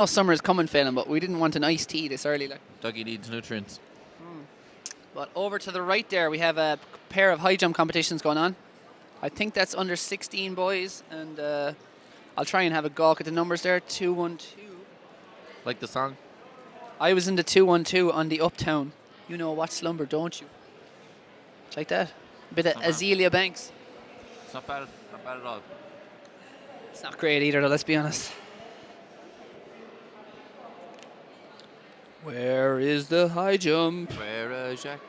know summer is coming, Phelan, but we didn't want an iced tea this early. Like. Dougie needs nutrients. But over to the right there, we have a pair of high jump competitions going on. I think that's under 16 boys, and I'll try and have a gawk at the numbers there. 212. Like the song? I was in the 212 on the Uptown. You know what slumber, don't you? Like that. A bit of Azealia Banks. It's not bad. Not bad at all. It's not great either, though, let's be honest. Where is the high jump? Wear a jacket,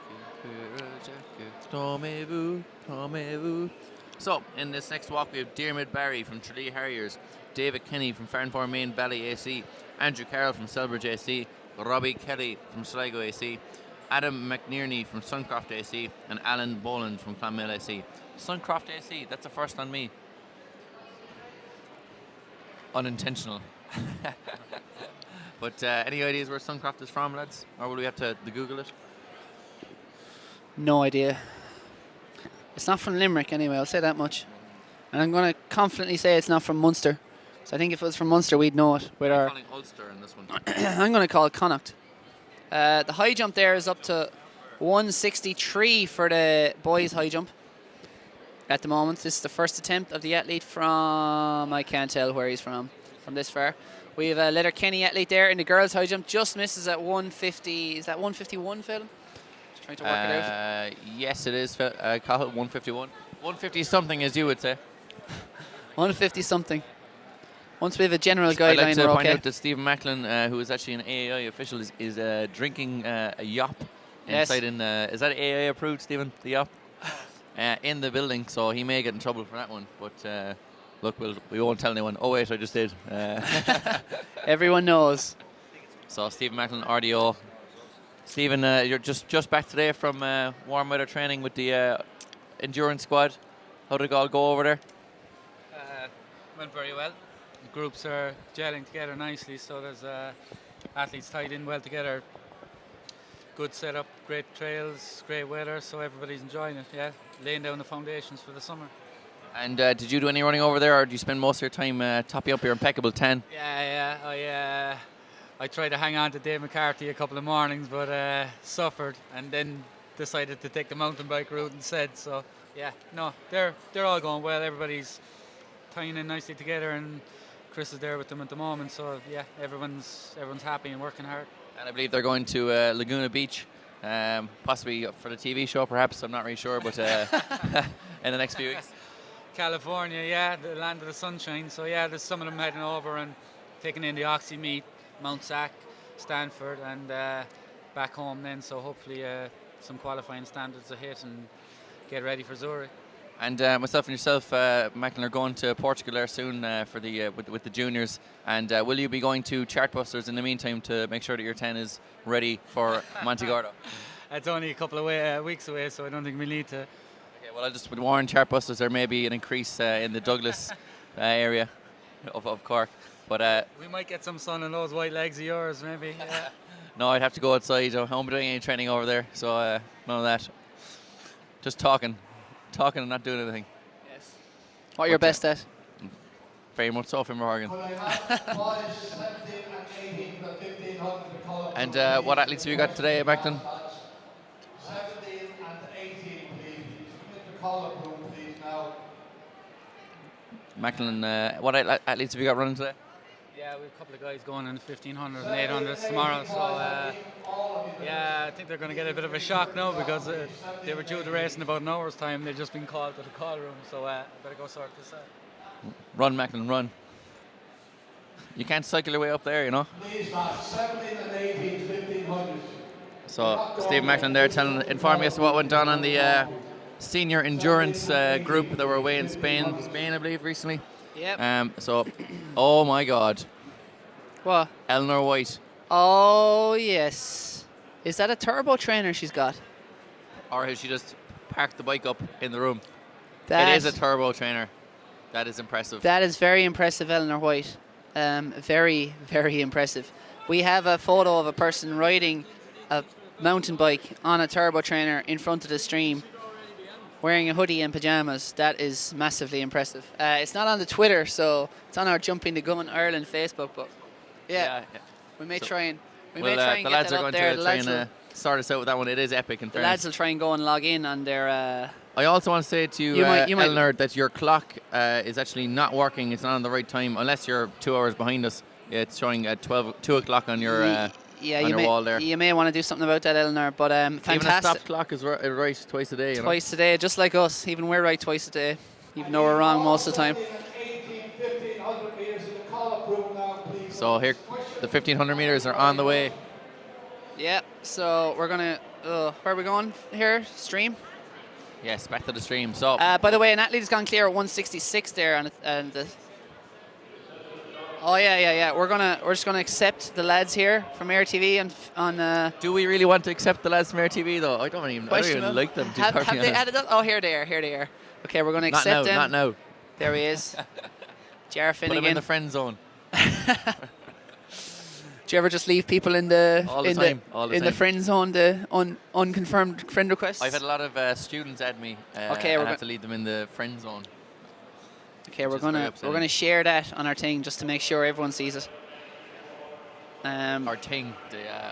wear a jacket. Dormez-vous, dormez-vous. So, in this next walk, we have Diarmid Barry from Tralee Harriers, David Kenny from Farnborough Main Valley AC, Andrew Carroll from Selbridge AC, Robbie Kelly from Sligo AC, Adam McNearney from Suncroft AC, and Alan Boland from Clonmel AC. Suncroft AC, that's a first on me. Unintentional. But any ideas where Suncroft is from, lads? Or will we have to Google it? No idea. It's not from Limerick anyway, I'll say that much. And I'm going to confidently say it's not from Munster. So I think if it was from Munster, we'd know it. With I'm our calling Ulster in this one. I'm going to call it Connacht. The high jump there is up to 163 for the boys' high jump at the moment. This is the first attempt of the athlete from, I can't tell where he's from this far. We have a Leather Kenny athlete there in the girls' high jump. Just misses at 150. Is that 151, Phil? Just trying to work it out. Yes, it is. Call it 151. 150 something, as you would say. 150 something. Once we have a general I'd guideline, like to we're point okay. out that Stephen Macklin, who is actually an AAI official, is drinking a yop Yes. inside in. Is that AAI approved, Stephen? The yop in the building, so he may get in trouble for that one. But look, we won't tell anyone. Oh wait, I just did. Everyone knows. So Stephen Macklin, RDO. Stephen, you're just back today from warm weather training with the endurance squad. How did it all go over there? Went very well. The groups are gelling together nicely, so there's athletes tied in well together. Good setup, great trails, great weather, so everybody's enjoying it. Yeah, laying down the foundations for the summer. And did you do any running over there, or do you spend most of your time topping up your impeccable 10? Yeah. I tried to hang on to Dave McCarthy a couple of mornings, but suffered, and then decided to take the mountain bike route instead. So yeah, no, they're all going well. Everybody's tying in nicely together, and Chris is there with them at the moment. So yeah, everyone's happy and working hard. And I believe they're going to Laguna Beach, possibly for the TV show, perhaps. I'm not really sure, but in the next few weeks. California, yeah, the land of the sunshine. So yeah, there's some of them heading over and taking in the Oxy meet, Mount Sac, Stanford, and back home then. So hopefully some qualifying standards are hit and get ready for Zurich. And myself and yourself, Macklin, are going to Portugal there soon for the with the juniors. And will you be going to Chartbusters in the meantime to make sure that your 10 is ready for Montegordo? It's only a couple of weeks away, so I don't think we need to. Okay, well, I just would warn Chartbusters there may be an increase in the Douglas area of Cork. But we might get some sun on those white legs of yours, maybe. Yeah. No, I'd have to go outside. I won't be doing any training over there, so none of that. Just talking and not doing anything. Yes. What are your best at? Very much so, Finn Morgan. And what athletes have you got today, Macklin? 17 and 18, please. Mr. Collar, please, now. Macklin, what athletes have you got running today? Yeah, we have a couple of guys going in the 1500s and 800s tomorrow, so yeah, I think they're going to get a bit of a shock now because they were due to race in about an hour's time. They've just been called to the call room, so I better go sort this out. Run, Macklin, run. You can't cycle your way up there, you know. Please, 17 and 18, 1500s. So Steve Macklin there informing us what went on the senior endurance group that were away in Spain, I believe, recently. Yep. So, oh my God. What? Eleanor White. Oh, yes. Is that a turbo trainer she's got? Or has she just parked the bike up in the room? That, it is a turbo trainer. That is impressive. That is very impressive, Eleanor White. Very, very impressive. We have a photo of a person riding a mountain bike on a turbo trainer in front of the stream, wearing a hoodie and pajamas. That is massively impressive. It's not on the Twitter, so it's on our Jumping the Gun Ireland Facebook, but Yeah. We may So- try and the get lads that are up going there. to The try lads and will- sort us out with that one. It is epic. In the fairness. lads will try and go and log in on their. I also want to say to you, You might- Eleanor, that your clock is actually not working. It's not on the right time, unless you're 2 hours behind us. It's showing at 2 o'clock on your on you your may, wall there. You may want to do something about that, Eleanor. But Even a fantastic. stopped clock is right twice a day. You Twice a day, just like us. Even we're right twice a day, even though we're wrong most of the time. 1,500 metres in the call-up room now, please. know? So here, the 1,500 meters are on the way. Yeah. So we're gonna. Where are we going here? Stream. Yes, back to the stream. So By the way, an athlete has gone clear at 166 there, and the. Oh yeah. We're just gonna accept the lads here from Air TV and on. do we really want to accept the lads from Air TV though? I don't even like them. To be Have perfectly they honest. added that? Oh, here they are. Okay, we're gonna Not accept now. them. Not now. There he is. Jar Put them in Finnegan. the friend zone. Do you ever just leave people in the All the time. the friend zone, the unconfirmed friend requests? I've had a lot of students add me. Okay, I we're have to leave them in the friend zone. Okay, we're which is very gonna upsetting. share that on our thing just to make sure everyone sees it. Our thing,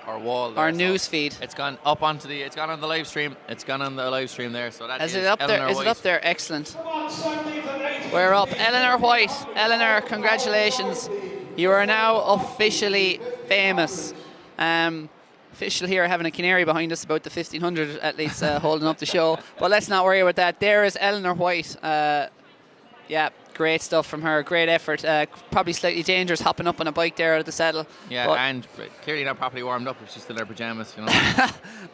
our wall. There, Our so news feed. It's gone up onto the. It's gone on the live stream. It's gone on the live stream there. So that Is is it up there? Eleanor Is it White. up there? Excellent. Come on, 17th and 18th. We're up. Eleanor White. Eleanor, congratulations. You are now officially famous. Official here having a canary behind us about the 1,500 at least holding up the show. But let's not worry about that. There is Eleanor White. Yeah, great stuff from her. Great effort. Probably slightly dangerous hopping up on a bike there out of the saddle. Yeah, But- and clearly not properly warmed up if she's still in her pajamas. You know,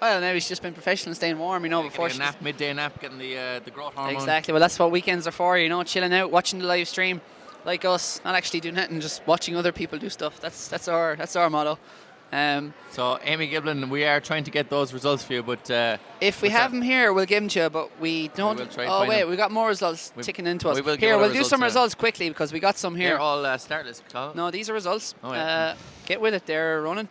Well, now she's just been professional, staying warm, before getting she's a nap, midday nap, getting the growth hormone. Exactly. Well, that's what weekends are for, chilling out, watching the live stream, like us, not actually doing nothing, just watching other people do stuff. That's our motto. So Amy Giblin, we are trying to get those results for you, but If we what's have that? them here, we'll give them to you, but we don't. will try and Oh find wait, them. we got more results We- ticking into us. we will give Here, all our we'll do some results, results quickly because we got some here. they're all start list. Colin. No, these are results. Oh, yeah. Get with it, they're running.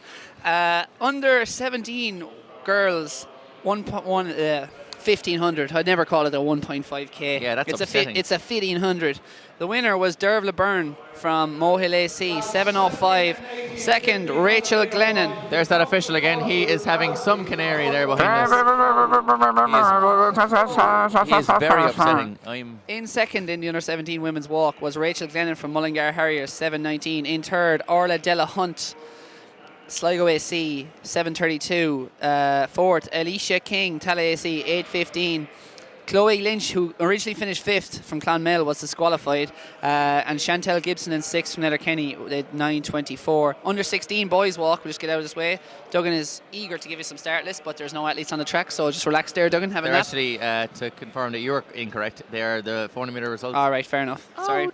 Under 17 girls, 1,500. I'd never call it a 1.5k. Yeah, that's it's upsetting. It's a 1,500. The winner was Derv LeBurn from Mohill AC, 7:05. Second, Rachel Glennon. There's that official again. He is having some canary there behind us. He is very upsetting. In second in the under 17 women's walk was Rachel Glennon from Mullingar Harriers, 7:19. In third, Orla Della Hunt, Sligo AC, 7:32. Fourth, Alicia King, Tala AC, 8:15. Chloe Lynch, who originally finished fifth from Clonmel, was disqualified, and Chantel Gibson in sixth from Letterkenny at 9:24. Under 16 boys walk. We'll just get out of this way. Duggan is eager to give you some start list, but there's no athletes on the track, so just relax there, Duggan. Have a They're nap. actually, to confirm that you're incorrect, they are the 400-meter results. All right, fair enough. Sorry.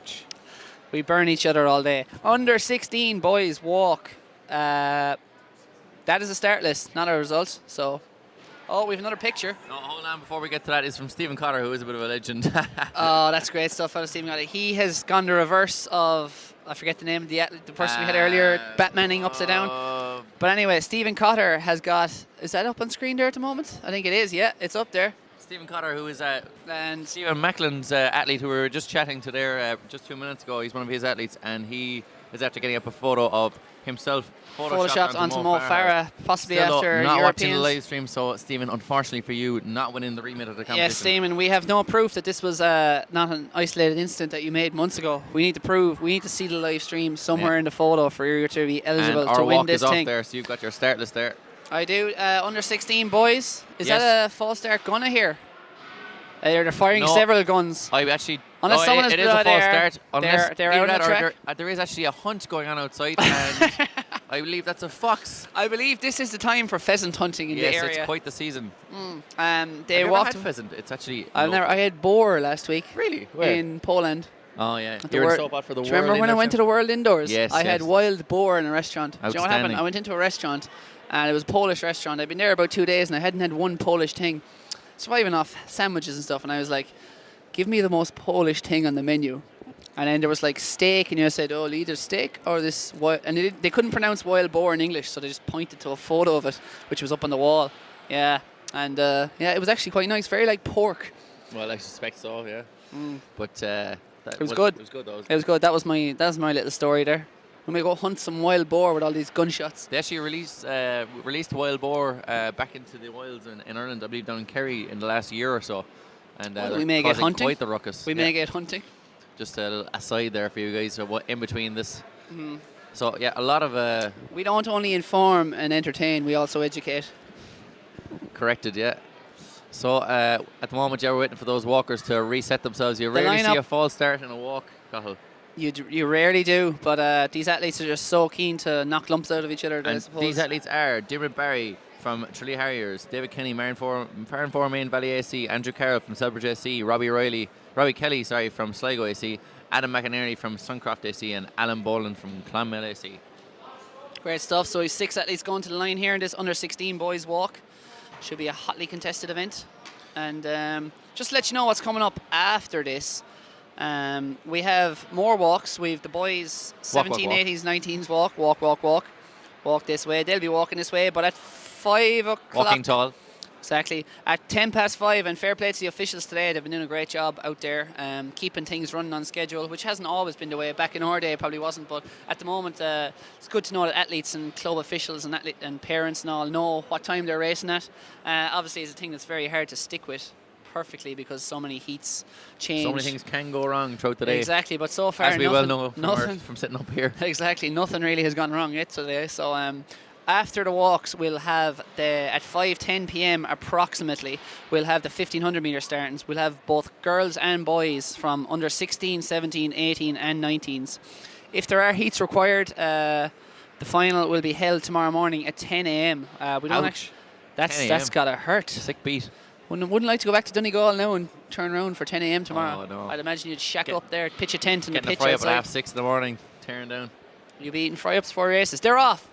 We burn each other all day. Under 16 boys walk. That is a start list, not a result. So, we have another picture. No, hold on, before we get to that, is from Stephen Cotter, who is a bit of a legend. Oh, that's great stuff out of Stephen Gotti. He has gone the reverse of, I forget the name of the person we had earlier, Batmaning upside down. But anyway, Stephen Cotter has got, is that up on screen there at the moment? I think it is, yeah, it's up there. Stephen Cotter, who is And Stephen Macklin's athlete, who we were just chatting to there just 2 minutes ago. He's one of his athletes, and he is after getting up a photo of himself photoshopped onto Mo Farah, possibly Still after not watching the Europeans. live stream, so Stephen, unfortunately for you, not winning the remit of the competition. Yes, Damon, we have no proof that this was not an isolated incident that you made months ago. We need to see the live stream somewhere in the photo for you to be eligible and our to win walk this is thing. off there, so you've got your start list there. I do. Under 16 boys. Is Yes. that a false start gunner here? They're firing No. several guns. I actually. Unless no, someone it is is a false there, start. Unless they're either out on that the or track. there is actually a hunt going on outside, and I believe that's a fox. I believe this is the time for pheasant hunting in Yes, the area. it's quite the season. They Have you ever walked. had pheasant? It's actually. I had boar last week. Really? Where? In Poland. Oh yeah. The You're wor- so bad for the Do you remember World when I went to the World Indoors? Yes, I had yes. wild boar in a restaurant. Do you know what happened? Outstanding. I went into a restaurant, and it was a Polish restaurant. I'd been there about 2 days, and I hadn't had one Polish thing. Surviving off sandwiches and stuff, and I was like, give me the most Polish thing on the menu. And then there was like steak, and I said, oh, either steak or this wild. And they couldn't pronounce wild boar in English, so they just pointed to a photo of it, which was up on the wall. Yeah, and it was actually quite nice, very like pork. Well, I suspect so. Yeah. But It was good. It was good though. It was good. That was my little story there. We may go hunt some wild boar with all these gunshots. They actually released wild boar back into the wilds in Ireland, I believe, down in Kerry in the last year or so. And Well, they're we may get causing hunting. quite the ruckus. We may get hunting. Just a little aside there for you guys, so what in between this. So yeah, a lot of We don't only inform and entertain, we also educate. corrected, yeah. So at the moment, yeah, we're waiting for those walkers to reset themselves. You The rarely see lineup- a false start in a walk, Cahill. You rarely do, but these athletes are just so keen to knock lumps out of each other. I And suppose. these athletes are Dermot Barry from Tralee Harriers, David Kenny, Farranfore Main Valley AC, Andrew Carroll from Selbridge AC, Robbie Kelly, from Sligo AC, Adam McInerney from Suncroft AC, and Alan Boland from Clonmel AC. Great stuff. So 6 athletes going to the line here in this under 16 boys walk. Should be a hotly contested event. And just to let you know what's coming up after this. We have more walks. We've the boys 17, walk. 18s, 19s walk this way. They'll be walking this way, but at 5 o'clock. Walking tall. Exactly. At 10 past 5, and fair play to the officials today. They've been doing a great job out there, keeping things running on schedule, which hasn't always been the way. Back in our day, it probably wasn't, but at the moment, it's good to know that athletes and club officials and parents and all know what time they're racing at. Obviously, it's a thing that's very hard to stick with perfectly because so many heats change. So many things can go wrong throughout the day. Exactly, but so far, As we well know nothing, from sitting up here. Exactly, nothing really has gone wrong yet today. So after the walks, we'll have at 5:10 p.m. approximately, we'll have the 1500 metre startings. We'll have both girls and boys from under 16, 17, 18 and 19s. If there are heats required, the final will be held tomorrow morning at 10 a.m. We don't Ouch. actually. That's 10 that's a.m.. gotta hurt. Sick beat. Wouldn't like to go back to Donegal now and turn around for 10 a.m. tomorrow. Oh, no. I'd imagine you'd shack up there, pitch a tent in the Getting a pitch fry up at outside. 6:30 in the morning, tearing down. You'll be eating fry-ups for races. They're off.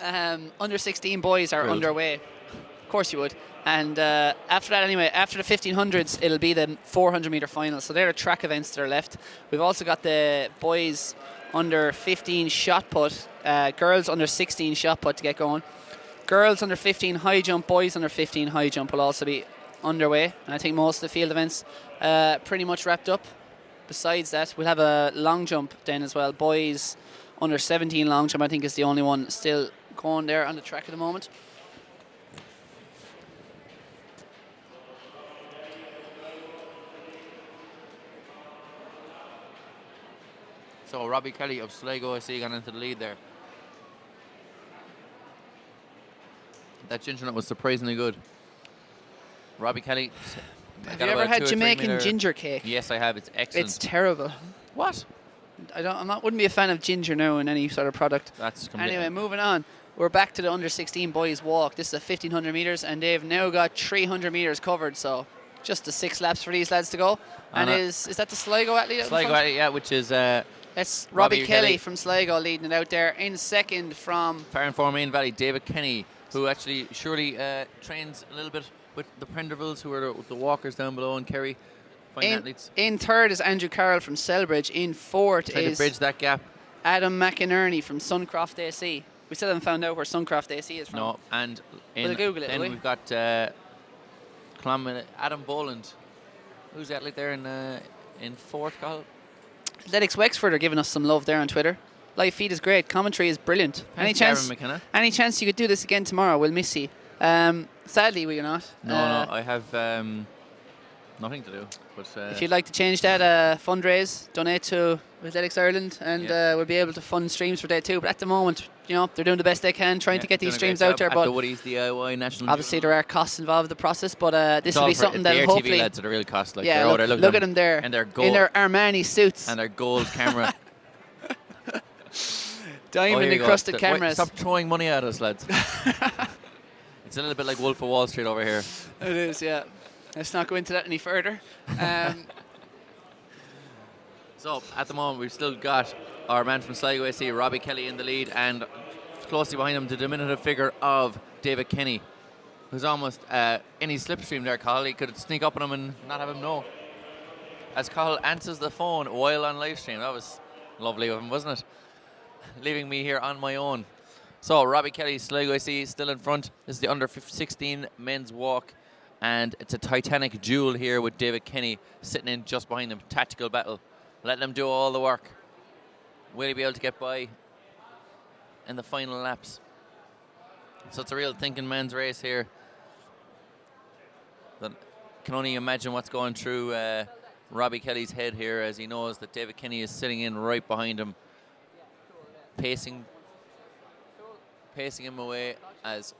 Under 16 boys are Grilled. underway. Of course you would. And after that, anyway, after the 1500s, it'll be the 400 metre final. So there are track events that are left. We've also got the boys under 15 shot put, girls under 16 shot put to get going. Girls under 15 high jump, boys under 15 high jump will also be underway. And I think most of the field events pretty much wrapped up. Besides that, we'll have a long jump then as well. Boys under 17 long jump, I think, is the only one still going there on the track at the moment. So Robbie Kelly of Sligo AC got into the lead there. That ginger nut was surprisingly good. Robbie Kelly. Have got you ever about had 2 or 3 Jamaican metre- ginger cake? Yes, I have. It's excellent. It's terrible. What? Wouldn't be a fan of ginger now in any sort of product. That's completely. Anyway, moving on. We're back to the under 16 boys walk. This is a 1500 metres, and they've now got 300 metres covered. So just the 6 laps for these lads to go. And is that the Sligo athlete? out in Sligo, front? yeah, which is That's Robbie Robbie Kelly Kelly from Sligo leading it out there. In second from Farranfore Main Valley, David Kenny, who actually surely trains a little bit with the Prendervilles, who are the walkers down below in Kerry. Fine athletes. in third is Andrew Carroll from Selbridge. In fourth Trying to is bridge that gap. Adam McInerney from Suncroft AC. We still haven't found out where Suncroft AC is from. No, and We'll Google it, then will we? we've got Adam Boland. Who's the athlete there in fourth, Cahill? Athletics Wexford are giving us some love there on Twitter. Live feed is great. Commentary is brilliant. Any chance you could do this again tomorrow? We'll miss you. Sadly, we're not. No, I have nothing to do. But If you'd like to change that, fundraise, donate to Athletics Ireland, and we'll be able to fund streams for day 2. But at the moment, they're doing the best they can, trying to get these streams out there. At But the Woody's DIY National. obviously, there are costs involved in the process. But this will be something that the hopefully. RTV lads are the real cost. Like Yeah, they're out there, look at them there and their gold in their Armani suits, and their gold camera. diamond encrusted cameras. Stop throwing money at us, lads. It's a little bit like Wolf of Wall Street over here. It is, yeah. Let's not go into that any further. So at the moment we've still got our man from Sligo AC, Robbie Kelly, in the lead, and closely behind him the diminutive figure of David Kenny, who's almost in his slipstream there. Cahill, he could sneak up on him and not have him know. As Cahill answers the phone while on live stream, that was lovely of him, wasn't it? Leaving me here on my own. So Robbie Kelly, Sligo AC, still in front. This is the under 16 men's walk, and it's a titanic duel here with David Kenny sitting in just behind him. Tactical battle. Let them do all the work. Will he be able to get by in the final laps. So it's a real thinking men's race here. That can only imagine what's going through Robbie Kelly's head here as he knows that David Kenny is sitting in right behind him, pacing him away as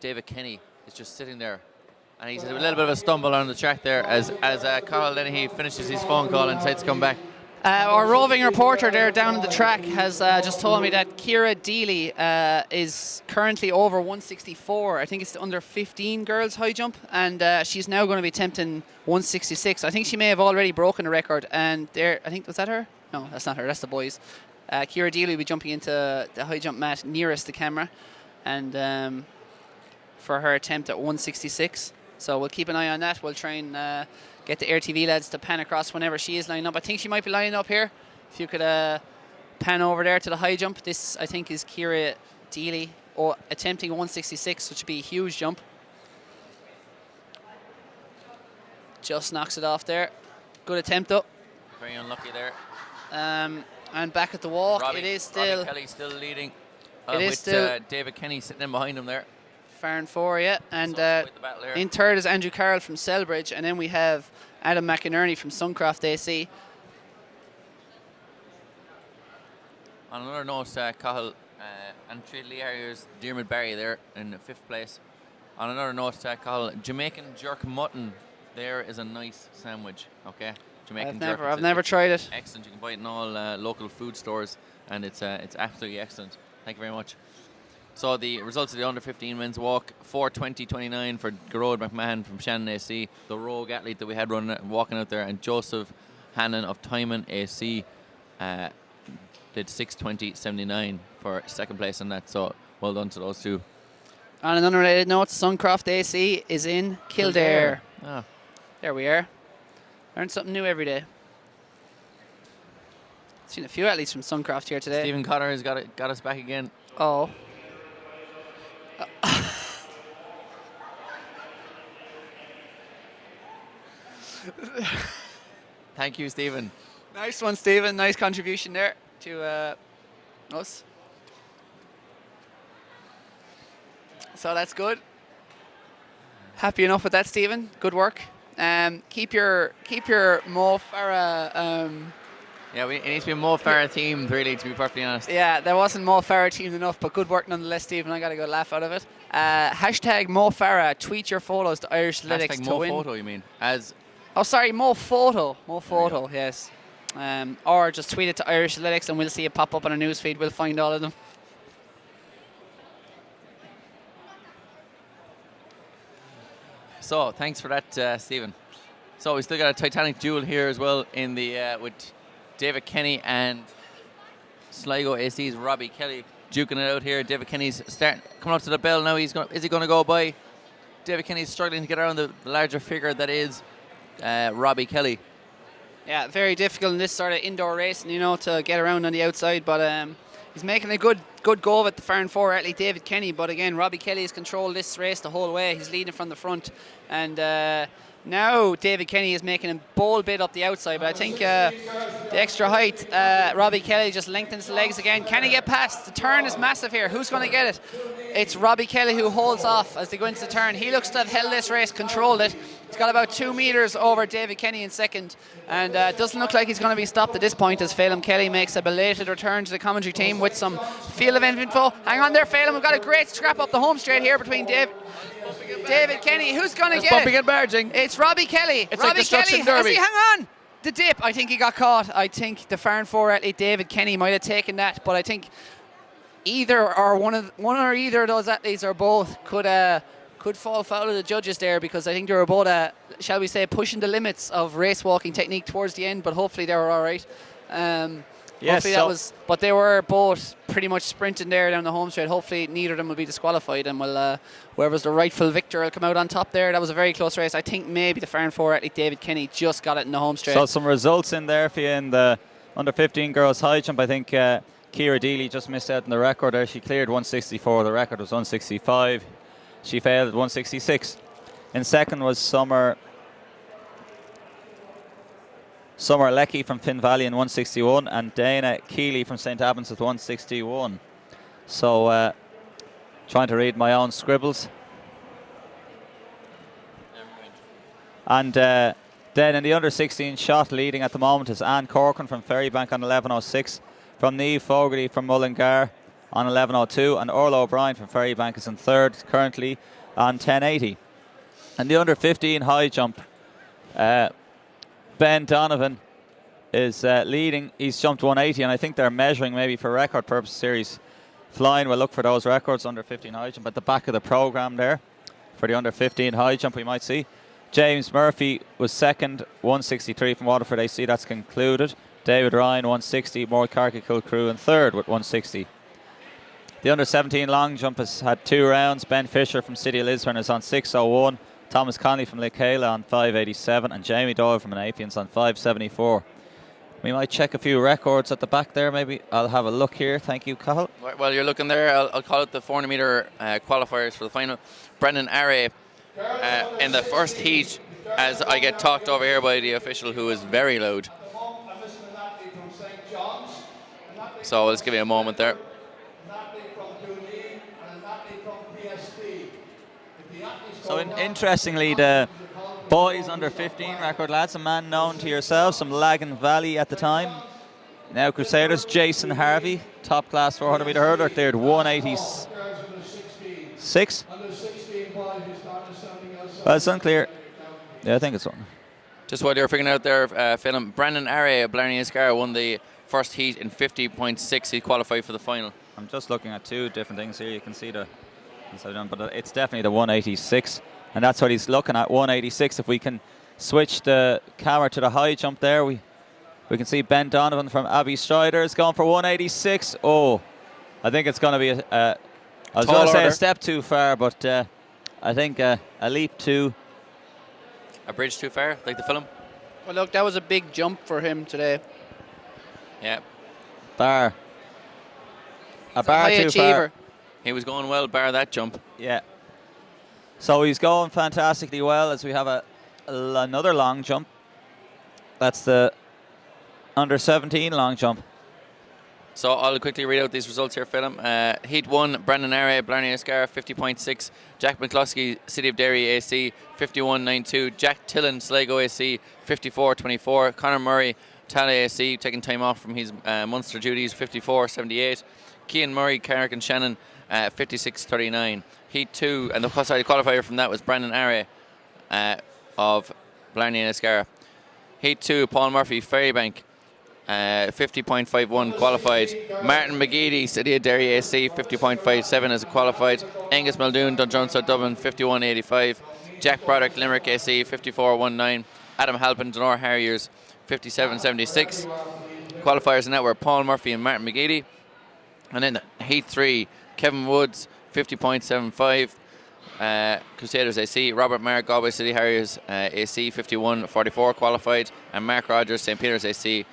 David Kenny is just sitting there. And he's a little bit of a stumble on the track there as Carl Dennehy finishes his phone call and decides to come back. Our roving reporter there down the track has just told me that Ciara Deely is currently over 164. I think it's the under 15 girls high jump, and she's now going to be attempting 166. I think she may have already broken the record. And there, I think, was that her? No, that's not her. That's the boys. Ciara Deely will be jumping into the high jump mat nearest the camera, and for her attempt at 166. So we'll keep an eye on that. We'll try and get the RTV lads to pan across whenever she is lining up. I think she might be lining up here. If you could pan over there to the high jump. This, I think, is Ciara Deely attempting 166, which would be a huge jump. Just knocks it off there. Good attempt, though. Very unlucky there. And back at the walk, Robbie still Kelly still leading. It is with still David Kenny sitting in behind him there. far and four, yeah. And Quite the battle here. in third is Andrew Carroll from Selbridge, and then we have Adam McInerney from Suncroft AC. On another note, Cahill and Tralee Harriers, Diarmuid Barry there in fifth place. On another note, Cahill, Jamaican jerk mutton there is a nice sandwich, okay? Jamaican jerk. I've never tried it. Excellent. You can buy it in all local food stores, and it's absolutely excellent. Thank you very much. So the results of the under 15 men's walk: 4:20.29 for Gerard McMahon from Shannon AC, the rogue athlete that we had walking out there, and Joseph Hannon of Timon AC did 6:20.79 for second place on that. So well done to those two. On an unrelated note, Suncroft AC is in Kildare. Ah. There we are. Learn something new every day. Seen a few athletes from Suncroft here today. Stephen Cotter has got us back again. Oh. Thank you, Stephen. Nice one, Stephen. Nice contribution there to us. So that's good. Happy enough with that, Stephen. Good work. Keep your Mo Farah. Yeah, it needs to be a Mo Farah themed, really, to be perfectly honest. Yeah, there wasn't Mo Farah teamed enough, but good work nonetheless, Stephen. I got a good laugh out of it. Hashtag Mo Farah. Tweet your photos to Irish Athletics to win. Mo Photo, you mean? Oh, sorry, Mo Photo. Mo Photo, yes. Or just tweet it to Irish Athletics and we'll see it pop up on our newsfeed. We'll find all of them. So, thanks for that, Stephen. So, we still got a Titanic duel here as well in the with David Kenny and Sligo AC's Robbie Kelly duking it out here. David Kenny's coming up to the bell now. Is he going to go by? David Kenny's struggling to get around the larger figure that is Robbie Kelly. Yeah, very difficult in this sort of indoor racing, to get around on the outside. But he's making a good go of it, the far and forward athlete David Kenny. But again, Robbie Kelly has controlled this race the whole way. He's leading from the front. And now David Kenny is making a bold bit up the outside. But I think the extra height, Robbie Kelly just lengthens the legs again. Can he get past? The turn is massive here. Who's going to get it? It's Robbie Kelly who holds off as they go into the turn. He looks to have held this race, controlled it. He's got about 2 meters over David Kenny in second, and doesn't look like he's going to be stopped at this point as Phelim Kelly makes a belated return to the commentary team with some field event info. Hang on there, Phelim. We've got a great scrap up the home straight here between David Kenny. Who's going to get bumping it? and barging. It's Robbie Kelly. It's Robbie like Destruction Kelly. Derby. Hang on. The dip. I think he got caught. I think the far and forward athlete David Kenny might have taken that, but I think either or one or either of those athletes or both could fall foul of the judges there, because I think they were both, shall we say, pushing the limits of race walking technique towards the end. But hopefully they were all right. But they were both pretty much sprinting there down the home straight. Hopefully neither of them will be disqualified, and whoever's the rightful victor will come out on top there. That was a very close race. I think maybe the far and forward athlete David Kenny just got it in the home straight. So some results in there for you in the under 15 girls high jump. I think Ciara Deely just missed out on the record there. She cleared 164. The record was 165. She failed at 166. In second was Summer Summer Leckie from Finn Valley in 161, and Dana Keeley from St. Albans at 161. So, trying to read my own scribbles. And then in the under 16 shot leading at the moment is Anne Corcoran from Ferrybank on 11.06, from Niamh Fogarty from Mullingar on 11.02, and Orla O'Brien from Ferrybank is in third currently on 10.80. And the under 15 high jump, Ben Donovan is leading. He's jumped 180, and I think they're measuring maybe for record purposes here. He's flying. We'll look for those records under 15 high jump at the back of the programme there. For the under 15 high jump we might see. James Murphy was second, 163 from Waterford AC. That's concluded. David Ryan, 160. More Carkey Crew in third with 160. The under 17 long jump has had 2 rounds. Ben Fisher from City of Lisburn is on 6.01. Thomas Conley from Lekela on 5.87. And Jamie Doyle from Anapians on 5.74. We might check a few records at the back there, maybe. I'll have a look here. Thank you, Cathal. While you're looking there, I'll call it the 400 metre qualifiers for the final. Brendan Array in the first heat, as I get talked over here by the official, who is very loud. So let's give you a moment there. So interestingly, the boys under 15 record lads, a man known to yourselves from Lagan Valley at the time. Now Crusaders, Jason Harvey, top class 400 metre hurdler, cleared 186. Well, it's unclear. Yeah, I think it's one. Just while you're figuring out there, Phil, Brandon Array of Blarney Scar won the first heat in 50.6. He qualified for the final. I'm just looking at 2 different things here. You can see the, but it's definitely the 186. And that's what he's looking at, 186. If we can switch the camera to the high jump there, we can see Ben Donovan from Abbey Strider is going for 186. Oh, I think it's going to be I was going to say a step too far, but I think a leap too. A bridge too far, like the film? Well, look, that was a big jump for him today. Yeah. Bar. A It's bar high too achiever. far. He was going well, bar that jump. Yeah. So he's going fantastically well as we have another long jump. That's the under 17 long jump. So I'll quickly read out these results here, Phil. Heat 1, Brendan Array, Blarney Scar, 50.6. Jack McCluskey, City of Derry AC, 51.92. Jack Tillen, Sligo AC, 54.24. Conor Murray, Tala AC, taking time off from his Munster duties, 54.78. Cian Murray, Carrick and Shannon, 56.39. Heat 2, and the qualifier from that was Brandon Array of Blarney and Scar. Heat 2, Paul Murphy, Ferrybank, 50.51 qualified. Martin McGeady, City of Derry AC, 50.57 as a qualified. Angus Muldoon, Dunjohn South Dublin, 51.85. Jack Broderick, Limerick AC, 54.19. Adam Halpin, Dunor Harriers, 57.76. Qualifiers in that were Paul Murphy and Martin McGeady. And then Heat 3, Kevin Woods, 50.75. Crusaders AC, Robert Mark, Galway City Harriers AC, 51.44 qualified. And Mark Rogers, St. Peter's AC,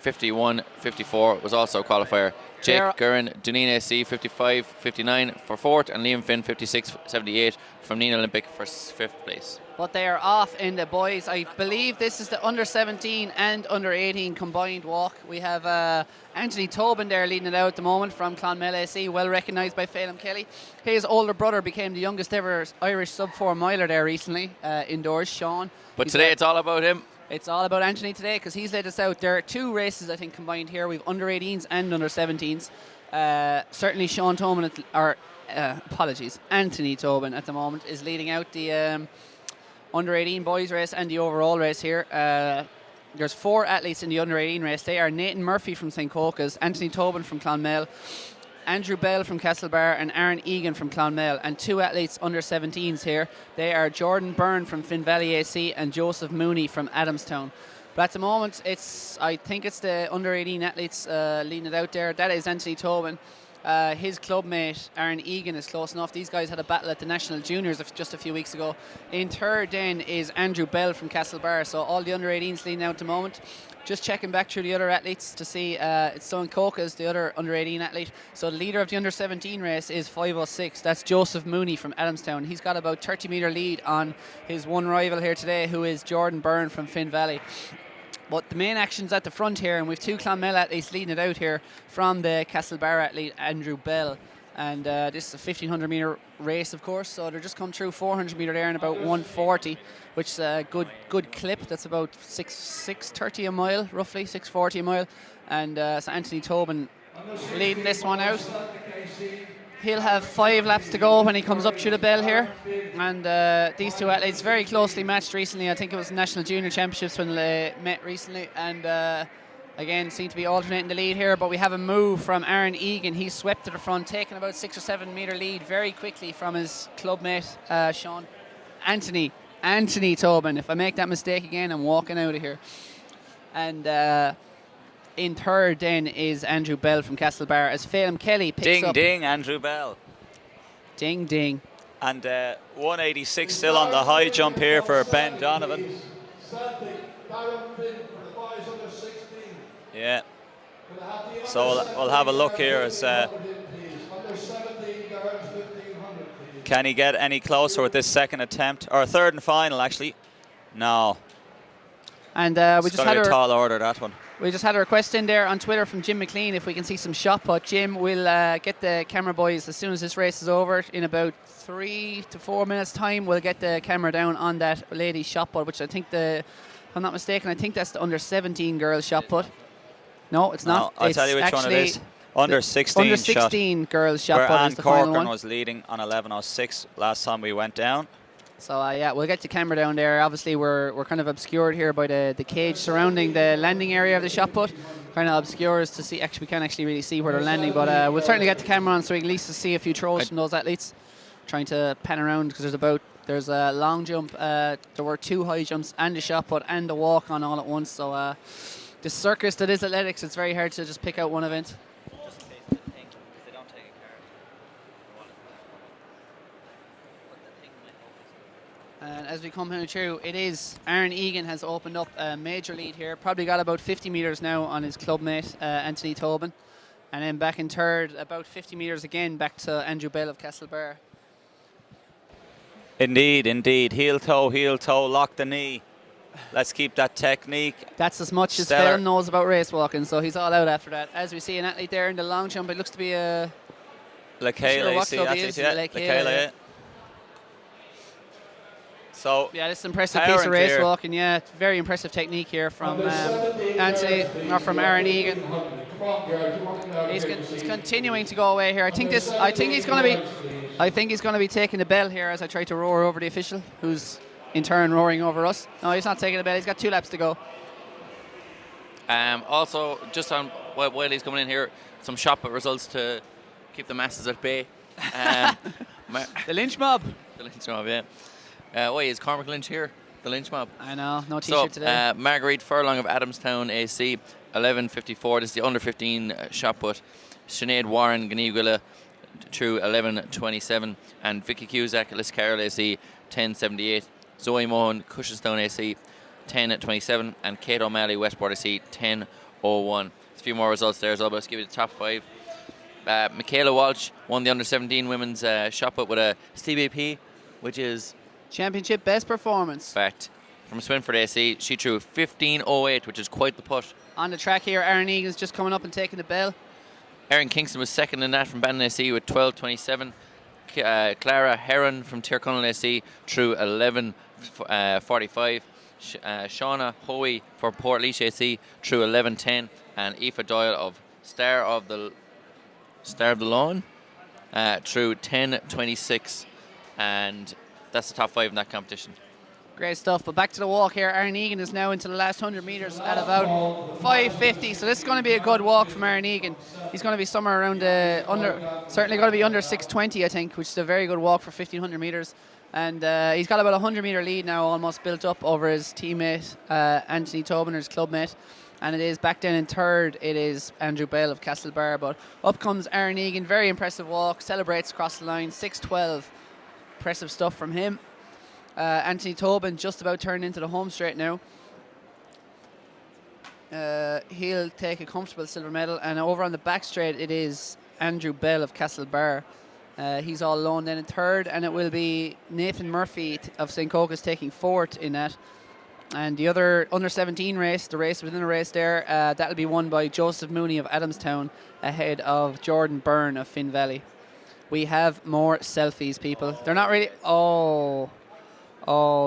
51.54 was also a qualifier. Jake Curran, Duneen AC, 55.59 for fourth. And Liam Finn, 56.78 from Neen Olympic for fifth place. But they are off in the boys. I believe this is the under 17 and under 18 combined walk. We have Anthony Tobin there leading it out at the moment from Clonmel AC, well recognised by Phelim Kelly. His older brother became the youngest ever Irish sub-4 miler there recently, indoors, Sean. But today it's all about him. It's all about Anthony today because he's led us out. There are 2 races, I think, combined here. We've under 18s and under 17s. Certainly Sean Tobin, Anthony Tobin at the moment is leading out the under 18 boys race and the overall race here. There's 4 athletes in the under 18 race. They are Nathan Murphy from St. Cocas, Anthony Tobin from Clonmel, Andrew Bell from Castlebar and Aaron Egan from Clonmel, and 2 athletes under 17s here. They are Jordan Byrne from Finn Valley AC and Joseph Mooney from Adamstown. But at the moment, I think it's the under 18 athletes leading it out there. That is Anthony Tobin. His club mate Aaron Egan is close enough. These guys had a battle at the National Juniors just a few weeks ago. In third then is Andrew Bell from Castlebar. So all the under 18s leading out at the moment. Just checking back through the other athletes to see it's Stone Coca's the other under 18 athlete. So the leader of the under 17 race is 5:06. That's Joseph Mooney from Adamstown. He's got about 30 metre lead on his one rival here today, who is Jordan Byrne from Finn Valley. But the main action's at the front here, and we've two Clonmel athletes leading it out here from the Castlebar athlete, Andrew Bell. And this is a 1500 metre race, of course, so they're just come through 400 metre there in about 140, which is a good clip. That's about 6:30 a mile, roughly 6:40 a mile. And so Anthony Tobin leading this one out. He'll have 5 laps to go when he comes up through the bell here. And these two athletes very closely matched recently. I think it was National Junior Championships when they met recently. And again, seem to be alternating the lead here. But we have a move from Aaron Egan. He's swept to the front, taking about 6 or 7 metre lead very quickly from his clubmate, Sean. Anthony Tobin. If I make that mistake again, I'm walking out of here. And in third then is Andrew Bell from Castlebar as Phelim Kelly picks up. Ding, Andrew Bell. Ding. And 186 still on the high jump here for Ben Donovan. Yeah. So we'll have a look here as can he get any closer with this second attempt, or third and final actually? No. And we It's just got had a a tall order, that one. We just had a request in there on Twitter from Jim McLean if we can see some shot put. Jim, we'll get the camera boys as soon as this race is over. In about 3 to 4 minutes time, we'll get the camera down on that lady's shot put, which I think if I'm not mistaken, I think that's the under 17 girls shot put. No, it's not. I'll tell you which one it is. Under 16 Under 16 shot, girls shot where put Anne is the final Corcoran one. was leading on 11:06 last time we went down. So yeah, we'll get the camera down there. Obviously, we're kind of obscured here by the cage surrounding the landing area of the shot put. Kind of obscures to see. Actually, we can't actually really see where they're landing, but we'll certainly get the camera on so we can at least see a few throws from those athletes. Trying to pan around because there's a long jump. There were 2 high jumps and a shot put and a walk on all at once. So the circus that is athletics, it's very hard to just pick out one event. And as we come through, it is Aaron Egan has opened up a major lead here. Probably got about 50 metres now on his clubmate, Anthony Tobin. And then back in third, about 50 metres again, back to Andrew Bell of Castlebar. Indeed. Heel toe, lock the knee. Let's keep that technique. That's as much as Stellar. Phil knows about race walking, so he's all out after that. As we see an athlete there in the long jump, it looks to be a... Lekela, yeah. So yeah, this is an impressive power piece of and race clear. walking. Yeah, very impressive technique here from from Aaron Egan. He's continuing to go away here. I think he's going to be taking the bell here as I try to roar over the official, who's in turn roaring over us. No, he's not taking the bell. He's got 2 laps to go. Also, just on while he's coming in here, some shot put results to keep the masses at bay. The lynch mob. The Lynch mob, yeah. Why is Cormac Lynch here? The Lynch mob. I know, no t-shirt So, today. Marguerite Furlong of Adamstown AC, 11:54. This is the under 15 shot put. Sinead Warren, Ganiguila, through 11:27. And Vicky Cusack, Liscarroll AC, 10:78. Zoe Mohan, Cushenstown AC, 10:27. And Kate O'Malley, Westport AC, 10:01. There's a few more results there as well, but let's give you the top 5. Michaela Walsh won the under 17 women's shot put with a CBP, which is Championship best performance. fact from Swinford AC. She threw 15:08, which is quite the putt. On the track here, Aaron Egan's just coming up and taking the bell. Erin Kingston was second in that from Bannon AC with 12:27. Clara Heron from Tyrconnell AC threw 11:45. Shauna Hoey for Port AC threw 11:10, and Aoife Doyle of Star of the Lawn threw 10:26, and that's the top 5 in that competition. Great stuff. But back to the walk here. Aaron Egan is now into the last 100 metres at about 5:50. So this is going to be a good walk from Aaron Egan. He's going to be somewhere around certainly going to be under 6:20, I think, which is a very good walk for 1,500 metres. And he's got about a 100 metre lead now, almost built up over his teammate, Anthony Tobin, his clubmate. And it is back down in third. It is Andrew Bell of Castlebar. But up comes Aaron Egan. Very impressive walk. Celebrates across the line. 6:12. Impressive stuff from him. Anthony Tobin just about turned into the home straight now. He'll take a comfortable silver medal. And over on the back straight, it is Andrew Bell of Castlebar. He's all alone then in third. And it will be Nathan Murphy of St. Cocos taking fourth in that. And the other under 17 race, the race within a race there, that'll be won by Joseph Mooney of Adamstown ahead of Jordan Byrne of Finn Valley. We have more selfies, people. They're not really. Oh,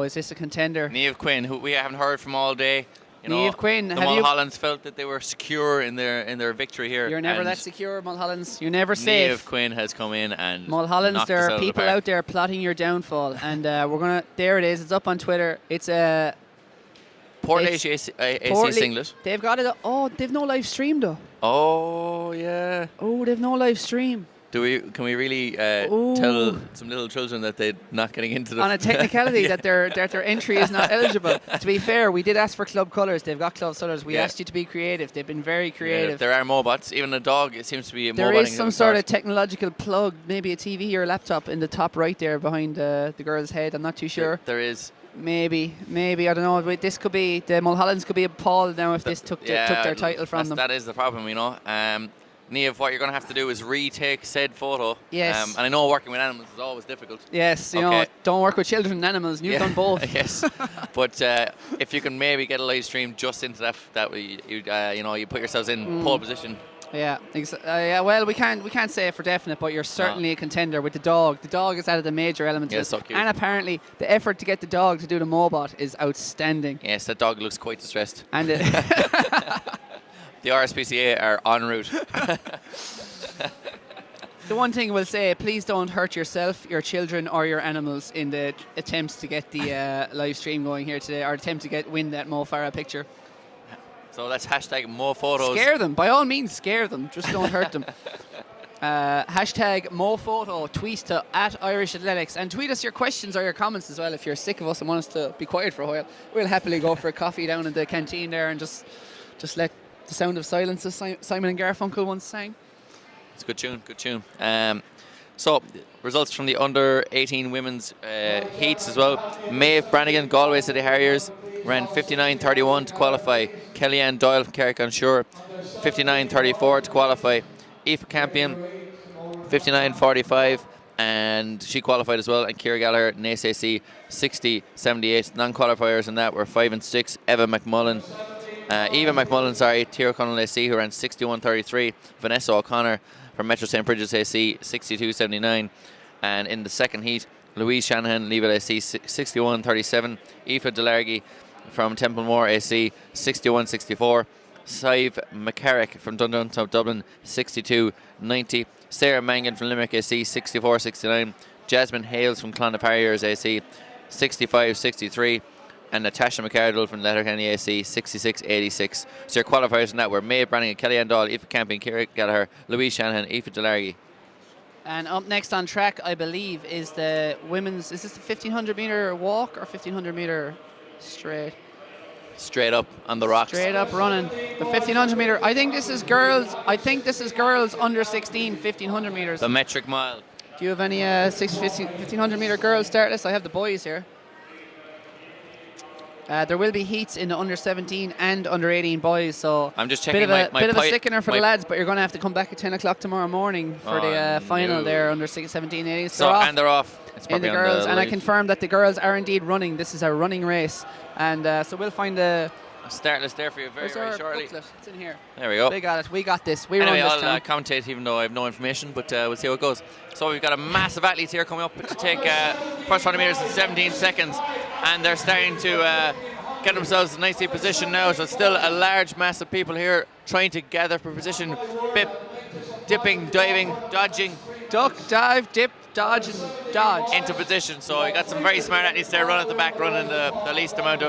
is this a contender? Niamh Quinn, who we haven't heard from all day. Niamh Quinn, the have you? Mulhollands felt that they were secure in their victory here. You're never and that secure, Mulhollands. You're never safe. Niamh Quinn has come in and Mulhollands, knocked there us are out of the people park. out there plotting your downfall, and we're gonna. There it is. It's up on Twitter. It's a. Port it's AC Portly- singlet. They've got it. Oh, they've no live stream though. Oh yeah. Oh, they've no live stream. Can we really tell some little children that they're not getting into the On a technicality Yeah. that their entry is not eligible. To be fair, we did ask for club colours. They've got club colours. We Yeah. asked you to be creative. They've been very Yeah, creative. there are mobots. Even a dog, it seems to be There moboting is some of sort of technological plug, maybe a TV or a laptop in the top right there behind the girl's head. I'm not too sure. There is. Maybe I don't know. This could be the Mulhollands could be appalled now if this took their title from them. That is the problem, Niamh, what you're going to have to do is retake said photo. Yes. And I know working with animals is always difficult. Yes, you know, Okay. don't work with children and animals. And you've done both. Yes. But if you can maybe get a live stream just into that way, you put yourselves in pole position. Yeah, yeah. Well, we can't say it for definite, but you're certainly a contender with the dog. The dog is out of the major elements. Yeah, of it. so cute. And apparently, the effort to get the dog to do the mobot is outstanding. Yes, that dog looks quite distressed. And The RSPCA are en route. the one thing we'll say: please don't hurt yourself, your children, or your animals in the attempts to get the live stream going here today, or attempt to win that Mo Farah picture. So that's hashtag more photos. Scare them, by all means, scare them. Just don't hurt them. Hashtag MoPhoto, tweet to @IrishAthletics, and tweet us your questions or your comments as well. If you're sick of us and want us to be quiet for a while, we'll happily go for a coffee down in the canteen there and just let the sound of silence, as Simon and Garfunkel once sang. It's a good tune. So, results from the under 18 women's heats as well. Maeve Brannigan, Galway City Harriers, ran 59.31 to qualify. Kellyanne Doyle from Carrick-on-Shore, 59.34 to qualify. Aoife Campion, 59.45, and she qualified as well. And Ciara Gallagher, Naas AC, 60.78. Non-qualifiers in that were 5 and 6. Eva McMullen, Tira Connell AC, who ran 61.33. Vanessa O'Connor from Metro St. Bridget's AC, 62.79. And in the second heat, Louise Shanahan, Leaville AC, 61.37. Aoife Delargy from Templemore AC, 61.64. Sive McCarrick from Dundon Dublin, 62.90. Sarah Mangan from Limerick AC, 64.69. Jasmine Hales from Clontarf Harriers AC, 65.63. And Natasha McCardle from Letterkenny AC, 66.86. So your qualifiers in that were Maeve Brannigan, Kellyanne Doyle, Aoife Campion, Ciara Gallagher, Louise Shanahan, Aoife Delargy. And up next on track, I believe, is the women's. Is this the 1500 meter walk or 1500 meter straight? Straight up on the rocks. Straight up running. The 1500 meter. I think this is girls under 16, 1500 meters. The metric mile. Do you have any 1500 meter girls start list? I have the boys here. There will be heats in the under 17 and under 18 boys, so I'm just checking bit of a sickener for the my- lads, but you're going to have to come back at 10 o'clock tomorrow morning for the final no. there under 17, 18. So, and they're off. It's in the probably on girls, and I right. confirm that the girls are indeed running. This is a running race, and so we'll find a Start list there for you very, where's very our shortly. booklet? It's in here. There we go. They got it. We got this. We Anyway, run this I'll town. commentate even though I have no information, but we'll see how it goes. So we've got a massive athletes here coming up to take first 100 metres in 17 seconds, and they're starting to get themselves nicely positioned now. So it's still a large mass of people here trying to gather for position, dipping, diving, dodging Duck, dive, dip, dodge, and dodge. into position. So you got some very smart athletes there running at the back, running the least amount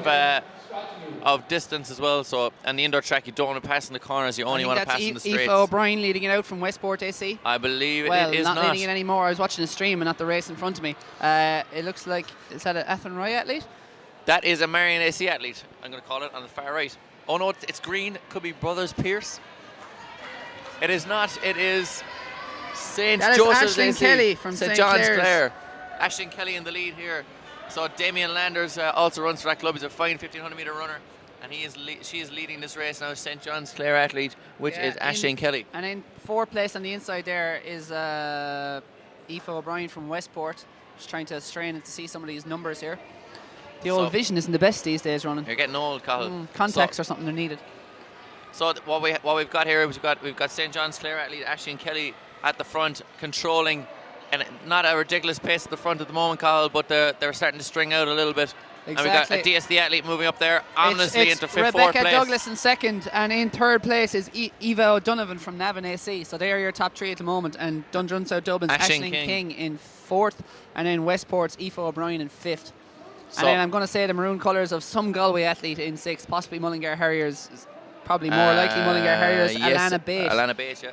of distance as well. So on the indoor track, you don't want to pass in the corners. You only want to pass in the straights. Aoife O'Brien leading it out from Westport AC. I believe Well, it is not not. leading it anymore. I was watching the stream and not the race in front of me. It looks like, is that an Athenry athlete? That is a Marion AC athlete, I'm going to call it, on the far right. Oh no, it's green. Could be Brothers Pierce. It is not. It is St. That is Joseph's Aisling AC. Kelly from St. St. John's Clair's. Clare. Aisling Kelly in the lead here. So Damien Landers also runs for that club. He's a fine 1500 metre runner, and she is leading this race now. St. John's Clare athlete, which is Aisling Kelly. And in fourth place on the inside there is Aoife O'Brien from Westport. Just trying to strain to see some of these numbers here. The old So- vision isn't the best these days running. You're getting old, Cahill. Contacts So- or something are needed. So what we've got here is we've got St John's Clare athlete Ashleen Kelly at the front, controlling, and not a ridiculous pace at the front at the moment, Cahill, but they're starting to string out a little bit. And we've got a DSD athlete moving up there ominously It's into fourth Rebecca place. Douglas in second, and in third place is Eva O'Donovan from Navan AC. So they are your top three at the moment. And Dundrum South Dublin's Aisling Aisling King. King in fourth, and then Westport's Aoife O'Brien in fifth. So- And then I'm going to say the maroon colours of some Galway athlete in sixth, possibly Mullingar Harriers. Is probably more likely Mullingar Harriers. Yes, Alana Bate. Alana Bate, yeah.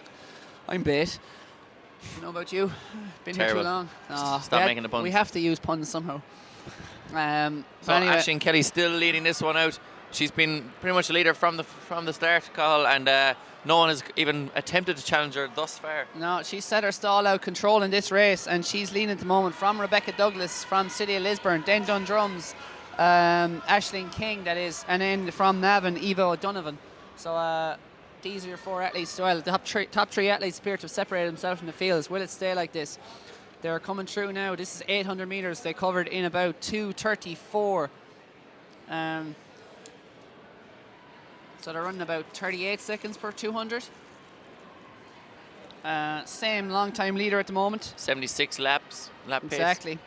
I'm Bate. I don't know about you. Been here Terrible. too long. No, Stop making the puns. We have to use puns somehow. So anyway, Aisling Kelly still leading this one out. She's been pretty much a leader from the start, Cahill, and no one has even attempted to challenge her thus far. no, she set her stall out control in this race, and she's leading at the moment from Rebecca Douglas from City of Lisburn, then Dundrums, Aisling King, that is, and then from Navan, Eva O'Donovan. So these are your four athletes as well. The top three athletes appear to have separated themselves from the fields. Will it stay like this? They're coming through now. This is 800 metres. They covered in about 2:34. So they're running about 38 seconds per 200. Same long-time leader at the moment. 76 lap pace. Exactly.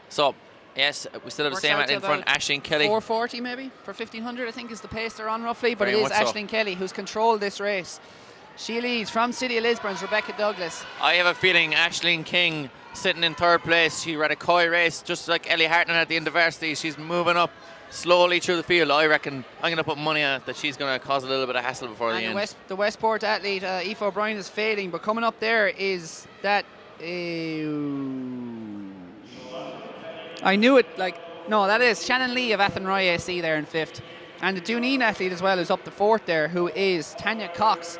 So, yes, we still have the Works same out athlete in to front, about Aisling Kelly. 440 maybe for 1500, I think is the pace they're on roughly. But Very it is much so. Aisling Kelly who's controlled this race. She leads from City of Lisburn's Rebecca Douglas. I have a feeling Aisling King sitting in third place. She ran a coy race just like Ellie Hartman at the university. She's moving up slowly through the field. I reckon I'm going to put money on it that she's going to cause a little bit of hassle before the And end. the Westport athlete, Aoife O'Brien, is fading. But coming up there is that... I knew it, no, that is Shannon Lee of Athenry AC there in fifth. And the Duneen athlete as well is up to fourth there, who is Tanya Cox.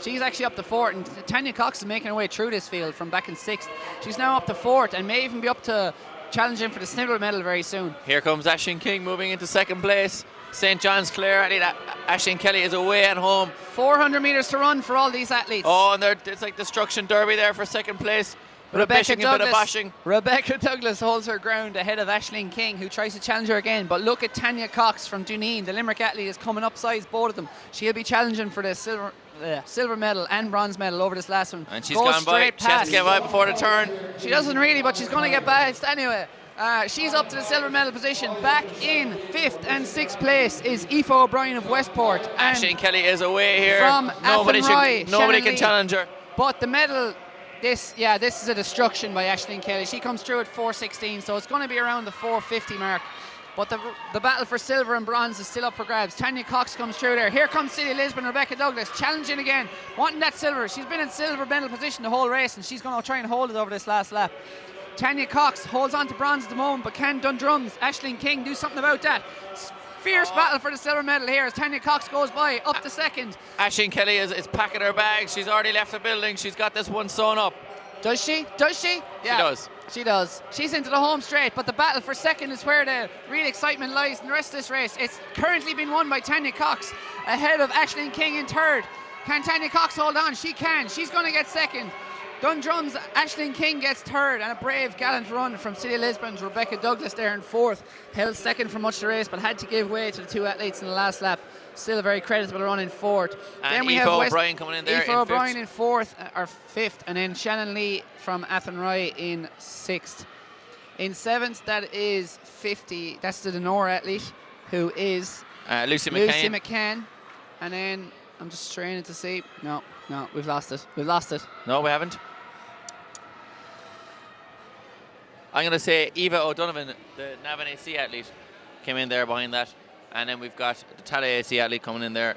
She's actually up to fourth, and Tanya Cox is making her way through this field from back in sixth. She's now up to fourth and may even be up to challenging for the silver medal very soon. Here comes Aisling King moving into second place. St John's Clare athlete Aisling Kelly is away at home. 400 metres to run for all these athletes. Oh, and it's like destruction derby there for second place. Bit of bishing, a bit of bashing. Rebecca Douglas holds her ground ahead of Aisling King, who tries to challenge her again. But look at Tanya Cox from Duneen. The Limerick athlete is coming up size, both of them. She'll be challenging for the silver medal and bronze medal over this last one. And she's Goes gone by. straight She has past. to get by before the turn. She doesn't really, but she's going to get past anyway. She's up to the silver medal position. Back in fifth and sixth place is Aoife O'Brien of Westport. And Aisling Kelly is away here. from Nobody Athenry, can Shannon Lee. challenge her. But the medal, this is a destruction by Aisling Kelly. She comes through at 4:16, so it's going to be around the 4:50 mark. But the battle for silver and bronze is still up for grabs. Tanya Cox comes through there. Here comes City of Lisbon, Rebecca Douglas, challenging again, wanting that silver. She's been in silver medal position the whole race, and she's going to try and hold it over this last lap. Tanya Cox holds on to bronze at the moment, but can Dundrums, Aisling King, do something about that? Fierce battle for the silver medal here as Tanya Cox goes by, up to second. Aisling Kelly is packing her bags. She's already left the building. She's got this one sewn up. Does she? Does she? Yeah. She does. She does. She's into the home straight, but the battle for second is where the real excitement lies in the rest of this race. It's currently been won by Tanya Cox ahead of Aisling King in third. Can Tanya Cox hold on? She can. She's going to get second. Dundrums, Aisling King gets third, and a brave, gallant run from City of Lisbon's Rebecca Douglas there in fourth. Held second for much of the race, but had to give way to the two athletes in the last lap. Still a very creditable run in fourth. And then we Aoife have O'Brien coming in there Aoife in O'Brien fifth. in fourth, or fifth, and then Shannon Lee from Athenry in sixth. In seventh, that is 50. That's the Denora athlete, who is Lucy Lucy McCain. McCann. And then I'm just straining to see. No, we've lost it. We've lost it. No, we haven't. I'm going to say Eva O'Donovan, the Navan AC athlete, came in there behind that. And then we've got the Tally AC athlete coming in there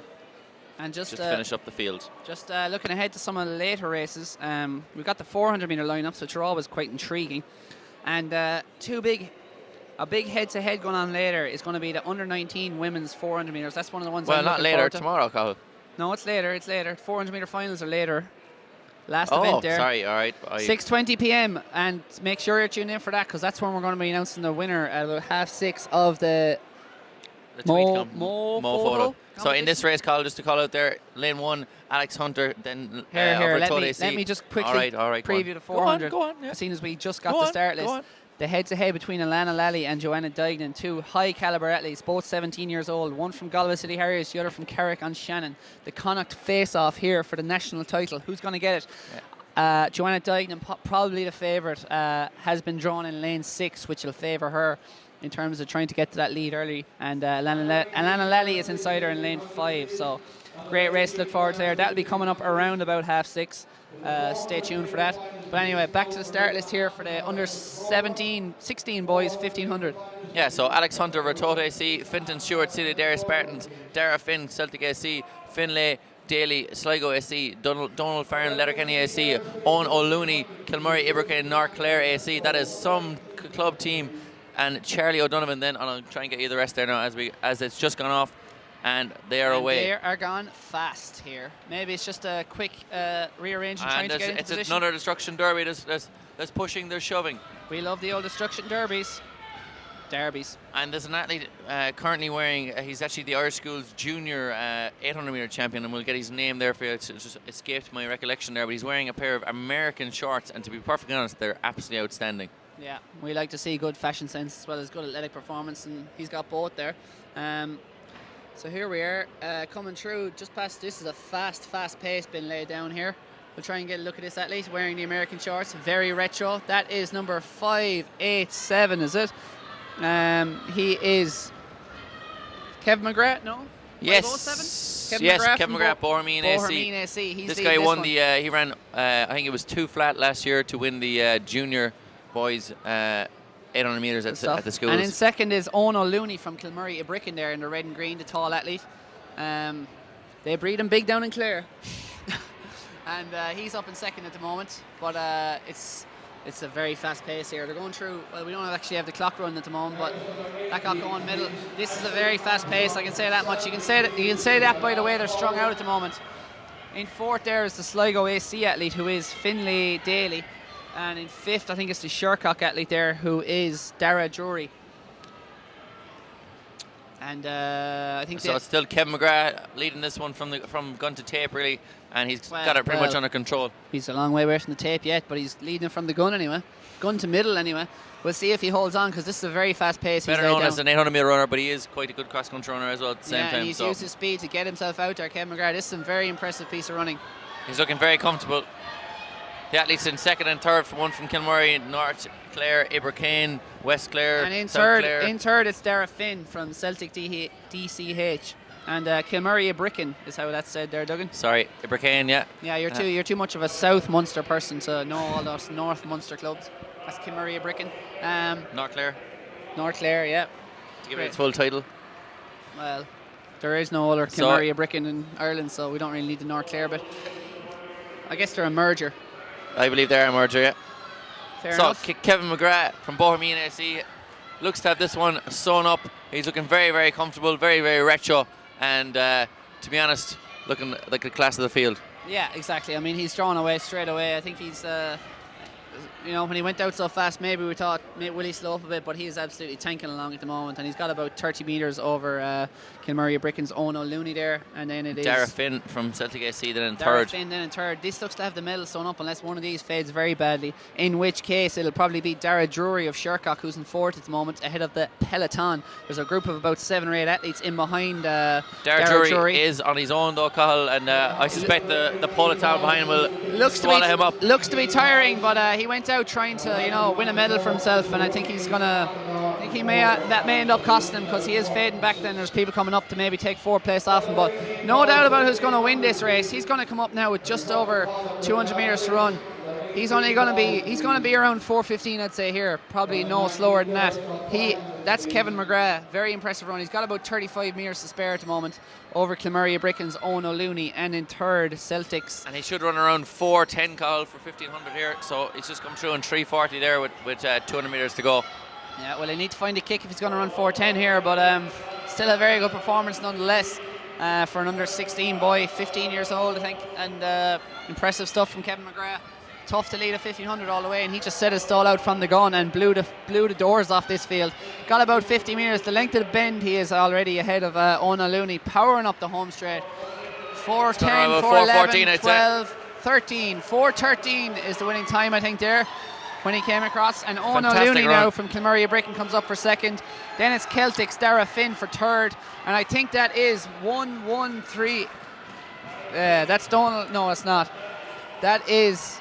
And just to finish up the field. Just looking ahead to some of the later races, we've got the 400 metre lineups, which are always quite intriguing. And a big head-to-head going on later is going to be the under-19 women's 400 metres. That's one of the ones Well, I'm not looking later, forward to. tomorrow, Cahill. No, it's later. It's later. 400 metre finals are later. Last Oh, event there. sorry, all right. 6:20 p.m. and make sure you're tuned in for that, because that's when we're going to be announcing the winner at about 5:30 of the Mo photo So in this race, Cahill, just to call out there, lane 1, Alex Hunter, then Here, over let Toad me, AC. let me just quickly all right, go on. preview the 400. Go on, yeah. Seeing as we just got Go the on, start go list. on. the head-to-head between Alana Lally and Joanna Dignan, two high-caliber athletes, both 17 years old, one from Galway City Harriers, the other from Carrick-on-Shannon. The Connacht face-off here for the national title. Who's going to get it? Joanna Dignan, probably the favourite, has been drawn in lane 6, which will favour her in terms of trying to get to that lead early. And Alana Lally is inside her in lane 5, so great race to look forward to there. That'll be coming up around about 6:30. Stay tuned for that. But anyway, back to the start list here for the under 16 boys, 1500. Yeah, so Alex Hunter, Ratote AC, Finton Stewart, City Dare Spartans, Dara Finn, Celtic AC, Finlay, Daly, Sligo AC, Donald Farron, Letterkenny AC, Owen O'Looney, Kilmurray, Ibrahim, North Clare AC. That is some club team. And Charlie O'Donovan then, and I'll try and get you the rest there now as it's just gone off. And they are away. They are gone fast here. Maybe it's just a quick rearranging, trying to get into position. It's another destruction derby. There's pushing, there's shoving. We love the old destruction derbies. And there's an athlete currently wearing, he's actually the Irish Schools junior 800 metre champion, and we'll get his name there for you. It's just escaped my recollection there, but he's wearing a pair of American shorts, and to be perfectly honest, they're absolutely outstanding. Yeah, we like to see good fashion sense as well as good athletic performance, and he's got both there. So here we are, coming through just past. This is a fast pace being laid down here. We'll try and get a look at this athlete wearing the American shorts, very retro. That is number 587, is it? He is Kevin McGrath, no? Yes. 507? Kevin McGrath, Bohermeen AC. This guy won the, he ran, I think it was 2 flat last year to win the junior boys 800 metres at the schools. And in second is Owen O'Looney from Kilmurray Ibricken there in the red and green, the tall athlete. They breed him big down in Clare. And he's up in second at the moment, but it's a very fast pace here. They're going through, well, we don't actually have the clock running at the moment, but that got going middle. This is a very fast pace, I can say that much. You can say that by the way they're strung out at the moment. In fourth there is the Sligo AC athlete, who is Finlay Daly. And in fifth, I think it's the Shercock athlete there, who is Dara Drury. And I think so. It's still Kevin McGrath leading this one from gun to tape, really, and he's got it pretty much under control. He's a long way away from the tape yet, but he's leading from the gun anyway. Gun to middle anyway. We'll see if he holds on, because this is a very fast pace. Better known as an 800 metre runner, but he is quite a good cross-country runner as well at the same time. And he's used his speed to get himself out there, Kevin McGrath. This is a very impressive piece of running. He's looking very comfortable. The athletes in second and third, one from Kilmurray, North Clare, Ibrahim, West Clare, and in South third, Clare. It's Dara Finn from Celtic DCH, and Kilmurray Ibricken is how that's said there, Duggan. Sorry, Ibrahim, yeah. Yeah, you're too much of a South Munster person to know all those North Munster clubs. That's Kilmurray Ibricken. North Clare. North Clare, yeah. To give it its full title. Well, there is no other Kilmurray Ibricken in Ireland, so we don't really need the North Clare, but I guess they're a merger. I believe they're a merger, yeah. Fair enough. Kevin McGrath from Bohermeen AC looks to have this one sewn up. He's looking very, very comfortable, very, very retro, and to be honest, looking like the class of the field. Yeah, exactly. I mean, he's drawn away straight away. I think he's, when he went out so fast, maybe we thought, will he slow up a bit, but he is absolutely tanking along at the moment, and he's got about 30 metres over Kilmurray Bricken's Owen O'Looney there, and then it is Dara Finn from Celtic AC then in Dara third. Finn then in third. This looks to have the medal sewn up unless one of these fades very badly, in which case it'll probably be Dara Drury of Shercock, who's in fourth at the moment, ahead of the peloton. There's a group of about 7 or 8 athletes in behind Dara Drury is on his own though, Cahill, and I suspect the peloton behind him will swallow him up. Looks to be tiring, but he went out trying to win a medal for himself, and I think that may end up costing him, because he is fading back. Then there's people coming up to maybe take 4th place off him, but no doubt about who's going to win this race. He's going to come up now with just over 200 metres to run. He's going to be around 4:15, I'd say here, probably no slower than that. That's Kevin McGrath, very impressive run. He's got about 35 metres to spare at the moment over Kilmurray Bricken's Owen O'Looney, and in third Celtics. And he should run around 4:10, Cahill, for 1500 here. So he's just come through in 3:40 there with 200 metres to go. Yeah, well, he needs to find a kick if he's going to run 4:10 here, but still a very good performance nonetheless for an under 16 boy, 15 years old, I think, and impressive stuff from Kevin McGrath. Tough to lead a 1500 all the way, and he just set his stall out from the gun and blew the doors off this field. Got about 50 metres. The length of the bend, he is already ahead of Owen O'Looney, powering up the home straight. 4:10, 4:11, 12, 13. 4:13 is the winning time, I think, there. when he came across. And Owen Fantastic O'Looney run. now from Kilmurray Bricken comes up for second. Then it's Celtic's Dara Finn for third. And I think that is 1-1-3. That's Donald. No, it's not. That's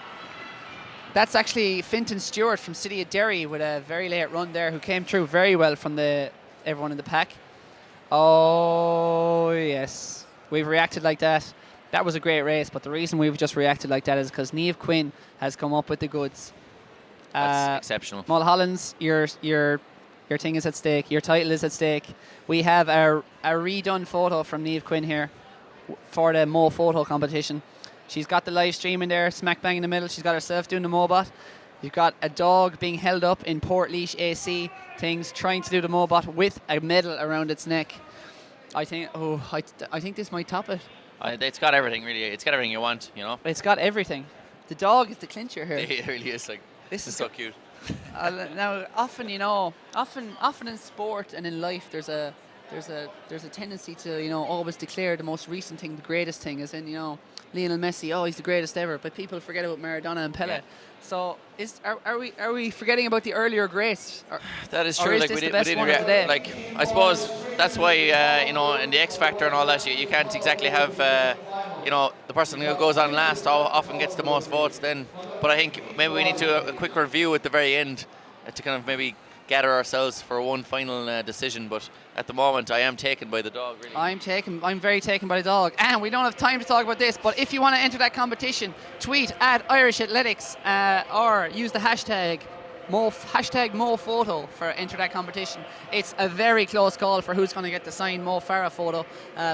actually Finton Stewart from City of Derry with a very late run there, who came through very well from everyone in the pack. Oh, yes. We've reacted like that. That was a great race, but the reason we've just reacted like that is because Niamh Quinn has come up with the goods. That's exceptional. Mulholland's, your thing is at stake. Your title is at stake. We have a redone photo from Niamh Quinn here for the Mo photo competition. She's got the live stream in there, smack bang in the middle. She's got herself doing the Mobot. You've got a dog being held up in Portlaoise AC things, trying to do the Mobot with a medal around its neck. I think this might top it. It's got everything, really. It's got everything you want, you know. It's got everything. The dog is the clincher here. It really is. Like, this is so cute. Now, often in sport and in life, there's a tendency to always declare the most recent thing the greatest thing, as in Lionel Messi, oh, he's the greatest ever, but people forget about Maradona and Pele. Yeah. So are we forgetting about the earlier greats? That is or true. is Like this we the best didn't one of today? like, I suppose that's why in the X Factor and all that, you can't exactly have the person who goes on last often gets the most votes then. But I think maybe we need to do a quick review at the very end to kind of maybe gather ourselves for one final decision. But at the moment, I am taken by the dog, really. I'm very taken by the dog. And we don't have time to talk about this, but if you want to enter that competition, tweet at Irish Athletics or use the hashtag MoPhoto for enter that competition. It's a very close call for who's going to get the signed Mo Farah photo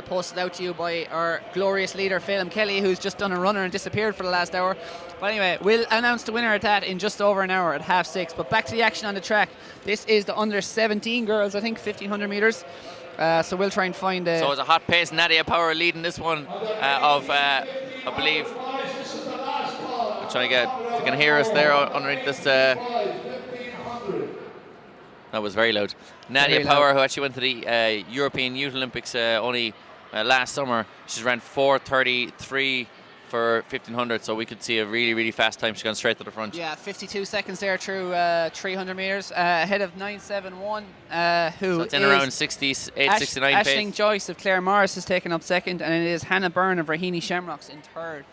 posted out to you by our glorious leader Phelim Kelly, who's just done a runner and disappeared for the last hour. But anyway, we'll announce the winner at that in just over an hour at 6:30. But back to the action on the track. This is the under 17 girls, I think 1500 metres. So we'll try and find a... So it's a hot pace. Nadia Power leading this one I believe... I'm trying to get... If you can hear us there underneath this... That was very loud. Nadia Power, who actually went to the European Youth Olympics only last summer. She's ran 4:33 for 1500, so we could see a really, really fast time. She's gone straight to the front. Yeah, 52 seconds there through 300 metres, ahead of 971, who so it's in is around 68, 69 pace. Aisling Joyce of Claire Morris is taken up second, and it is Hannah Byrne of Raheny Shamrocks in third.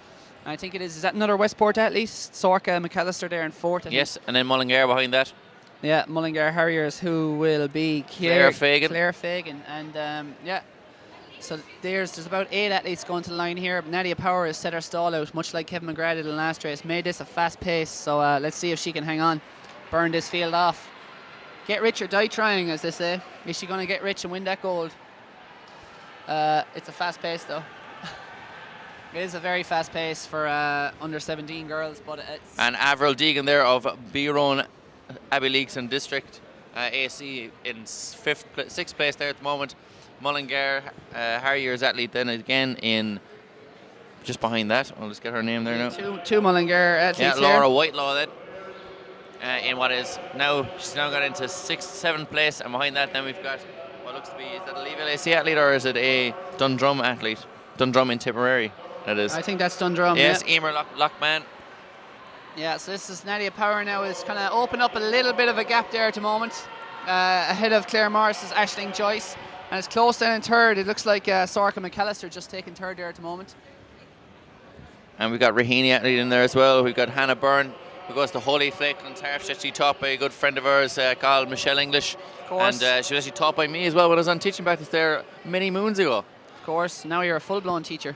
And I think is that another Westport athlete? Sorka McAllister there in fourth, I think. Yes, and then Mullingar behind that. Yeah, Mullingar Harriers, who will be Claire Fagan. And so there's about 8 athletes going to the line here. Nadia Power has set her stall out, much like Kevin McGrath did in the last race. Made this a fast pace, so let's see if she can hang on, burn this field off. Get rich or die trying, as they say. Is she going to get rich and win that gold? It's a fast pace, though. It is a very fast pace for under 17 girls, but it's... And Avril Deegan there of Biron Abbey Leakson District AC in 6th place there at the moment. Mullingar Harriers athlete then again in just behind that. I'll just get her name there now. Two Mullingar athletes. Yeah, Laura here. Whitelaw then. In what is now, she's now got into 6th, 7th place, and behind that then we've got what looks to be, is that a Leaville AC athlete or is it a Dundrum athlete? Dundrum in Tipperary, that is. I think that's Dundrum. Yes, yeah. Emer Lockman. Yeah, so this is Nadia Power now. It's kind of opened up a little bit of a gap there at the moment. Ahead of Claire Morris is Aisling Joyce. And it's close down in third. It looks like Sorka McAllister just taking third there at the moment. And we've got Raheny athlete in there as well. We've got Hannah Byrne, who goes to Holy Flakelands Harps, actually taught by a good friend of ours called Michelle English. Of course. And she was actually taught by me as well when I was on teaching practice there many moons ago. Of course, now you're a full-blown teacher.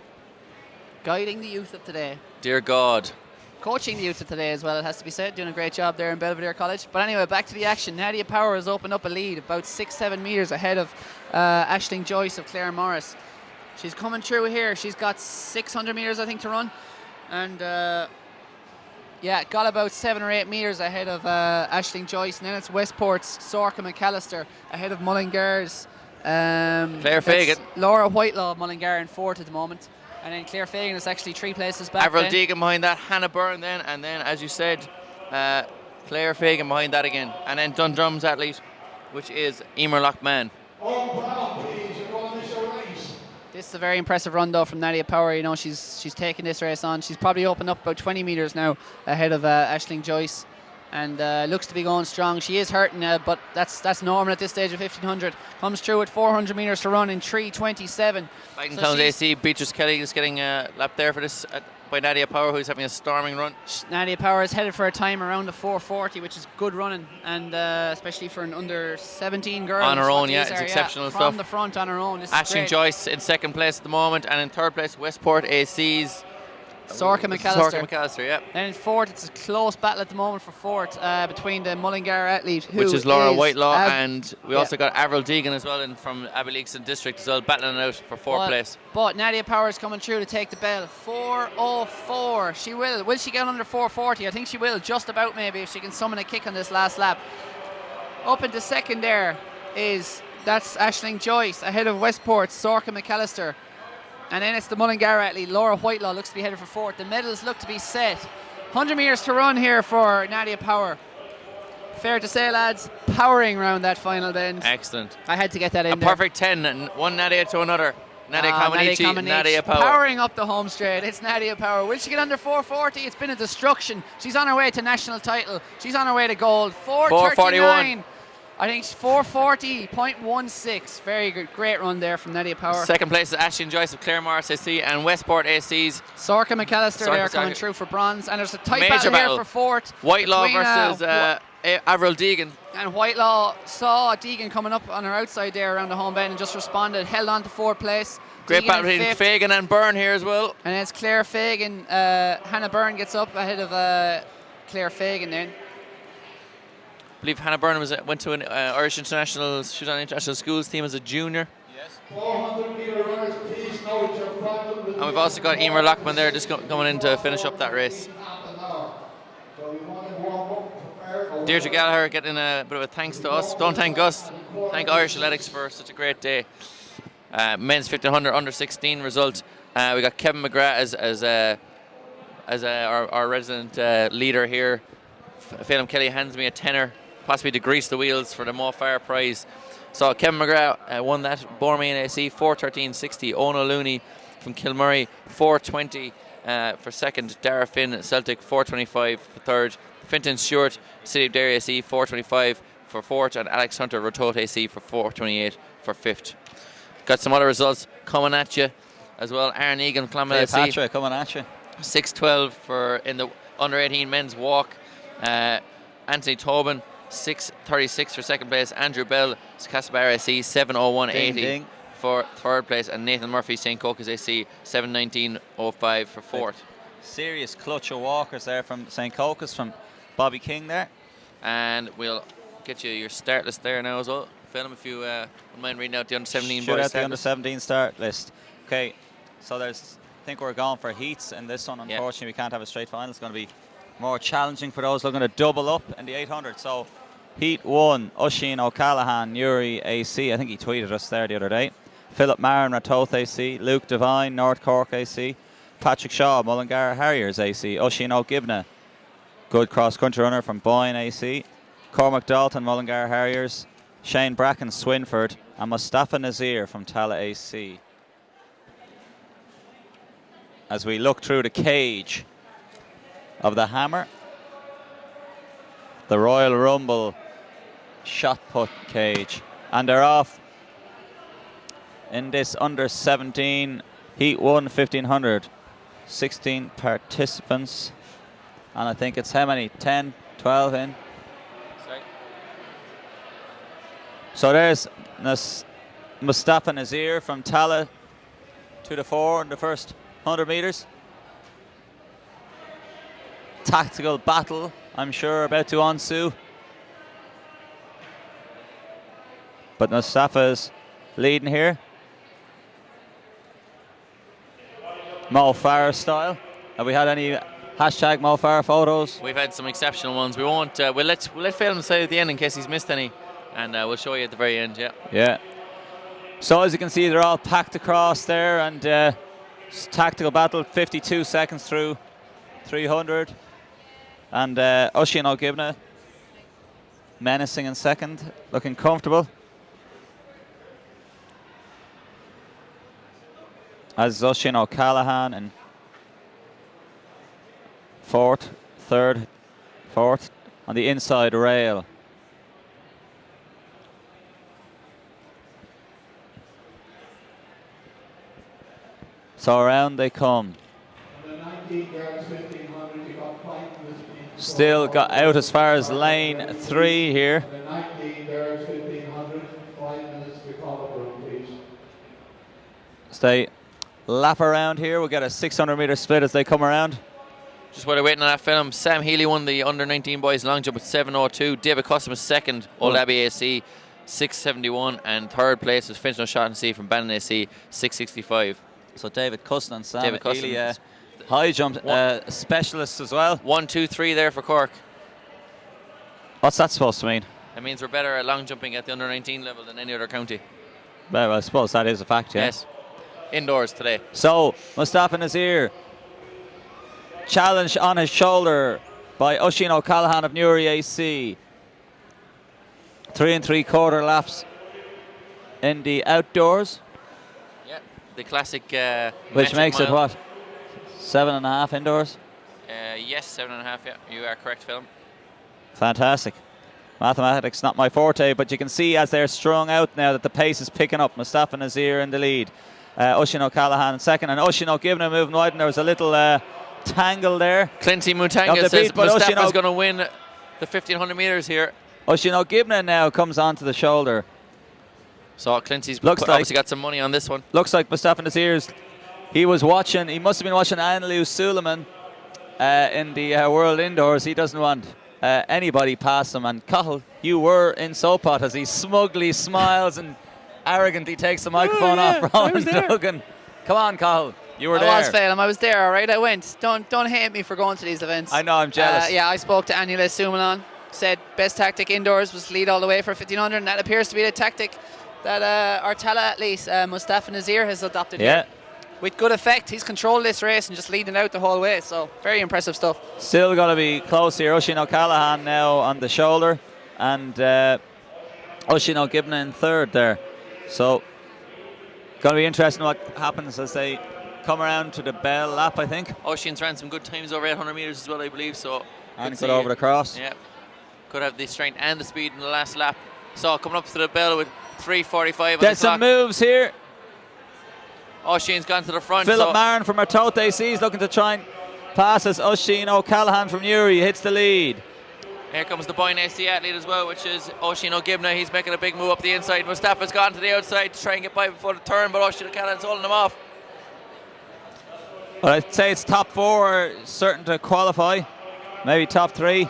Guiding the youth of today. Dear God. Coaching the youth of today as well, it has to be said. Doing a great job there in Belvedere College. But anyway, back to the action. Nadia Power has opened up a lead about 6-7 metres ahead of Aisling Joyce of Claire Morris. She's coming through here. She's got 600 metres, I think, to run. And got about 7 or 8 metres ahead of Aisling Joyce. And then it's Westport's Sorka McAllister ahead of Mullingar's Claire Fagan. Laura Whitelaw of Mullingar in fourth at the moment. And then Claire Fagan is actually 3 places back. Avril Deegan behind that, Hannah Byrne then, and then, as you said, Claire Fagan behind that again. And then Dundrum's athlete, which is Emer Lockman. This is a very impressive run, though, from Nadia Power. You know, she's taken this race on. She's probably opened up about 20 metres now ahead of Aisling Joyce. and looks to be going strong. She is hurting, but that's normal at this stage of 1500. Comes through with 400 metres to run in 3:27. Bagnalltown's AC, Beatrice Kelly is getting a lap there for this by Nadia Power, who's having a storming run. Nadia Power is headed for a time around the 4:40, which is good running, and especially for an under 17 girl. On her own, yeah, it's exceptional stuff. From the front on her own. This is Ashton great. Joyce in second place at the moment, and in third place, Westport AC's Sorka McAllister, yeah. Then in fourth, it's a close battle at the moment for fourth between the Mullingar athlete, which is Laura Whitelaw, and we also got Avril Deegan as well in from Abbey-Leakson District as well, battling it out for fourth place. But Nadia Power is coming through to take the bell. 4:04. She will. Will she get under 4:40? I think she will, just about maybe, if she can summon a kick on this last lap. Up into second there that's Aisling Joyce ahead of Westport's Sorka McAllister. And then it's the Mullingar athlete, Laura Whitelaw, looks to be headed for fourth. The medals look to be set. 100 metres to run here for Nadia Power. Fair to say, lads, powering round that final bend. Excellent. I had to get that in a there. Perfect 10, and one Nadia to another. Nadia Comaneci, Nadia Power. Powering up the home straight. It's Nadia Power. Will she get under 4:40? It's been a destruction. She's on her way to national title. She's on her way to gold. 4:39. I think 4:40.16. Very good. Great run there from Nadia Power. Second place is Ashton Joyce of Clare Morris AC, and Westport AC's Sorka McAllister there coming through for bronze. And there's a tight major battle here for fourth. Whitelaw versus Avril Deegan. And Whitelaw saw Deegan coming up on her outside there around the home bend and just responded, held on to fourth place. Great Deegan battle between Fagan and Byrne here as well. And it's Claire Fagan. Hannah Byrne gets up ahead of Claire Fagan then. I believe Hannah Byrne went to an Irish international, she was on international schools team as a junior. Yes. 400 metre runners, please note your problem. And we've also got Emer Lockman there just coming in to finish up that race. Deirdre Gallagher getting a bit of a thanks to us. Don't thank us, thank Irish Athletics for such a great day. Men's 1500 under 16 result. We got Kevin McGrath as our resident leader here. Phelim Kelly hands me a tenner, possibly to grease the wheels for the Mo Farah prize. So Kevin McGrath won that. Bormain AC 4:13.60. Ona Looney from Kilmurray 4:20 for second. Dara Finn Celtic 4:25 for third. Finton Stewart City of Derry AC 4:25 for fourth, and Alex Hunter Rotote AC for 4:28 for fifth. Got some other results coming at you as well. Aaron Egan Clonmel AC coming at you. 6:12 for in the under 18 men's walk. Anthony Tobin 6:36 for second place. Andrew Bell Casbar AC 7:01.80 for third place, and Nathan Murphy St. Cocos AC 7:19.05 for fourth. Serious clutch of walkers there from St. Cocos, from Bobby King there. And we'll get you your start list there now as well. Phelim, if you wouldn't mind reading out the under 17 boys. Shoot out the under 17 start list. Okay, so I think we're going for heats in this one. Unfortunately, we can't have a straight final. It's going to be more challenging for those looking to double up in the 800. So heat 1, Oisin O'Callaghan, Newry AC. I think he tweeted us there the other day. Philip Marin, Ratoath AC. Luke Devine, North Cork AC. Patrick Shaw, Mullingar Harriers AC. Oisin O'Gibna, good cross-country runner from Boyne AC. Cormac Dalton, Mullingar Harriers. Shane Bracken, Swinford. And Mustafa Nazir from Tala AC. As we look through the cage of the hammer, the Royal Rumble shot put cage, and they're off in this under 17 heat 1 1500. 16 participants, and I think it's how many? 10, 12 in. Sorry. So there's Mustafa Nazir from Tala to the fore in the first 100 metres. Tactical battle, I'm sure, about to ensue. But Mustafa's leading here. Mo Farah style. Have we had any hashtag Mo Farah photos? We've had some exceptional ones. We won't. We'll let Phelim say at the end in case he's missed any, and we'll show you at the very end. Yeah. Yeah. So as you can see, they're all packed across there, and tactical battle. 52 seconds through 300, and Oisin O'Gibna menacing in second, looking comfortable. As Oisin O'Callaghan in fourth. on the inside rail. So around they come. Still got out as far as lane 3 here. Stay lap around here. We'll get a 600-meter split as they come around. Just while they're waiting on that film, Sam Healy won the under-19 boys long jump with 7:02. David Custom was second, Old Abbey AC, 6:71, and third place was Finch O'Shaughnessy from Bannon AC, 6:65. So David Custon and Sam David Custom, Healy, high jump specialists as well. 1, 2, 3 there for Cork. What's that supposed to mean? That means we're better at long jumping at the under-19 level than any other county. Well, I suppose that is a fact, yeah. Yes. Indoors today. So, Mustafa Nazir, challenge on his shoulder by Oisin O'Callaghan of Newry AC. 3 3/4 laps in the outdoors. Yeah, the classic which metric makes it mile. what? 7.5 indoors? Yes, 7.5, yeah. You are correct, Phil. Fantastic. Mathematics not my forte, but you can see as they're strung out now that the pace is picking up. Mustafa Nazir in the lead. Oisin O'Callaghan in second, and Oisin O'Givna moving wide, and there was a little tangle there. Clinty Of Mutanga the says beat, but Oisin Mustafa's going to win the 1,500 metres here. Oisin O'Givna now comes onto the shoulder. So Clinty's Looks obviously like- got some money on this one. Looks like Mustafa Nazir's, he must have been watching Annalou Suleiman in the World Indoors. He doesn't want anybody past him. And Cahill, you were in Sopot as he smugly smiles and arrogantly takes the microphone off Rowan Duggan. Come on, Cahill. You were there. I was, Phelan. I was there, all right? I went. Don't hate me for going to these events. I know, I'm jealous. Yeah, I spoke to Anula Sumalan. Said best tactic indoors was lead all the way for 1,500, and that appears to be the tactic that our Tala athlete, Mustafa Nazir, has adopted Yeah. here. With good effect. He's controlled this race and just leading out the whole way, so very impressive stuff. Still got to be close here. Oisin O'Callaghan now on the shoulder, and Oisin O'Givna in third there. So, going to be interesting what happens as they come around to the bell lap, I think. Oisin's ran some good times over 800 metres as well, I believe. So And good got over the cross. Yeah, could have the strength and the speed in the last lap. So coming up to the bell with 3:45 on the There's some clock. moves here. Oisin's gone to the front. Philip so Marin from Artote AC is looking to try and pass as Oisin O'Callaghan from Newry hits the lead. Here comes the Boyne AC athlete as well, which is Oisin O'Givna. He's making a big move up the inside. Mustafa's gone to the outside to try and get by before the turn, but Oisin O'Callaghan's holding him off. But I'd say it's top 4 are certain to qualify. Maybe top 3.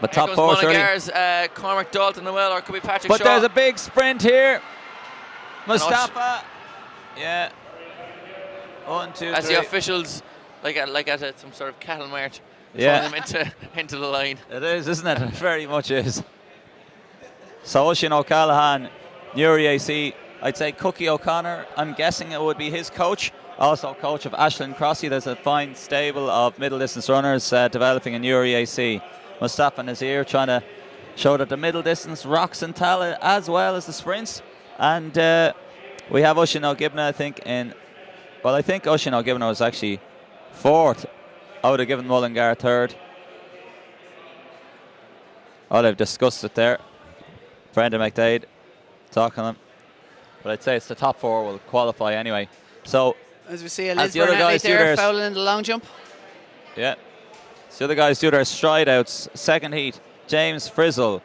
But Here top comes 4 surely. Mullingar's, Cormac Dalton as well, or it could be Patrick But Shaw. there's a big sprint here. Mustafa. Yeah. 1, 2, As 3. the officials, like at some sort of cattle mart, Yeah. throwing them into the line. It is, isn't it? It very much is. So Oisin O'Callaghan, Newry AC, I'd say Cookie O'Connor, I'm guessing it would be his coach. Also coach of Ashland Crossy. There's a fine stable of middle distance runners developing in Newry AC. Mustafa Nazir trying to show that the middle distance rocks and Tala as well as the sprints. And we have Oisin O'Givna, I think, I think Oisin O'Givna was actually 4th. I would have given Mullingar 3rd. Oh, they've discussed it there. Brendan McDade talking to them. But I'd say it's the top 4 will qualify anyway. So, As we see, as Liz the other Burnett guys do there theirs. fouling in the long jump. yeah. So the other guys do their stride outs. Second heat, James Frizzle,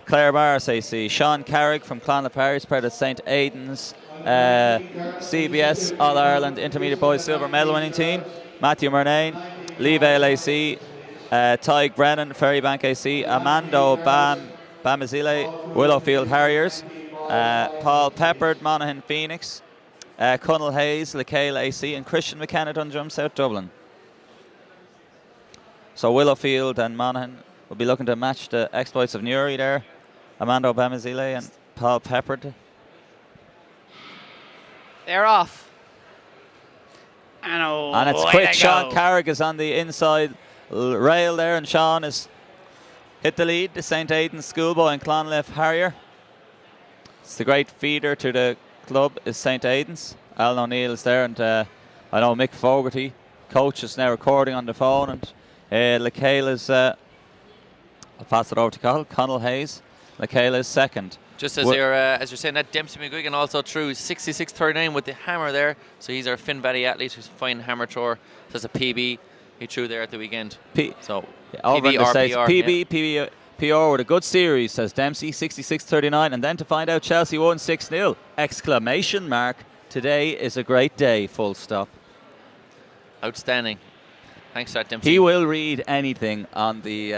Clare Barris AC, Sean Carrick from Clonlaparry, part of St. Aidan's CBS All-Ireland Intermediate Boys Silver Medal winning team. Matthew Murnane, Lee Vale AC, Tyg Brennan, Ferrybank AC, Amando Bamazile, Willowfield Harriers, Paul Peppard, Monaghan Phoenix, Connell Hayes, Lecale AC, and Christian McKenna Dundrum, South Dublin. So Willowfield and Monaghan will be looking to match the exploits of Newry there. Amando Bamazile and Paul Peppard. They're off. And it's quick. Sean Carrick is on the inside rail there, and Sean has hit the lead. The St. Aidan's schoolboy and Clonliffe Harrier. It's the great feeder to the club is St. Aidan's. Alan O'Neill is there, and I know Mick Fogarty, coach, is now recording on the phone, and Lecale is I'll pass it over to Connell. Connell Hayes. Michaela is second. Just as you're saying that, Dempsey McGuigan also threw 66.39 with the hammer there. So he's our Finn Valley athlete who's a fine hammer thrower. So that's a PB he threw there at the weekend. Over in the States. PR, PB, PR with a good series, says Dempsey, 66.39. And then to find out Chelsea won 6-0. Exclamation mark. Today is a great day, full stop. Outstanding. Thanks for that, Dempsey. He will read anything on the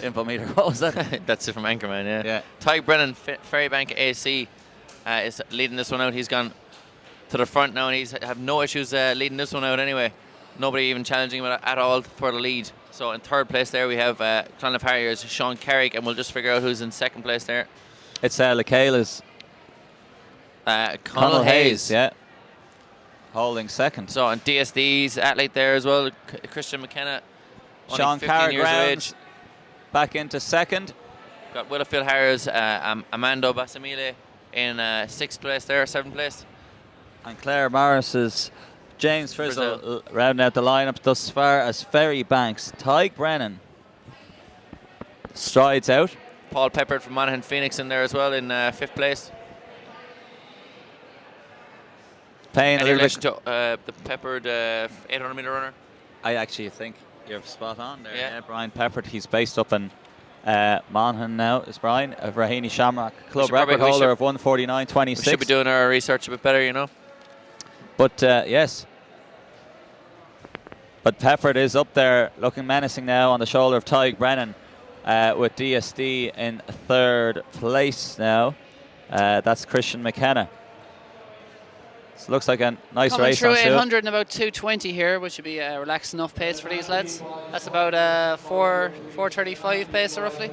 infometer. What was that? That's it from Anchorman, yeah. Yeah. Ty Brennan, Ferrybank AC, is leading this one out. He's gone to the front now, and he's have no issues leading this one out anyway. Nobody even challenging him at all for the lead. So in third place there we have Clonliffe Harriers, Sean Carrick, and we'll just figure out who's in second place there. It's Lacayla's Connell Hayes. Yeah. Holding second. So and DSD's athlete there as well, Christian McKenna. Sean Carrick rounds back into second. Got Willowfield Harriers, Amando Basamile in sixth place there, seventh place. And Claire Morris's James Frizzle rounding out the lineup thus far as Ferry Banks. Tyke Brennan strides out. Paul Peppard from Monaghan Phoenix in there as well in fifth place. Paying Any a little relation bit. to the Peppard 800 metre runner? I actually think you're spot on there. Yeah. Yeah, Brian Peppard. He's based up in Monaghan now, is Brian, of Raheny Shamrock, club record holder of 149.26. We should be doing our research a bit better, you know. But yes. But Peppard is up there looking menacing now on the shoulder of Tyke Brennan with DSD in third place now. That's Christian McKenna. So looks like a nice Coming race through on 800 in about 2:20 here, which should be a relaxed enough pace for these lads. That's about 4:35 pace roughly.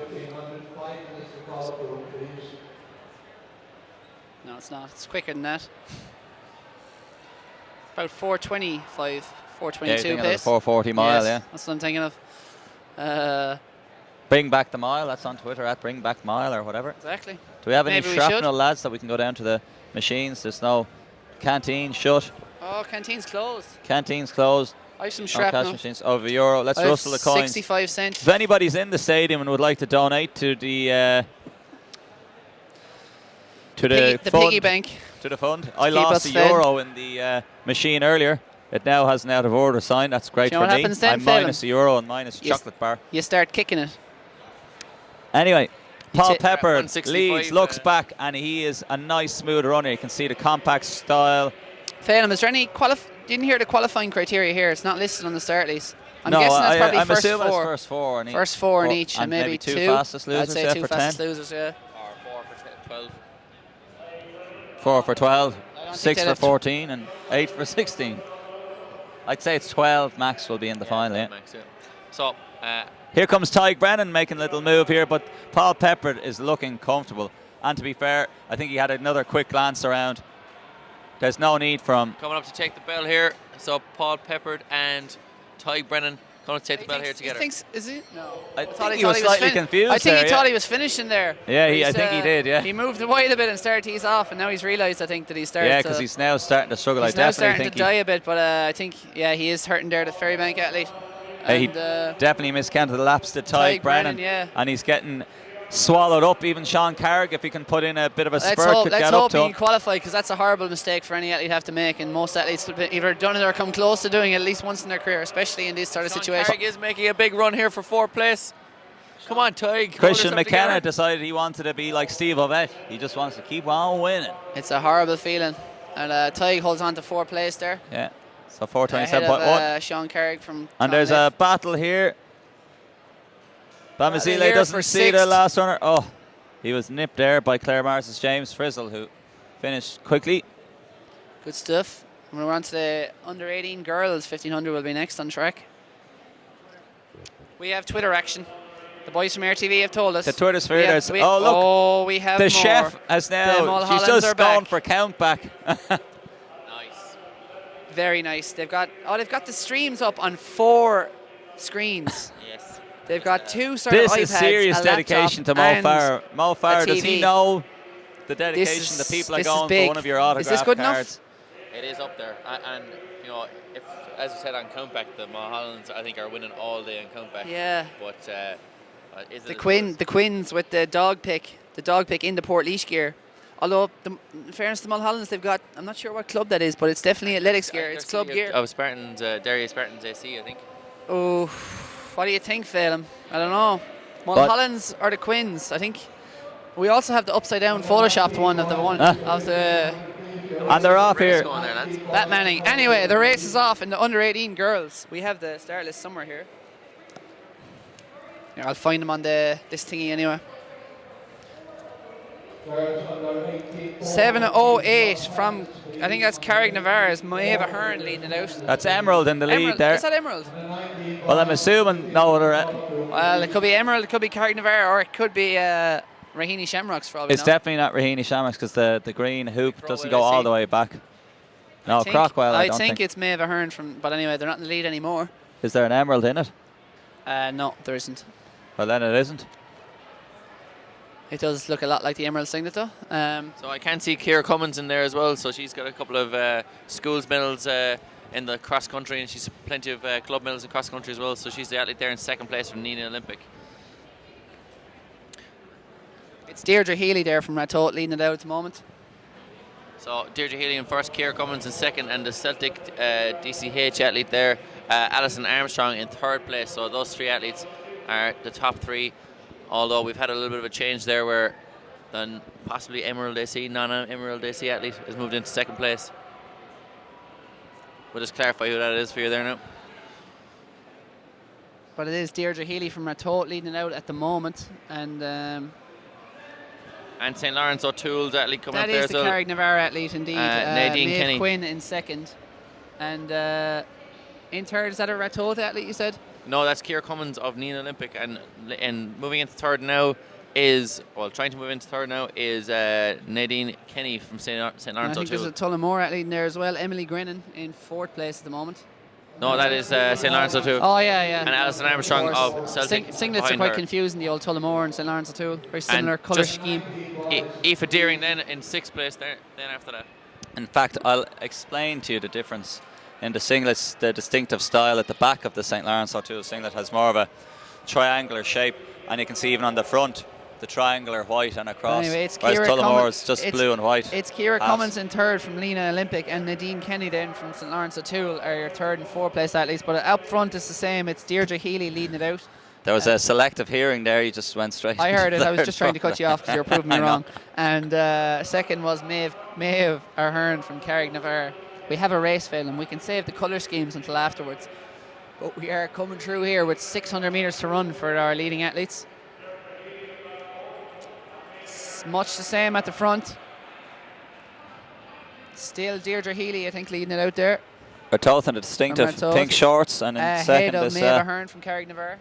No, it's not. It's quicker than that. About 4:25, 4:22 yeah, pace. 440 mile, yes, yeah. That's what I'm thinking of. Bring back the mile. That's on Twitter at Bring Back Mile or whatever. Exactly. Do we have any Maybe we shrapnel should. lads that we can go down to the machines? There's no canteen shut. Oh, canteen's closed. Canteen's closed. I have some No shrapnel. cash machines. Over euro. Let's I have rustle the coins. 65 cents. If anybody's in the stadium and would like to donate to the The fund, piggy bank. to the fund, I Keep lost us a fed. euro in the machine earlier. It now has an out of order sign. That's great Do you know for what me. happens then, I'm Phelan? minus a euro and minus a Yes. chocolate bar. You start kicking it. Anyway, Paul Pepper 165, leads, looks back, and he is a nice smooth runner. You can see the compact style. Phelan, is there any didn't hear the qualifying criteria here? It's not listed on the start list. I'm no, guessing that's probably I'm first assuming four. it's first four. And First four in each, and maybe two two. fastest losers. I'd say yeah, two for fastest 10. losers, yeah. Or 4 for 12. 4 for 12, don't 6 think for they'd have 14, and 8 for 16. I'd say it's 12 max will be in the final. Yeah. Max, yeah. So, Here comes Tyke Brennan making a little move here, but Paul Peppard is looking comfortable. And to be fair, I think he had another quick glance around. There's no need for him. coming up to take the bell here. So Paul Peppard and Ty Brennan coming to take the bell here together. Is he? No. I thought think he was slightly confused I think there, he thought yeah. he was finishing there. Yeah, He's, I think he did, yeah. He moved wide a bit and started to ease off, and now he's realised, I think, that he started Yeah, to... because he's now starting to struggle. He's I now definitely starting think to die a bit, but I think, yeah, he is hurting there, the Ferrybank athlete. he And, definitely miscounted the laps to Tyke Brennan. Yeah. And he's getting swallowed up. Even Sean Carrick, if he can put in a bit of a spurt, could let's get hope up to he him. can qualify, because that's a horrible mistake for any athlete to have to make, and most athletes have either done it or come close to doing it at least once in their career, especially in this sort of Sean situation. Carrick is making a big run here for fourth place. Come on, Ty. Christian McKenna decided he wanted to be like Steve Ovett. He just wants to keep on winning. It's a horrible feeling. And Tyg holds on to fourth place there. Yeah. So Ahead 427.1. of Sean Carrick from And there's a battle here. Bamazile here doesn't for see the sixth. last runner. Oh, he was nipped there by Claire Morris's James Frizzle, who finished quickly. Good stuff. And we're on to the under 18 girls. 1500 will be next on track. We have Twitter action. The boys from RTV have told us. The Twitter sphere, We have- there's- we- oh, look. Oh, we have The more. chef has The now, she's Mulhollands are just gone back. for count back. Nice. Very nice. They've got the streams up on 4 screens. Yes. They've got 2 sort of This iPads, is serious a laptop, dedication to Mo and Farah. Mo Farah, does he TV. know the dedication? The people are this is going for big. one of your Is autograph this good enough? cards. It is up there. And you know, if, as I said on Countback, the Mulhollands, I think, are winning all day on Countback. Yeah. But Is it The a Quinn, choice? the Quins with the dog pick in the Port Leash gear. Although, in fairness to Mulholland's, they've got, I'm not sure what club that is, but it's definitely athletics gear. It's club gear. Of Spartans, Derry Spartans AC, I think. Oh, what do you think, Phelan? I don't know. Mulholland's or the Quins? I think we also have the upside down photoshopped one of the And they're off Race here. going there, lads. that Manning. Anyway, the race is off in the under 18 girls. We have the start list somewhere here. Yeah, I'll find them on this thingy anyway. 7:08 from, I think that's Carrick Navarre's Maeva Hearn leading it out. That's Emerald in the lead Emerald, there. is that Emerald? Well, I'm assuming no. Well, it could be Emerald, it could be Carrick Navarre, or it could be Raheny Shamrocks for all we It's know. definitely not Raheny Shamrocks because the green hoop doesn't go Crowell, I all see. the way back. No, Crockwell, I don't think it's Maeva Hearn from, but anyway, they're not in the lead anymore. Is there an Emerald in it? No, there isn't. Well, then it isn't. It does look a lot like the Emerald singlet though. So I can see Ciara Cummins in there as well. So she's got a couple of schools medals in the cross country, and she's plenty of club medals in cross country as well. So she's the athlete there in second place from Nina Olympic. It's Deirdre Healy there from Ratot leading it out at the moment. So Deirdre Healy in first, Ciara Cummins in second, and the Celtic DCH athlete there, Alison Armstrong in third place. So those three athletes are the top three. Although we've had a little bit of a change there where then possibly Emerald AC, non-Emerald AC athlete has moved into second place. We'll just clarify who that is for you there now. But it is Deirdre Healy from Ratot leading it out at the moment. And St. Lawrence O'Toole's athlete coming that up there is as the well. Carrick Navarre athlete indeed. Nadine Maeve Kenny. Quinn in second. And in third, is that a Ratot athlete you said? No, that's Ciara Cummins of Nina Olympic, and moving into third now is, well, trying to move into third now is Nadine Kenny from St. Lawrence And I think there's O'Toole. a Tullamore athlete in there as well. Emily Grennan in fourth place at the moment. No, that is St. Lawrence O'Toole. Oh yeah. And Alison Armstrong of Celtic. Singlets are behind quite her. confusing, the old Tullamore and St. Lawrence O'Toole. Very similar colour just scheme. Aoife Deering then in sixth place there. Then after that. In fact, I'll explain to you the difference in the singlets. The distinctive style at the back of the St. Lawrence O'Toole singlet has more of a triangular shape, and you can see even on the front the triangular white and across. Anyway, it's whereas Ciara Tullamore's Cummins- just blue and white. It's Ciara Pass. Cummins in third from Nina Olympic, and Nadine Kenny then from St. Lawrence O'Toole are your third and fourth place athletes. But up front it's the same. It's Deirdre Healy leading it out. There was a selective hearing there. You just went straight. I heard it. I was third just trying to cut you off because you were proving me I know. wrong. And second was Maeve Ahern from Carrick Navarre. We have a race fail and we can save the colour schemes until afterwards. But we are coming through here with 600 metres to run for our leading athletes. It's much the same at the front. Still Deirdre Healy, I think, leading it out there. Ratot in the distinctive Ratot. pink shorts, and in Ahead second of is Maeve Ahern from Carrick Navarre.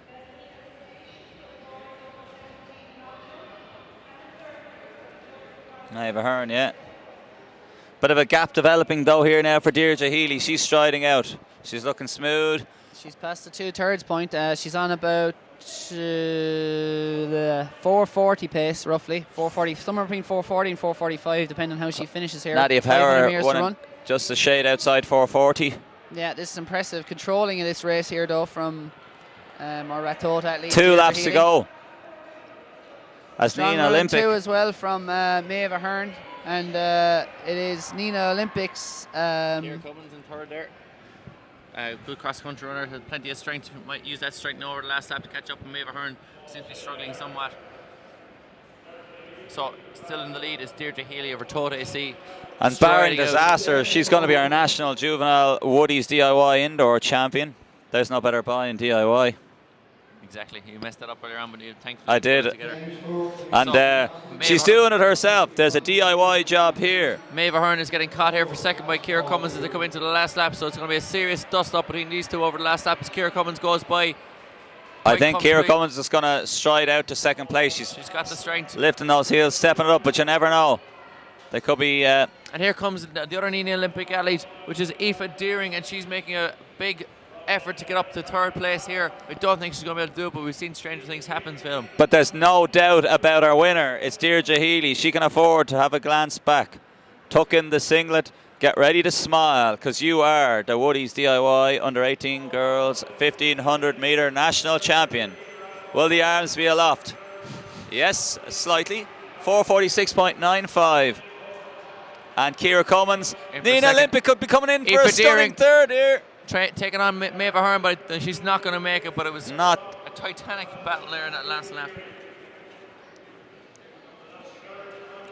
Maeve Ahern, yeah. Bit of a gap developing though here now for Deirdre Healy. She's striding out. She's looking smooth. She's past the 2/3 point. She's on about the 4:40 pace, roughly. 4:40, somewhere between 4:40 and 4:45, depending on how she finishes here. Nadia 500 Power metres to won run. just a shade outside 4:40. Yeah, this is impressive. Controlling in this race here, though, from our Ratot athlete. 2 Deirdre laps to Healy. go. As Strong Nina running Olympic. too as well from Maeve Ahern. And it is Nina Olympics. Ciara Cummins in third there. Good cross country runner, has plenty of strength. Might use that strength now over the last lap to catch up. And Maeve Ahern seems to be struggling somewhat. So still in the lead is Deirdre Healy over Ratot AC. And barring Striding out. disaster, she's going to be our national juvenile Woody's DIY indoor champion. There's no better buy in DIY. Exactly, you messed that up earlier on, but you thankfully I put it did. together. And So, she's Maeve- doing it herself. There's a DIY job here. Maeve Ahern is getting caught here for second by Ciara Cummins as they come into the last lap, so it's going to be a serious dust-up between these two over the last lap as Ciara Cummins goes by. I Quite think Ciara comfortably. Cummins is going to stride out to second place. She's She's got the strength. lifting those heels, stepping it up, but you never know. They could be. And here comes the other Nina Olympic athlete, which is Aoife Deering, and she's making a big effort to get up to third place here. I don't think she's going to be able to do it, but we've seen stranger things happen, Phil. But there's no doubt about our winner. It's Deirdre Healy. She can afford to have a glance back. Tuck in the singlet. Get ready to smile, because you are the Woody's DIY under 18 girls 1500 metre national champion. Will the arms be aloft? Yes, slightly. 4:46.95. And Ciara Cummins, In for Nina second. Olympic could be coming in for Aoife a stunning Deering. third here. Taking on Maeve Ahern, but she's not going to make it. But it was Not. a titanic battle there in that last lap.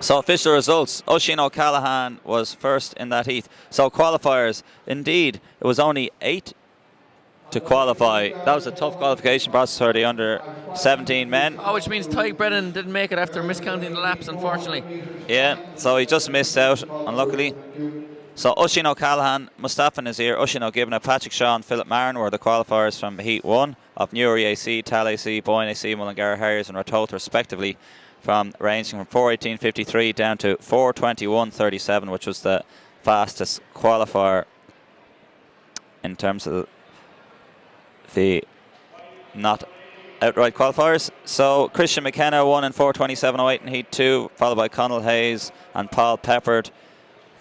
So official results, Oisin O'Callaghan was first in that heat. So qualifiers, indeed, it was only 8 to qualify. That was a tough qualification process for the under 17 men. Oh, which means Tyke Brennan didn't make it after miscounting the laps, unfortunately. Yeah, so he just missed out, unluckily. So Oisin O'Callaghan, Mustafa Nazir, Oisin O'Gibbon, Patrick Shaw and Philip Marin were the qualifiers from Heat 1 of Newry AC, Tal AC, Boyne AC, Mullingar Harriers and Ratoath respectively, from ranging from 4:18.53 down to 4:21.37, which was the fastest qualifier in terms of the not outright qualifiers. So Christian McKenna won in 4:27.08 in Heat 2, followed by Conal Hayes and Paul Peppard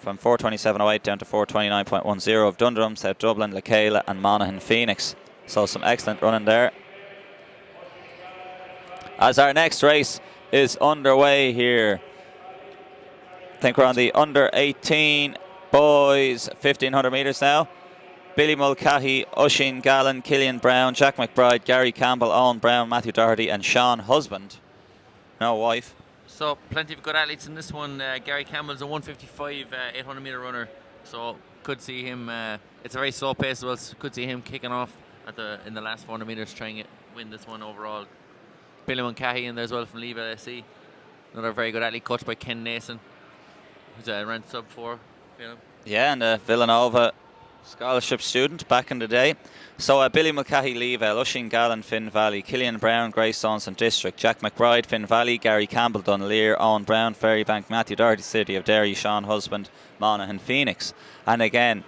from 4:27.08 down to 4:29.10 of Dundrum, South Dublin, Lecaila and Monaghan Phoenix. So some excellent running there. As our next race is underway here, I think we're on the under 18 boys 1500 metres now. Billy Mulcahy, Oisin Gallen, Killian Brown, Jack McBride, Gary Campbell, Owen Brown, Matthew Doherty and Sean Husband. No wife. So plenty of good athletes in this one. Gary Campbell's a 155 800 metre runner, so could see him. It's a very slow pace as well, so could see him kicking off in the last 400 metres, trying to win this one overall. Billy Mulcahy in there as well from Leave SC, another very good athlete, coached by Ken Nason, who's around sub 4. You know. Yeah, and a Villanova scholarship student back in the day. So Billy Mulcahy, Leavell, Oisin Gallen, Finn Valley, Killian Brown, Greystones and District, Jack McBride, Finn Valley, Gary Campbell, Dunleer, Owen Brown, Ferrybank, Matthew Doherty, City of Derry, Sean Husband, Monaghan Phoenix. And again,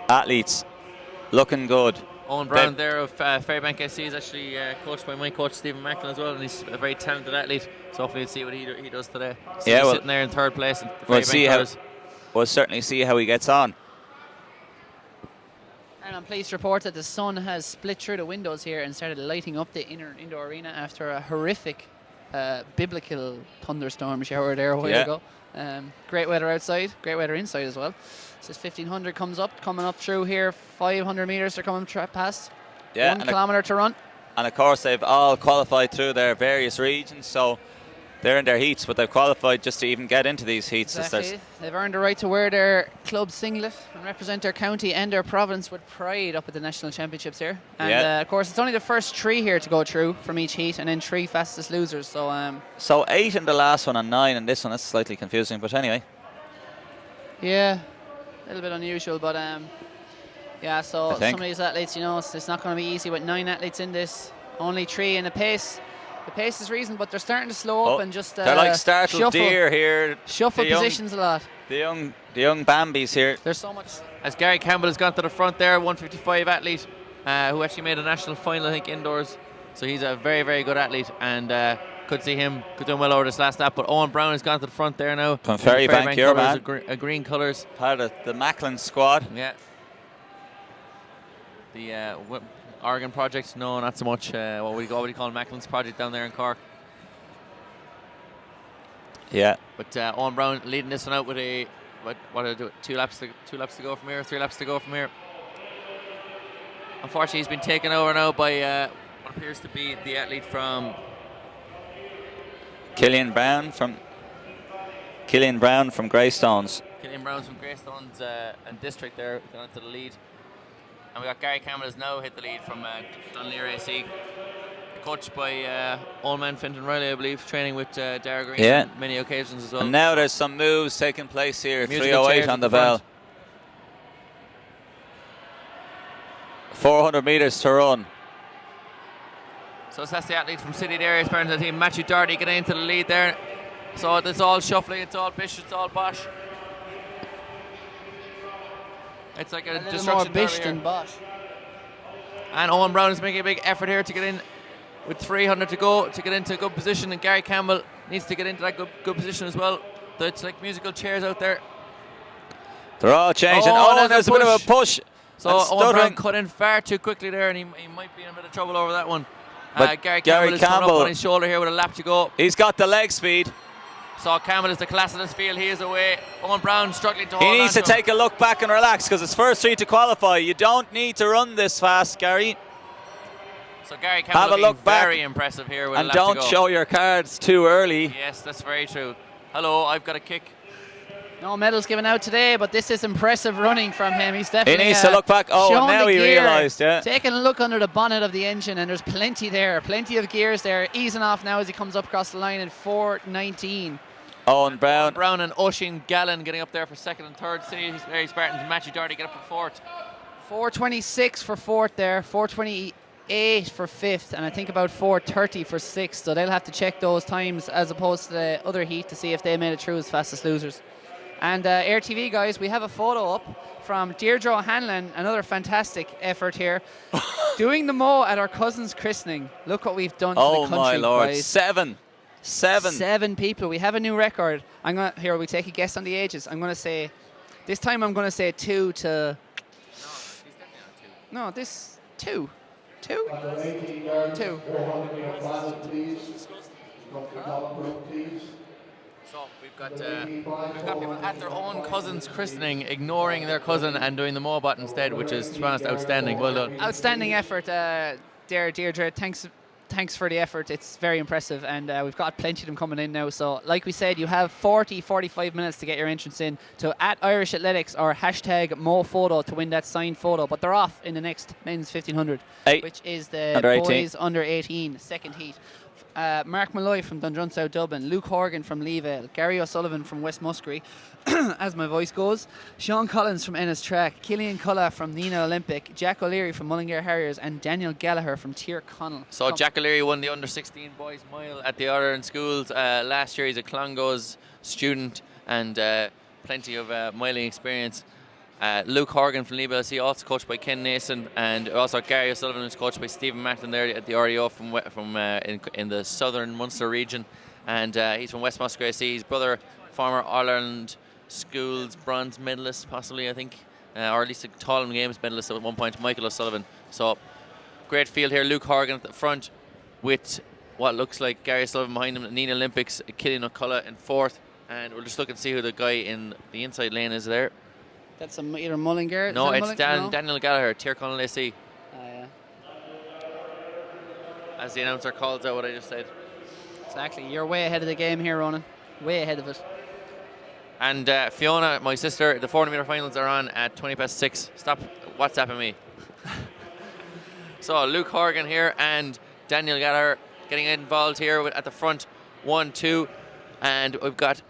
athletes looking good. Owen Brown there of Fairbank SC is actually coached by my coach Stephen Macklin as well, and he's a very talented athlete, so hopefully we'll see what he does today. So yeah, he's well, sitting there in third place. We'll certainly see how he gets on. And I'm pleased to report that the sun has split through the windows here and started lighting up the indoor arena after a horrific biblical thunderstorm shower there a while ago. Great weather outside, great weather inside as well. So this 1500 coming up through here, 500 metres they're coming past. Yeah, 1 kilometre to run. And of course they've all qualified through their various regions, so they're in their heats, but they've qualified just to even get into these heats. Exactly. They've earned the right to wear their club singlet and represent their county and their province with pride up at the national championships here. And of course, it's only the first 3 here to go through from each heat, and then 3 fastest losers. So 8 in the last one and 9 in this one. That's slightly confusing, but anyway. Yeah, a little bit unusual, but yeah. So some of these athletes, it's not going to be easy with 9 athletes in this. Only 3 in the pace. The pace is reasonable, but they're starting to slow up and just they're like startled deer here. Shuffle positions a lot. The young Bambis here. There's so much. As Gary Campbell has gone to the front there, 155 athlete, who actually made a national final, I think, indoors. So he's a very, very good athlete, and could see him doing well over this last lap. But Owen Brown has gone to the front there now. From Ferrybank, your man. Green colours. Part of the Macklin squad. Yeah. The Oregon project? No, not so much. What would you call Macklin's project down there in Cork? Yeah. But Owen Brown leading this one out with a what did I do? 2 laps to go from here. 3 laps to go from here. Unfortunately, he's been taken over now by what appears to be the athlete from Killian Brown from Greystones. Killian Brown's from Greystones and District there, going to the lead. And we got Gary Campbell has now hit the lead from Dunleer AC, coached by old man Fintan Riley, I believe, training with Dara Green on many occasions as well. And now there's some moves taking place here. Musical 308 on the bell. 400 metres to run. So that's the athlete from City Dairy, part of the team. Matthew Doherty getting into the lead there. So it's all shuffling, it's all bish, it's all bosh. It's like a destruction more bish derby than here. bosh. And Owen Brown is making a big effort here to get in with 300 to go to get into a good position, and Gary Campbell needs to get into that good position as well. It's like musical chairs out there. They're all changing. Oh, there's a bit of a push. So Owen Brown cut in far too quickly there, and he might be in a bit of trouble over that one. But Gary Gary Campbell is coming up Campbell- on his shoulder here with a lap to go. He's got the leg speed. So Campbell is the class of this field. He is away. Owen Brown struggling to hold He needs to on him. take a look back and relax because it's first 3 to qualify. You don't need to run this fast, Gary. So Gary Campbell Have a looking look back very impressive here with a And lap to don't go. show your cards too early. Yes, that's very true. Hello, I've got a kick. No medals given out today, but this is impressive running from him. He's He definitely needs to look back. Oh, showing now the he gear, realised, yeah. taking a look under the bonnet of the engine, and there's plenty there, plenty of gears there. Easing off now as he comes up across the line in 4:19. Owen Brown. Brown and Oisin Gallen getting up there for second and third. City Spartans. Matthew Doherty get up for fourth. 4:26 for fourth there, 4:28 for fifth, and I think about 4:30 for sixth. So they'll have to check those times as opposed to the other heat to see if they made it through as fastest losers. And Air TV guys, we have a photo up from Deirdre O'Hanlon, another fantastic effort here, doing the mo at our cousin's christening. Look what we've done to the Oh country, my lord. guys. Seven. 7 people. We have a new record. Here we take a guess on the ages. I'm gonna say, this time I'm gonna say 2 to. No, this 2. 2. Under 18 yards, 2. 400 meter final, please. Come to the top rope, please. So we've got people at their own cousin's christening, ignoring their cousin and doing the Mobot instead, which is, to be honest, outstanding. Well done. Outstanding effort, Deirdre. Thanks for the effort. It's very impressive, and we've got plenty of them coming in now. So, like we said, you have 45 minutes to get your entrance in to @Irish Athletics or #MoPhoto to win that signed photo. But they're off in the next men's 1500, Eight. which is the Under 18. boys under 18 second heat. Mark Malloy from Dundrum South Dublin, Luke Horgan from Leevale, Gary O'Sullivan from West Muskerry, as my voice goes, Sean Collins from Ennis Track, Killian Cullah from Nina Olympic, Jack O'Leary from Mullingar Harriers, and Daniel Gallagher from Tier Connell. So Jack O'Leary won the under 16 boys mile at the Ireland schools last year. He's a Clongowes student and plenty of miling experience. Luke Horgan from Leeville, he also coached by Ken Nason, and also Gary O'Sullivan, who's coached by Stephen Martin there at the REO from in the southern Munster region, and he's from West Muskerry. His brother, former All-Ireland schools bronze medalist, possibly, I think, or at least a Tallinn Games medalist at one point, Michael O'Sullivan. So great field here. Luke Horgan at the front with what looks like Gary O'Sullivan behind him. Nina Olympics, Killian O'Cullough in fourth, and we'll just look and see who the guy in the inside lane is there. That's either Mullingar. No, is it's that no? Daniel Gallagher, Tier Connell AC. Yeah. As the announcer calls out what I just said. Exactly. You're way ahead of the game here, Ronan. Way ahead of it. And Fiona, my sister, the 400 metre finals are on at 6:20. Stop WhatsApping me. So Luke Horgan here and Daniel Gallagher getting involved here at the front. 1, 2. And we've got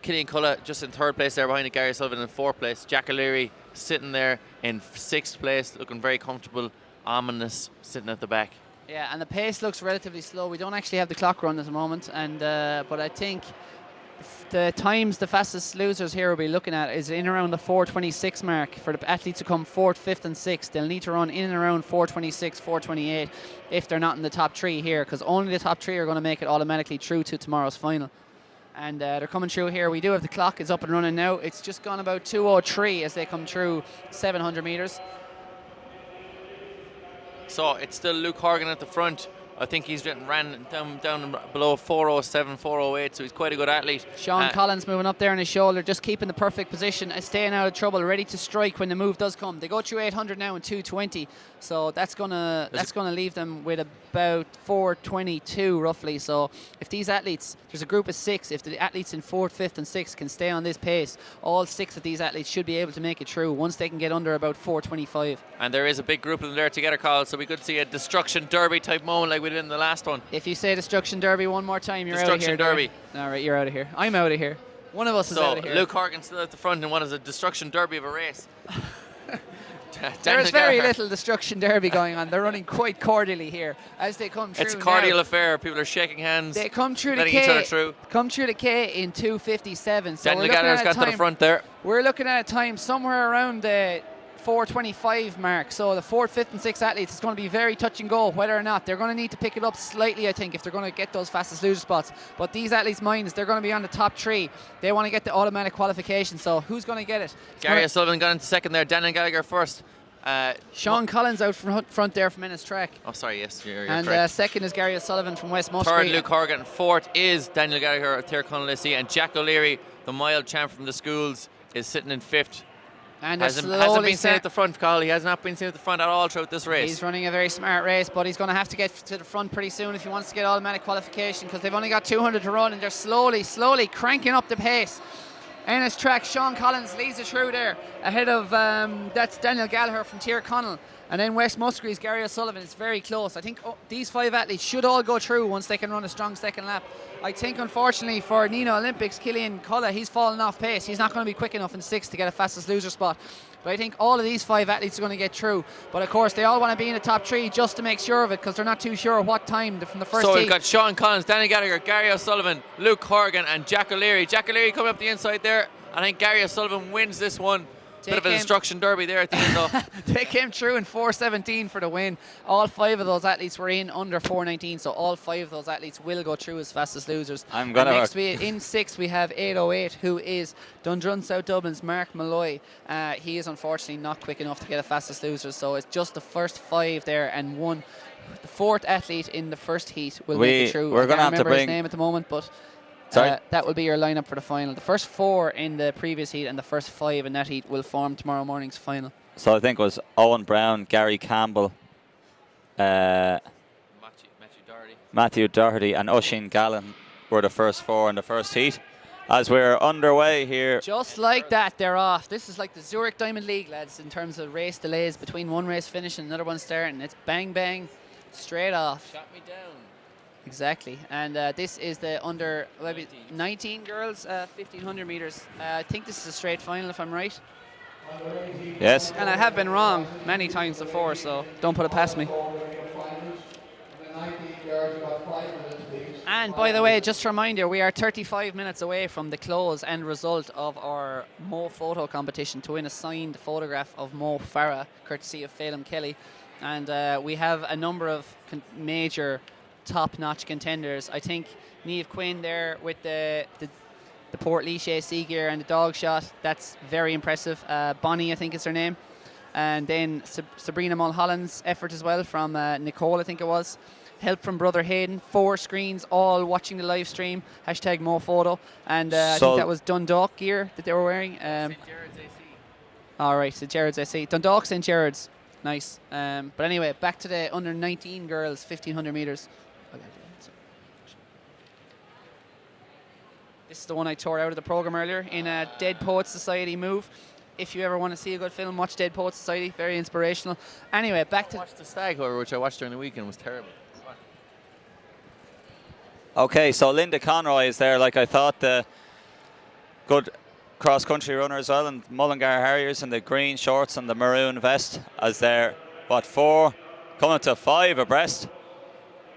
Killian Cullah just in third place there behind Gary Sullivan in fourth place. Jack O'Leary sitting there in sixth place, looking very comfortable. Ominous sitting at the back. Yeah, and the pace looks relatively slow. We don't actually have the clock run at the moment, and but I think the times the fastest losers here will be looking at is in around the 4:26 mark for the athletes who come fourth, fifth, and sixth. They'll need to run in and around 4:26, 4:28 if they're not in the top 3 here, because only the top 3 are going to make it automatically through to tomorrow's final. And they're coming through here. We do have the clock. It's up and running now. It's just gone about 2:03 as they come through 700 metres. So it's still Luke Horgan at the front. I think he's ran down below 4:07, 4:08, so he's quite a good athlete. Sean Collins moving up there on his shoulder, just keeping the perfect position, staying out of trouble, ready to strike when the move does come. They go through 800 now in 2:20, so that's gonna leave them with about 4:22 roughly. So if these athletes, there's a group of 6, if the athletes in 4th, 5th, and 6th can stay on this pace, all 6 of these athletes should be able to make it through once they can get under about 4:25. And there is a big group of them there together, Carl, so we could see a destruction derby type moment like we did in the last one. If you say Destruction Derby one more time, you're out of here. Destruction Derby. All right, you're out of here. I'm out of here. One of us is So out of here. Luke Horgan still at the front in what is a destruction derby of a race. There is very little Destruction Derby going on. They're running quite cordially here as they come through. It's a cordial now. affair. People are shaking hands. They come through the letting K. each other through. Come through the K in 2:57. So Daniel Gallagher's got to the front there. We're looking at a time somewhere around the 4:25 mark. So the 4th, 5th, and 6th athletes, it's going to be very touch and go whether or not they're going to need to pick it up slightly. I think if they're going to get those fastest loser spots. But these athletes' minds, they're going to be on the top 3. They want to get the automatic qualification. So who's going to get it? Gary O'Sullivan got into second there. Daniel Gallagher first. Sean Collins out front there from Ennis Track. Oh, sorry, yes, you're And correct. second is Gary O'Sullivan from West Musgrave. Third, Luke Horgan. Fourth is Daniel Gallagher at Tyrconnell SC. And Jack O'Leary, the mild champ from the schools, is sitting in fifth. And Hasn't slowly been seen at the front, Carl. He has not been seen at the front at all throughout this race. He's running a very smart race, but he's going to have to get to the front pretty soon if he wants to get automatic qualification, because they've only got 200 to run and they're slowly cranking up the pace. Ennis Track, Sean Collins leads it through there ahead of that's Daniel Gallagher from Tyrconnell, and then West Musgrave's Gary O'Sullivan. It's very close. I think these 5 athletes should all go through once they can run a strong second lap. I think unfortunately for Nino Olympics, Killian Cullen, he's fallen off pace. He's not going to be quick enough in 6th to get a fastest loser spot. But I think all of these 5 athletes are going to get through. But of course, they all want to be in the top 3 just to make sure of it, because they're not too sure what time from the first So heat. we've got Sean Collins, Danny Gallagher, Gary O'Sullivan, Luke Horgan, and Jack O'Leary. Jack O'Leary coming up the inside there. I think Gary O'Sullivan wins this one. Bit of a destruction derby there at the end, though. They came through in 4:17 for the win. All 5 of those athletes were in under 4:19, so all 5 of those athletes will go through as fastest losers. Next in 6th we have 8:08, who is Dundrun South Dublin's Mark Malloy. He is unfortunately not quick enough to get a fastest loser, so it's just the first 5 there, and the 4th athlete in the first heat will make it through. We're going to have to remember bring his name at the moment, but Sorry? that will be your lineup for the final. The first 4 in the previous heat and the first 5 in that heat will form tomorrow morning's final. So I think it was Owen Brown, Gary Campbell, Matthew Doherty and Oisin Gallen were the first 4 in the first heat. As we're underway here. Just like that, they're off. This is like the Zurich Diamond League, lads, in terms of race delays between one race finishing and another one starting. It's bang, bang, straight off. Shut me down. Exactly. And this is the under 19 girls, 1,500 metres. I think this is a straight final, if I'm right. Yes. And I have been wrong many times before, so don't put it past me. And by the way, just a reminder, we are 35 minutes away from the close end result of our Mo photo competition to win a signed photograph of Mo Farah, courtesy of Phelan Kelly. And we have a number of major top-notch contenders. I think Niamh Quinn there with the Port Leash gear and the dog shot. That's very impressive. Bonnie, I think is her name. And then Sabrina Mulholland's effort as well from Nicole, I think it was. Help from Brother Hayden. 4 screens, all watching the live stream. # MoPhoto. And I think that was Dundalk gear that they were wearing. St. Gerard's AC. All right, St. Gerard's AC. Dundalk, St. Gerard's. Nice. But anyway, back to the under 19 girls, 1,500 metres. This is the one I tore out of the programme earlier in a Dead Poets Society move. If you ever want to see a good film, watch Dead Poets Society. Very inspirational. Anyway, back to... Watch The Stag, however, which I watched during the weekend, was terrible. Okay, so Linda Conroy is there, like I thought, the good cross-country runner as well, and Mullingar Harriers in the green shorts and the maroon vest as they're, 4, coming to 5 abreast.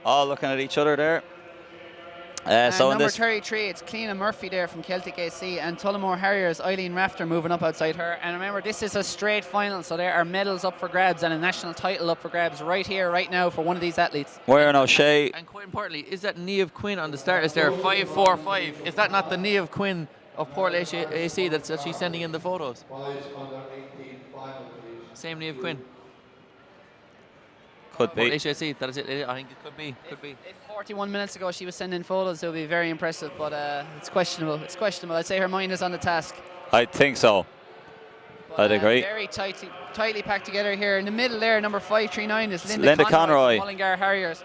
All looking at each other there. So number in this 33, it's Cleena Murphy there from Celtic AC, and Tullamore Harriers, Eileen Rafter moving up outside her. And remember, this is a straight final, so there are medals up for grabs and a national title up for grabs right here, right now for one of these athletes. Warren O'Shea. And quite importantly, is that Niamh Quinn on the start? Is there 5-4-5? Is that not the Niamh Quinn of Port AC that's actually sending in the photos? Same Niamh Quinn. Could be. Port AC, that is it. I think it could be. If 41 minutes ago she was sending photos, it would be very impressive, but it's questionable. It's questionable. I'd say her mind is on the task. I think so. But, I'd agree. Very tightly packed together here. In the middle there, number 539 is Linda Linda Conroy Conroy. from Mullingar Harriers.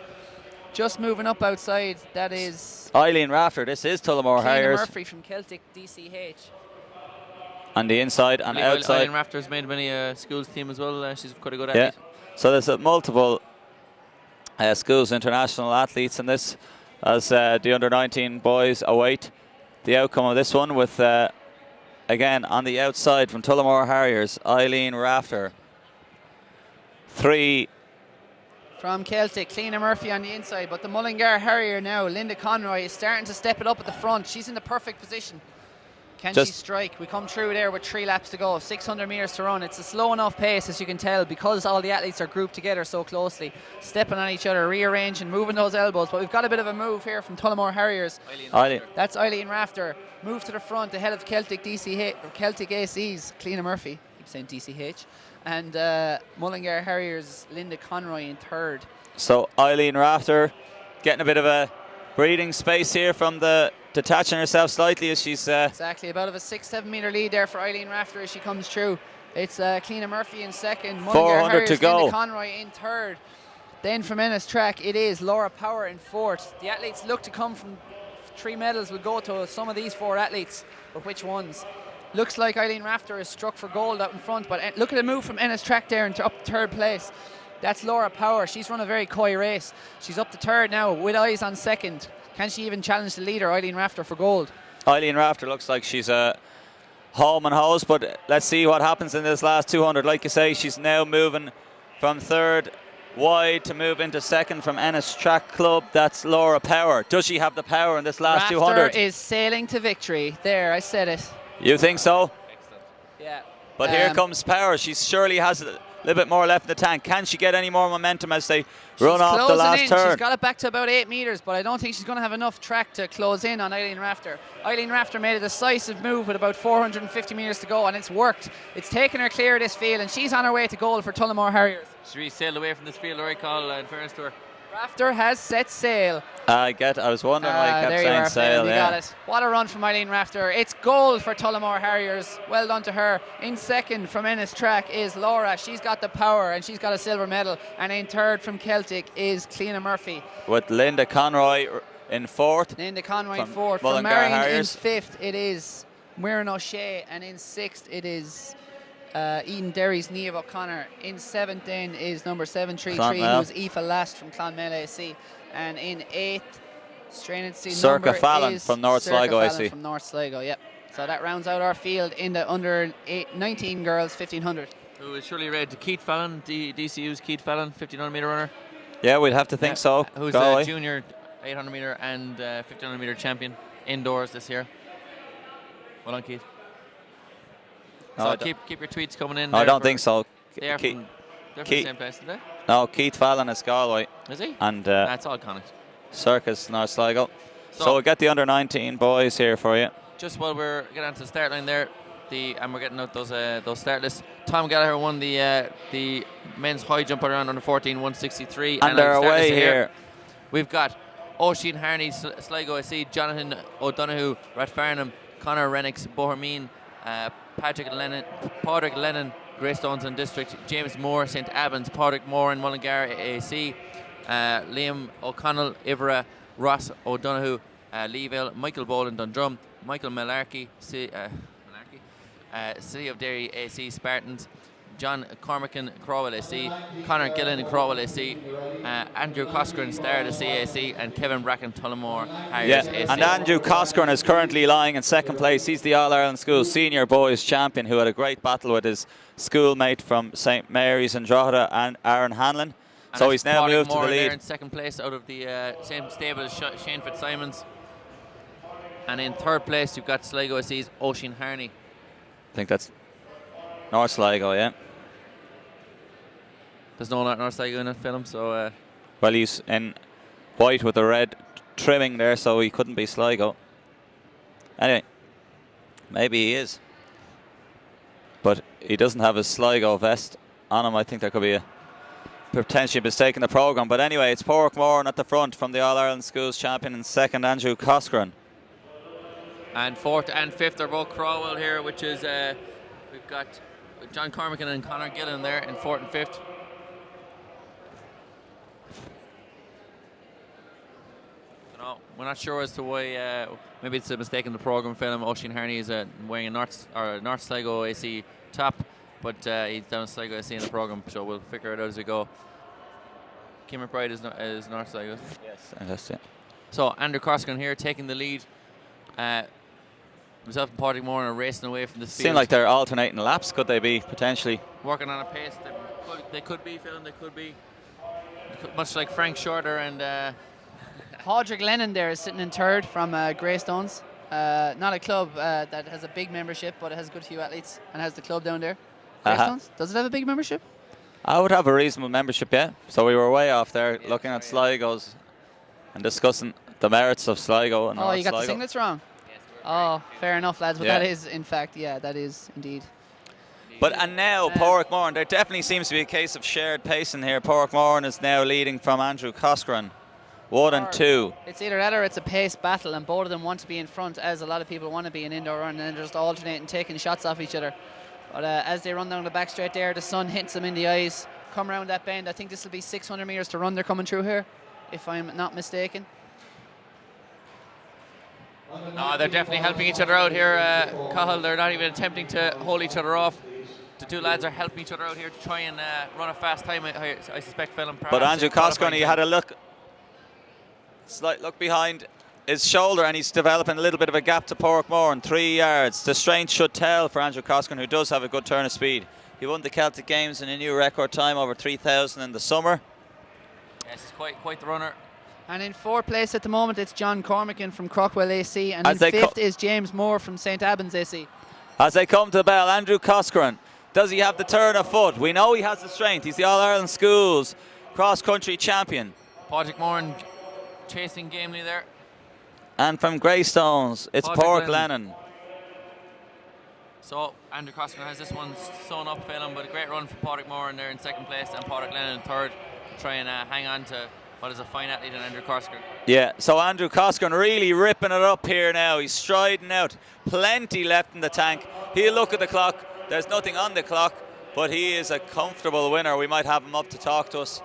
Just moving up outside, that is Eileen Rafter, this is Tullamore Cleena Harriers. Murphy from Celtic DCH. On the inside and outside. Eileen Rafter's made many schools team as well. She's quite a good Yeah. athlete. So there's multiple schools international athletes in this, as the under-19 boys await the outcome of this one with, again, on the outside from Tullamore Harriers, Eileen Rafter. 3. From Celtic, Cleena Murphy on the inside, but the Mullingar Harrier now, Linda Conroy, is starting to step it up at the front. She's in the perfect position. Can she strike? We come through there with 3 laps to go, 600 metres to run. It's a slow enough pace, as you can tell, because all the athletes are grouped together so closely, stepping on each other, rearranging, moving those elbows. But we've got a bit of a move here from Tullamore Harriers. Eileen. That's Eileen Rafter. Move to the front ahead of Celtic DCH, or Celtic AC's Cleena Murphy. I keep saying DCH. And Mullingar Harriers' Linda Conroy in third. So Eileen Rafter getting a bit of a breathing space here from the detaching herself slightly as she's Exactly, about a 6-7 metre lead there for Eileen Rafter as she comes through. It's Cleena Murphy in second, Mullingar 400 Harriers, to go. Linda Conroy in third. Then from Ennis Track, it is Laura Power in fourth. The athletes look to come from 3 medals. Will go to some of these 4 athletes, but which ones? Looks like Eileen Rafter is struck for gold out in front, but look at the move from Ennis Track there and up to third place. That's Laura Power. She's run a very coy race. She's up to third now with eyes on second. Can she even challenge the leader, Eileen Rafter, for gold? Eileen Rafter looks like she's home and hose, but let's see what happens in this last 200. Like you say, she's now moving from third wide to move into second from Ennis Track Club. That's Laura Power. Does she have the power in this last Rafter 200? is sailing to victory. There, I said it. You think so? Yeah. But here comes Power. She surely has a little bit more left in the tank. Can she get any more momentum as they run off the closing last in. turn? She's got it back to about 8 metres, but I don't think she's going to have enough track to close in on Eileen Rafter. Eileen Rafter made a decisive move with about 450 metres to go, and it's worked. It's taken her clear of this field, and she's on her way to goal for Tullamore Harriers. She sailed away from this field, I recall, in fairness to her. Rafter has set sail. I was wondering why I kept there you saying are, sail. Phil, you Yeah. got it. What a run from Eileen Rafter. It's gold for Tullamore Harriers. Well done to her. In second from Ennis Track is Laura. She's got the power and she's got a silver medal. And in third from Celtic is Cleena Murphy. With Linda Conroy in fourth. Linda Conroy in From fourth. From Mullingar Marion Harriers. in fifth, it is Muireann O'Shea. And in sixth, it is Eden Derry's Niamh O'Connor. In seventh then is number 733, Clonmel. who's Aoife Last from Clonmel AC. And in eighth, straining to see Circa number Fallon is from North Circa Sligo, I Fallon see. from North Sligo, yep. So that rounds out our field in the under 19 girls 1500. Who is surely read to Keith Fallon, DCU's Keith Fallon, 1500 metre runner. Yeah, we'd have to think so. Who's Galway. a junior 800 metre and 1500 metre champion indoors this year. Well done, Keith. No, So I don't- keep your tweets coming in. I there don't for- think so. They are Keith- from, they're from Keith- the same place today. No, Keith Fallon is Galway. Is he? And That's all Connacht. Circus North Sligo. So- So we'll get the under 19 boys here for you. Just while we're getting onto the start line there, and we're getting out those start lists. Tom Gallagher won the men's high jump around under 14 163. And they're I'll start away this here. We've got Oisin Harney, Sligo SC, Jonathan O'Donoghue, Rathfarnham, Conor Rennick, Bohermeen, Patrick Lennon, Greystones and District, James Moore, St Albans, Patrick Moore and Mullingar AC, Liam O'Connell, Ivra, Ross O'Donoghue, Leeville, Michael Boland, Dundrum, Michael Malarkey, City of Derry AC, Spartans, John Cormacan, Crawwell AC, Conor Gillen, Crawwell AC, Andrew Coscoran, Star the CAC, and Kevin Bracken, Tullamore Harriers AC. And Andrew Coscoran is currently lying in second place. He's the All-Ireland School Senior Boys Champion who had a great battle with his schoolmate from St Mary's in Drogheda, and Aaron Hanlon. And So that's he's now Padraig moved to Moore the there lead. in second place out of the same stable as Shane Fitzsimons. And in third place, you've got Sligo SC's Oisin Harney. I think that's North Sligo, yeah. There's no North Sligo in that film, so Well, he's in white with the red trimming there, so he couldn't be Sligo. Anyway, maybe he is. But he doesn't have his Sligo vest on him. I think there could be a potentially mistake in the programme. But anyway, it's Pádraig Moran at the front from the All-Ireland Schools Champion, and second, Andrew Coscoran. and fourth and fifth are both Crawwell here, which is we've got John Cormacan and Conor Gillen there in fourth and fifth. We're not sure as to why. Maybe it's a mistake in the program film. Oisin Harney is wearing a North Sligo AC top, but he's down in Sligo AC in the program, so we'll figure it out as we go. Kim McBride is North Sligo. Yes, that's it. So Andrew Coscoran here taking the lead. Himself and Patrick Moore are racing away from this field. Seem like they're alternating laps. Could they be potentially? Working on a pace they could be, Phil. They could be much like Frank Shorter and. Padraig Lennon there is sitting in third from Greystones. Not a club that has a big membership, but it has a good few athletes and has the club down there. Greystones? Does it have a big membership? I would have a reasonable membership, yeah. So we were way off there looking at Sligo's and discussing the merits of Sligo and Oh, North you got Sligo. the singlets wrong? Oh, fair enough, lads. But Yeah. that is, in fact, yeah, that is indeed. And now Porrickmore, there definitely seems to be a case of shared pacing here. Porrickmore is now leading from Andrew Coscoran, 1 and 2. It's either that or it's a pace battle, and both of them want to be in front, as a lot of people want to be in indoor run, and then just alternating, taking shots off each other. But as they run down the back straight there, the sun hits them in the eyes, come around that bend. I think this will be 600 metres to run they're coming through here, if I'm not mistaken. No, they're definitely helping each other out here, Cahill. They're not even attempting to hold each other off. The two lads are helping each other out here to try and run a fast time, I suspect, Phelan. But Andrew Coscoran, he had a slight look behind his shoulder, and he's developing a little bit of a gap to Porrickmore in 3 yards. The strength should tell for Andrew Coscoran, who does have a good turn of speed. He won the Celtic Games in a new record time, over 3,000 in the summer. Yes, he's quite the runner. And in 4th place at the moment, it's John Cormican from Crockwell AC, and As in they 5th is James Moore from St Albans AC. As they come to the bell, Andrew Coscoran, does he have the turn of foot? We know he has the strength. He's the All-Ireland Schools cross-country champion. Porrickmore chasing gamely there. And from Greystones, it's Porrick Lennon. So Andrew Coscoran has this one sewn up, Phelan, but a great run for Porrickmore, and they're in 2nd place, and Porrick Lennon in 3rd, to try and hang on to what is a fine athlete in Andrew Coscoran. Yeah, so Andrew Coscoran really ripping it up here now. He's striding out. Plenty left in the tank. He'll look at the clock. There's nothing on the clock, but he is a comfortable winner. We might have him up to talk to us,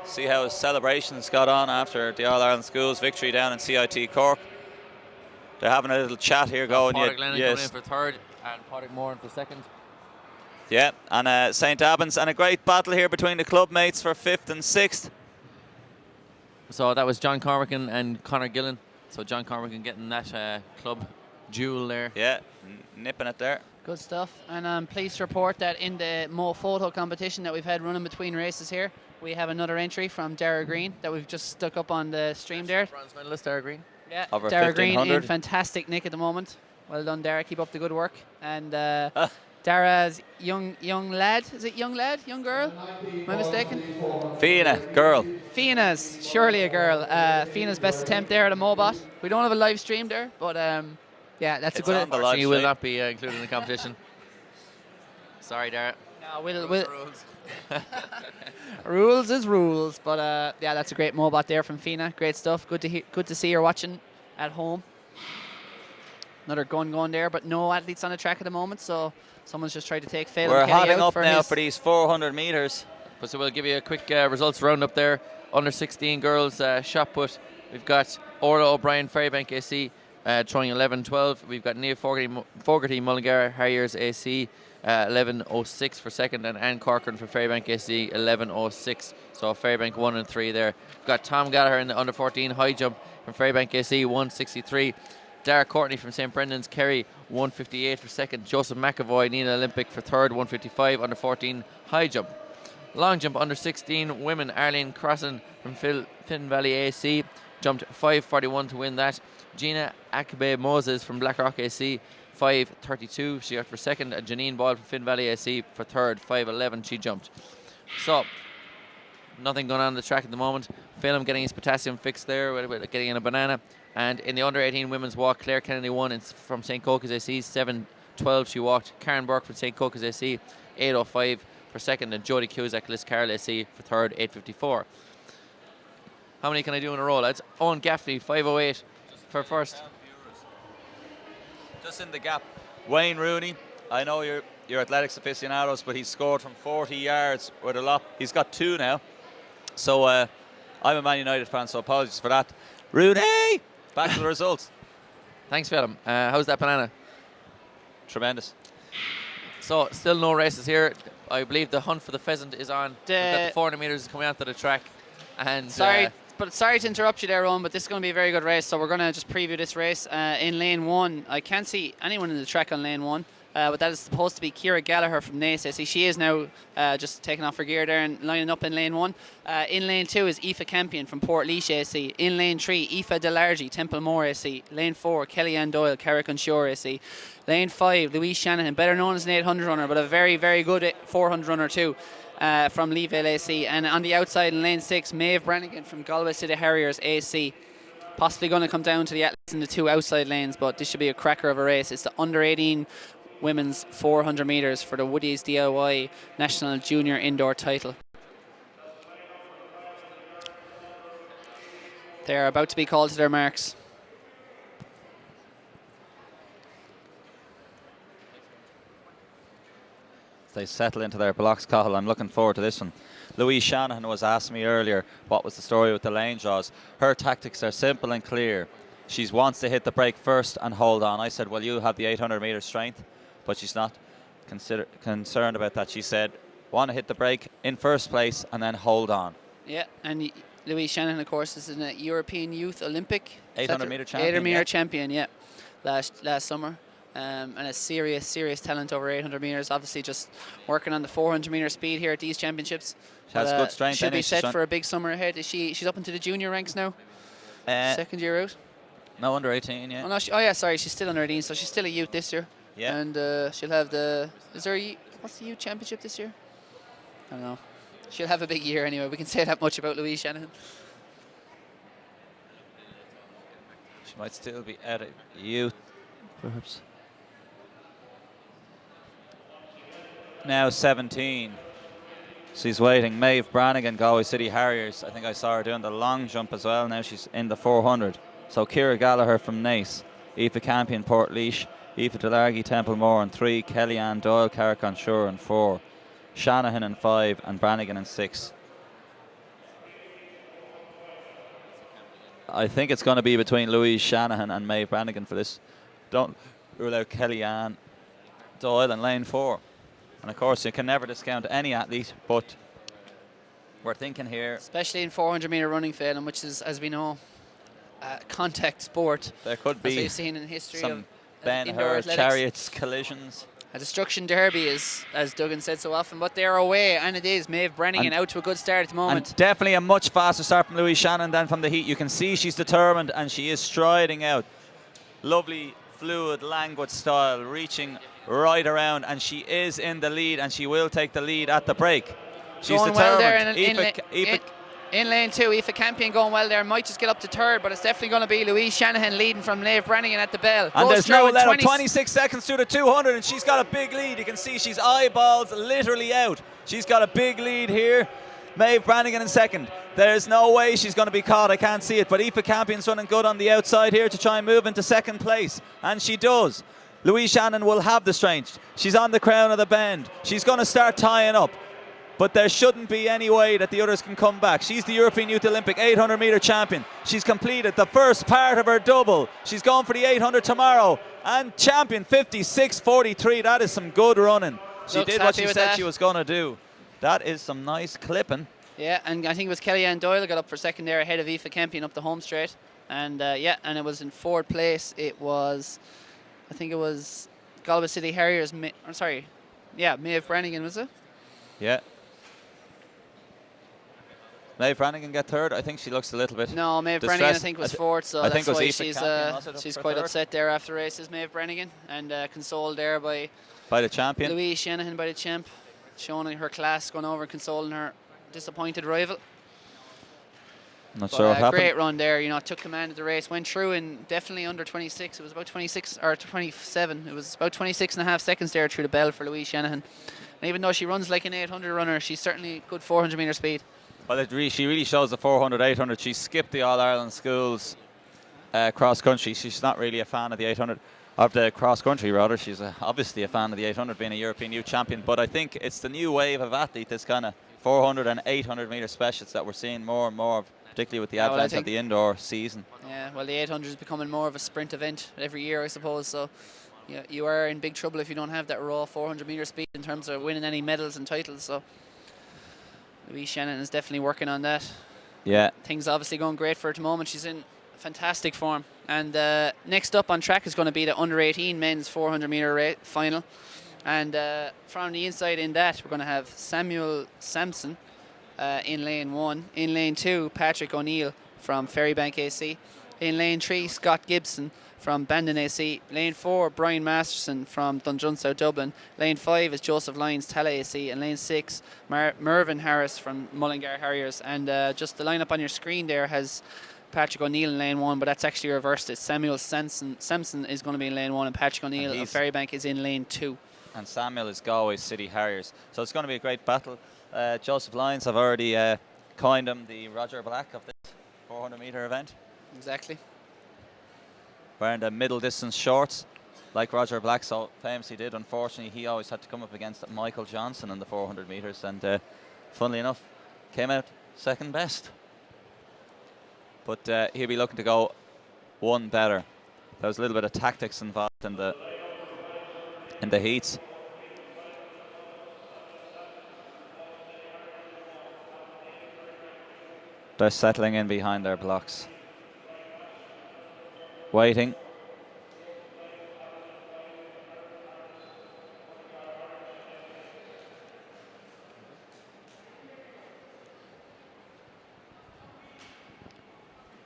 see how his celebrations got on after the All-Ireland Schools victory down in CIT Cork. They're having a little chat here going. Porrick Lennon coming in for 3rd, and Porrickmore in for 2nd. Yeah, and St Albans, and a great battle here between the club mates for 5th and 6th. So that was John Cormican and Conor Gillen. So John Cormican getting that club jewel there. Yeah, nipping it there. Good stuff. And I'm pleased to report that in the Mo photo competition that we've had running between races here, we have another entry from Dara Green that we've just stuck up on the stream there. Bronze medalist Dara Green. Yeah, Over Dara Green 1500. in fantastic nick at the moment. Well done, Dara. Keep up the good work. And Dara's young lad. Is it young lad? Young girl? Am I mistaken? Fiona, girl. Fiona's surely a girl. Fiona's best attempt there at a Mobot. We don't have a live stream there, but yeah, that's It's a on the good. live She will stream. not be included in the competition. Sorry, Dara. No, we'll rules is rules, but yeah, that's a great Mobot there from Fina. Great stuff. Good to see her watching at home. Another gun going there, but no athletes on the track at the moment, so someone's just tried to take Phelan We're Kelly hotting out up for now his for these 400 metres. But so we'll give you a quick results roundup there. Under 16 girls shot put. We've got Orla O'Brien, Ferrybank AC, throwing 11.12. We've got Nia Fogarty Mullingar, Harriers AC, 11.06 for 2nd, and Anne Corcoran for Ferrybank AC, 11.06. So Ferrybank 1 and 3 there. We've got Tom Gallagher in the under 14 high jump from Ferrybank AC, 1.63. Dara Courtney from St Brendan's Kerry, 1.58 for 2nd. Joseph McAvoy, Nina Olympic for 3rd, 1.55. Under 14 high jump. Long jump under 16 women, Arlene Crossan from Finn Valley AC jumped 5.41 to win that. Gina Akabe Moses from Blackrock AC, 5.32 she got for 2nd, and Janine Ball from Finn Valley AC for 3rd, 5.11 she jumped. So nothing going on the track at the moment. Phelan getting his potassium fixed there with getting in a banana. And in the under 18 women's walk, Claire Kennedy won from St Cocos AC, 7.12 she walked. Karen Burke from St Cocos AC, 8.05 for 2nd, and Jodie Cusack, Liz Carroll AC for 3rd, 8.54. How many can I do in a row, lads? Owen Gaffney, 5.08 for 1st. Just in the gap. Wayne Rooney, I know you're athletics aficionados, but he's scored from 40 yards with a lot. He's got 2 now. So I'm a Man United fan, so apologies for that. Rooney! Back to the results. Thanks, Phelan. How's that banana? Tremendous. So, still no races here. I believe the hunt for the pheasant is on. We've got the 400 metres coming out to the track. And sorry to interrupt you there, Rowan, but this is going to be a very good race. So we're going to just preview this race in lane 1. I can't see anyone in the track on lane 1. But that is supposed to be Ciara Gallagher from Nace. I see she is now just taking off her gear there and lining up in lane 1. In lane 2 is Aoife Campion from Port AC. In lane 3, Aoife Delargy, Templemore AC. Lane 4, Kellyanne Doyle, Carrick-on-Shore AC. Lane 5, Louise Shanahan, better known as an 800 runner, but a very, very good 400 runner too, from Leeville AC. And on the outside in lane 6, Maeve Brannigan from Galway City Harriers AC. Possibly going to come down to the athletes in the 2 outside lanes, but this should be a cracker of a race. It's the under 18 women's 400 metres for the Woodies DIY National Junior Indoor title. They are about to be called to their marks. They settle into their blocks, Cahill. I'm looking forward to this one. Louise Shanahan was asking me earlier what was the story with the lane draws. Her tactics are simple and clear. She wants to hit the brake first and hold on. I said, well, you have the 800 metre strength, but she's not concerned about that. She said, want to hit the brake in first place and then hold on. Yeah, and Louise Shanahan, of course, is a European Youth Olympic 800 metre champion. 800 metre yeah. champion, yeah, last summer. And a serious talent over 800 metres. Obviously, just working on the 400 metre speed here at these championships. She has good strength. Should be set for a big summer ahead. She's up into the junior ranks now? Second year out? No, under 18, yeah. Oh, no, yeah, sorry, she's still under 18, so she's still a youth this year. Yeah. And she'll have what's the youth championship this year? I don't know. She'll have a big year anyway. We can say that much about Louise Shanahan. She might still be at a youth, perhaps. Now 17. She's waiting. Maeve Brannigan, Galway City Harriers. I think I saw her doing the long jump as well. Now she's in the 400. So Ciara Gallagher from Nace, Aoife Campion, Portlaoise, Aoife Delargy, Templemore in 3, Kellyanne Doyle, Carrick-on-Shore in 4, Shanahan in 5, and Brannigan in 6. I think it's going to be between Louise Shanahan and Maeve Brannigan for this. Don't rule out Kellyanne Doyle in lane 4. And of course, you can never discount any athlete, but we're thinking here. Especially in 400 metre running, Phelan, which is, as we know, contact sport. There could be as we've seen in history some of Ben-Hur chariots collisions. A destruction derby is, as Duggan said so often, but they're away, and it is. Maeve Brannigan out to a good start at the moment. And definitely a much faster start from Louise Shannon than from the heat. You can see she's determined and she is striding out. Lovely, fluid, languid style, reaching right around, and she is in the lead, and she will take the lead at the break. She's going determined. Well there in lane 2, Aoife Campion going well there. Might just get up to third, but it's definitely going to be Louise Shanahan leading from Maeve Brannigan at the bell. And there's no let up. 26 seconds through the 200, and she's got a big lead. You can see she's eyeballs literally out. She's got a big lead here. Maeve Brannigan in second. There's no way she's going to be caught. I can't see it. But Aoife Campion's running good on the outside here to try and move into second place. And she does. Louise Shannon will have the strength. She's on the crown of the bend. She's going to start tying up. But there shouldn't be any way that the others can come back. She's the European Youth Olympic 800 metre champion. She's completed the first part of her double. She's going for the 800 tomorrow. And champion 56.43. That is some good running. She did what she said she was going to do. That is some nice clipping. Yeah, and I think it was Kellyanne Doyle got up for second there ahead of Aoife Campion up the home straight. And and it was in fourth place. It was, I think it was Galway City Harriers. Maeve Brannigan, was it? Yeah. Maeve Brannigan get third. I think she looks a little bit. No, Maeve Brannigan I think was fourth, so that's why she's quite upset there after races. Maeve Brannigan, and consoled there by the champion. Louise Shanahan, by the champ, showing her class, going over and consoling her disappointed rival. Not sure what happened. Great run there, took command of the race, went through in definitely under 26. It was about 26 or 27. It was about 26 and a half seconds there through the bell for Louise Shanahan. And even though she runs like an 800 runner, she's certainly good 400 metre speed. Well, she really shows the 400, 800. She skipped the All-Ireland schools cross-country. She's not really a fan of the 800, of the cross-country, rather. She's obviously a fan of the 800, being a European youth champion. But I think it's the new wave of athlete, this kind of 400 and 800 metre specialists that we're seeing more and more of, particularly with the advent of the indoor season. Yeah, well, the 800 is becoming more of a sprint event every year, I suppose. So you are in big trouble if you don't have that raw 400 metre speed in terms of winning any medals and titles. So Louise Shannon is definitely working on that. Yeah. Things obviously going great for her at the moment. She's in fantastic form. And next up on track is going to be the under-18 men's 400 metre final. And from the inside in that, we're going to have Samuel Sampson in lane 1. In lane 2, Patrick O'Neill from Ferrybank AC. In lane 3, Scott Gibson from Bandon AC. Lane 4, Brian Masterson from Dundrunsau, Dublin. Lane 5 is Joseph Lyons, Tala AC. And lane 6, Mervyn Harris from Mullingar Harriers. And just the lineup on your screen there has Patrick O'Neill in lane 1, but that's actually reversed. It's Samuel Sampson is going to be in lane 1, and Patrick O'Neill of Ferrybank is in lane 2. And Samuel is Galway City Harriers. So it's going to be a great battle. Joseph Lyons have already coined him the Roger Black of this 400 metre event. Exactly. Wearing the middle distance shorts, like Roger Black so famously did. Unfortunately, he always had to come up against Michael Johnson in the 400 metres, and funnily enough, came out second best. But he'll be looking to go one better. There was a little bit of tactics involved in the heats. They're settling in behind their blocks. Waiting.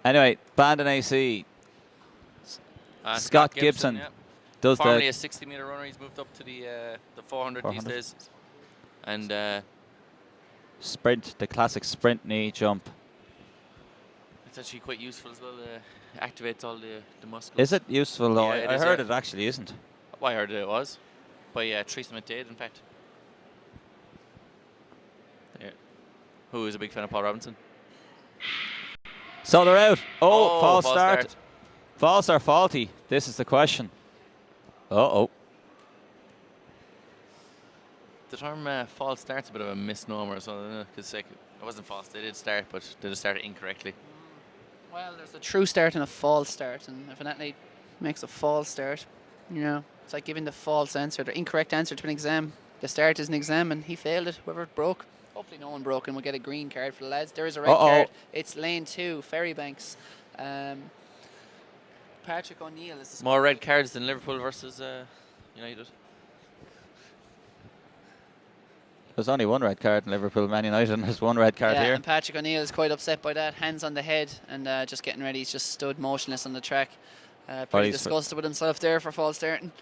Anyway, Bandon AC. Scott Gibson yeah. does Formerly the a 60-metre runner, he's moved up to the 400 these days. And sprint, the classic sprint knee jump. it's actually quite useful as well. Activates all the muscles. Is it useful though? Yeah, I is, heard yeah. it actually isn't. Well, I heard it was. By Teresa McDade, in fact. Yeah. Who is a big fan of Paul Robinson. So they're out. Oh, false false start. False or faulty? This is the question. Uh-oh. The term false start's a bit of a misnomer, so because it wasn't false. They did start, but they just started incorrectly. Well, there's a true start and a false start, and if an athlete makes a false start, you know, it's like giving the false answer, the incorrect answer to an exam. The start is an exam, and he failed it. Whoever it broke, hopefully no one broke, and we'll get a green card for the lads. There is a red card. It's lane 2, Ferrybanks. Patrick O'Neill is the More red cards than Liverpool versus United. There's only one red card in Liverpool, Man United, and there's one red card here. And Patrick O'Neill is quite upset by that. Hands on the head and just getting ready. He's just stood motionless on the track. Pretty disgusted with himself there for false starting.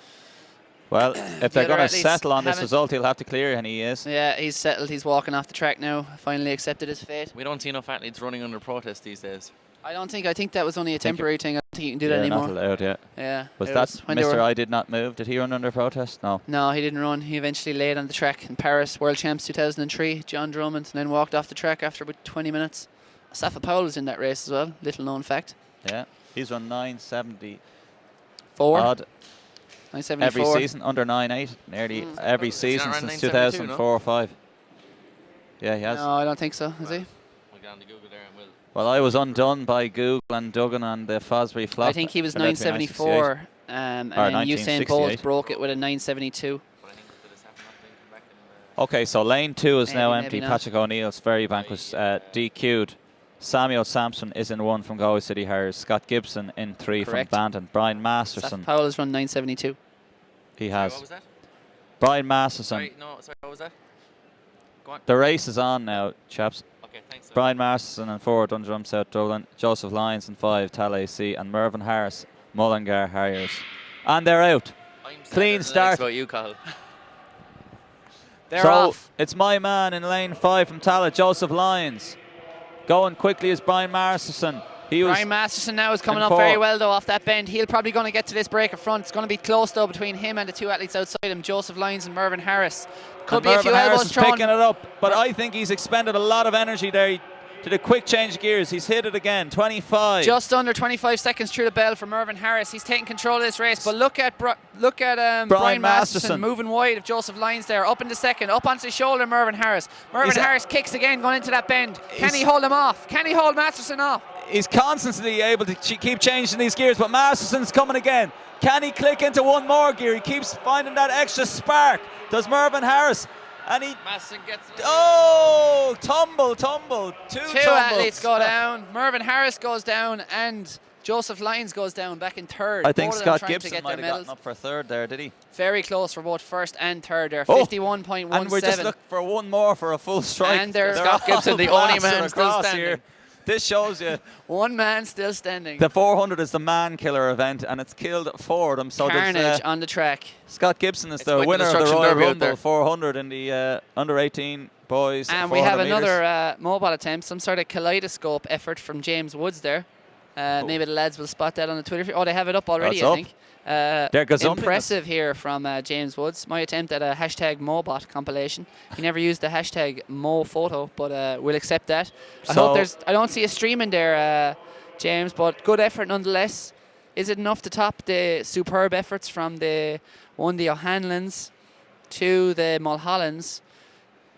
Well, if they're going to settle on this result, he'll have to clear, and he is. Yeah, he's settled. He's walking off the track now. Finally accepted his fate. We don't see enough athletes running under protest these days. I think that was only a temporary thing. I don't think you can do that anymore. Not allowed yet. Yeah. Was that Mr. I Did Not Move? Did he run under protest? No. No, he didn't run. He eventually laid on the track in Paris, World Champs 2003, John Drummond, and then walked off the track after about 20 minutes. Safa Powell was in that race as well. Little known fact. Yeah. He's run 9.70 odd. 9.74. Every season, under 9.8, nearly every season since 2004 or 5. Yeah, he has. No, I don't think so. Is he? We'll get on to Google there and we'll. Well, I was undone by Google and Duggan on the Fosbury flop. I think he was 9.74, and then Usain Bolt broke it with a 9.72. Okay, so lane 2 is now empty. Patrick O'Neill's Ferrybank was DQ'd. Samuel Sampson is in 1 from Galway City Harriers. Scott Gibson in 3 from Bandon. Brian Masterson. Powell has run 9.72. He has. What was that? Brian Masterson. Sorry, what was that? Go on. The race is on now, chaps. Okay, thanks. Brian Masterson in 4, Dundrum South Dublin. Joseph Lyons in 5, Tal AC. And Mervyn Harris, Mullingar Harriers. And they're out. Clean start. About you, Cahill. They're off. It's my man in lane 5 from Tala, Joseph Lyons. Going quickly is Brian Masterson. Brian Masterson now is coming up very well though off that bend. He'll probably going to get to this break at front. It's going to be close though between him and the 2 athletes outside him, Joseph Lyons and Mervyn Harris. Could be a few elbows thrown. Picking it up, but I think he's expended a lot of energy there. He did a quick change of gears. He's hit it again. 25. Just under 25 seconds through the bell for Mervyn Harris. He's taking control of this race. But look at Brian Masterson moving wide of Joseph Lyons there. Up into second. Up onto his shoulder, Mervyn Harris. Mervyn Harris kicks again going into that bend. Can he hold him off? Can he hold Masterson off? He's constantly able to keep changing these gears, but Masterson's coming again. Can he click into one more gear? He keeps finding that extra spark. Does Mervyn Harris? And he... Masterson gets it. Oh, tumble. Two athletes go down. Mervyn Harris goes down and Joseph Lyons goes down back in 3rd. I think Scott Gibson might have gotten up for 3rd there, did he? Very close for both 1st and 3rd there. 51.17. And we're just looking for one more for a full strike. And there's Scott Gibson, the only man still standing. Here. This shows you one man still standing. The 400 is the man killer event, and it's killed 4 of them. So carnage on the track. Scott Gibson is the winner of the Royal Rumble 400 in the under 18 boys. And we have another mobile attempt, some sort of kaleidoscope effort from James Woods there. Maybe the lads will spot that on the Twitter. Oh, they have it up already, It's I up. think. They're gazumping Impressive here from James Woods. My attempt at a hashtag Mobot compilation. He never used the hashtag MoPhoto, but we'll accept that. I don't see a stream in there, James, but good effort nonetheless. Is it enough to top the superb efforts from the O'Hanlons to the Mulhollands,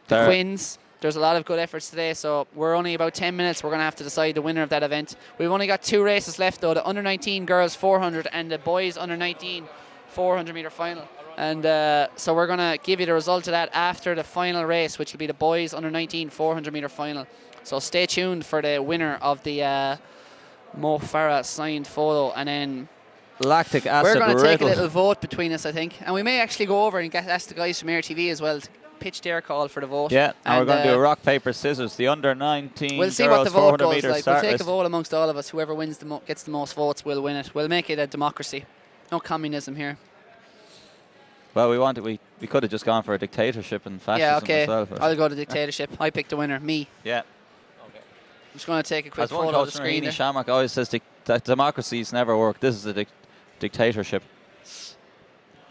the Quinns? There's a lot of good efforts today, so we're only about 10 minutes. We're going to have to decide the winner of that event. We've only got 2 races left, though, the under-19 girls 400 and the boys under-19 400-metre final. And so we're going to give you the result of that after the final race, which will be the boys under-19 400-metre final. So stay tuned for the winner of the Mo Farah signed photo. And then lactic acid we're going to take a riddled. little vote between us, I think. And we may actually go over and ask the guys from RTV as well to pitch their call for the vote. Yeah, and we're going to do a rock, paper, scissors. The under-19 we'll see girls what the vote 400 goes metre like. start We'll take list. a vote amongst all of us. Whoever wins gets the most votes will win it. We'll make it a democracy. No communism here. Well, we could have just gone for a dictatorship and fascism. Yeah, okay. as well, but- I'll go to dictatorship. I picked the winner. Me. Yeah. I'm just going to take a quick As one photo of the coach, screen there. Shamak, always says that democracies never work. This is a dictatorship.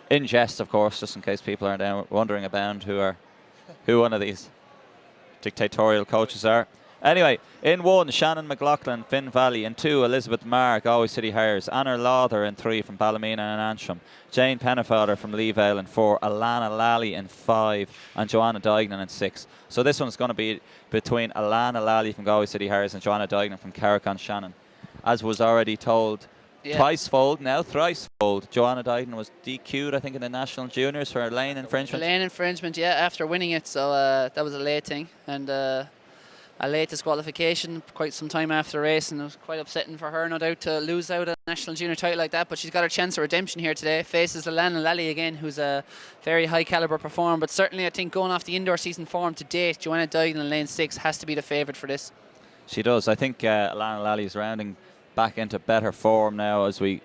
In jest, of course, just in case people are wondering about who one of these dictatorial coaches are. Anyway, in 1, Shannon McLaughlin, Finn Valley. In 2, Elizabeth Marr, Galway City Harriers. Anna Lawther in 3 from Ballymena and Antrim. Jane Pennefather from Leevale in 4. Alana Lally in 5. And Joanna Duignan in 6. So this one's going to be between Alana Lally from Galway City Harriers and Joanna Duignan from Carrick Shannon. As was already told, twice-fold, now thrice-fold. Joanna Duignan was DQ'd, I think, in the National Juniors for a lane infringement. Lane infringement, yeah, after winning it. So that was a late thing. And a late disqualification quite some time after the race, and it was quite upsetting for her, no doubt, to lose out a national junior title like that. But she's got her chance of redemption here today. Faces Alana Lally again, who's a very high calibre performer. But certainly, I think going off the indoor season form to date, Joanna Duignan in lane 6 has to be the favourite for this. She does. I think Alana Lally is rounding back into better form now as we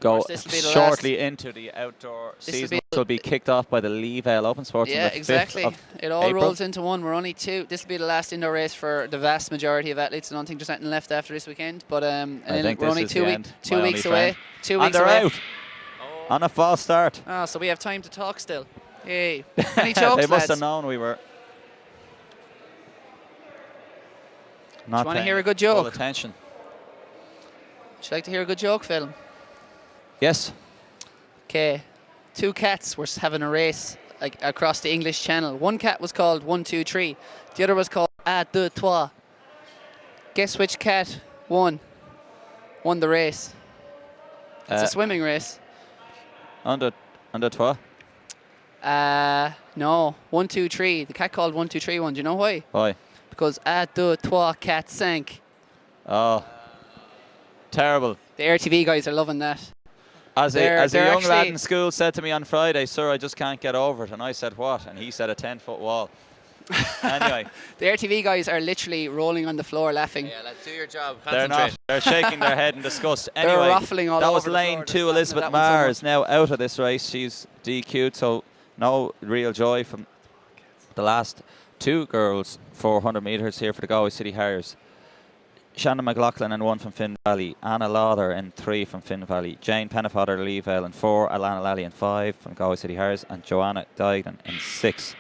go shortly into the outdoor season, which will be kicked off by the Leevale Open Sports. Yeah, on the exactly. 5th of It all April. rolls into one. We're only 2. This will be the last indoor race for the vast majority of athletes. I don't think there's anything left after this weekend. But and then we're only 2 weeks away. 2 weeks and they're away. out on a false start. Oh, so we have time to talk still. Hey, any jokes, They must lads? have known we were. Do you want to hear a good full joke? attention. Would you like to hear a good joke, Phil? Yes. Okay, 2 cats were having a race across the English Channel. One cat was called 1, 2, 3. The other was called 1, 2, 3. Guess which cat won the race? It's a swimming race. Under 12. No, 1, 2, 3. The cat called 1, 2, 3 1. Do you know why? Why? Because 1, 2, 3 cat sank. Oh, terrible. The RTV guys are loving that. As a young actually lad in school said to me on Friday, "Sir, I just can't get over it." And I said, "What?" And he said, "A 10-foot wall." Anyway. The RTV guys are literally rolling on the floor laughing. Yeah, let's do your job. They're not. They're shaking their head in disgust. They're Anyway, ruffling all that over was the lane floor, 2. just laughing Elizabeth at that one so Marr much. is now out of this race. She's DQ'd, so no real joy from the last 2 girls 400 metres here for the Galway City Harriers. Shannon McLaughlin in 1 from Finn Valley. Anna Lawther in 3 from Finn Valley. Jane Pennefather Leevale in 4. Alana Lally in 5 from Galway City Harriers. And Joanna Duignan in 6.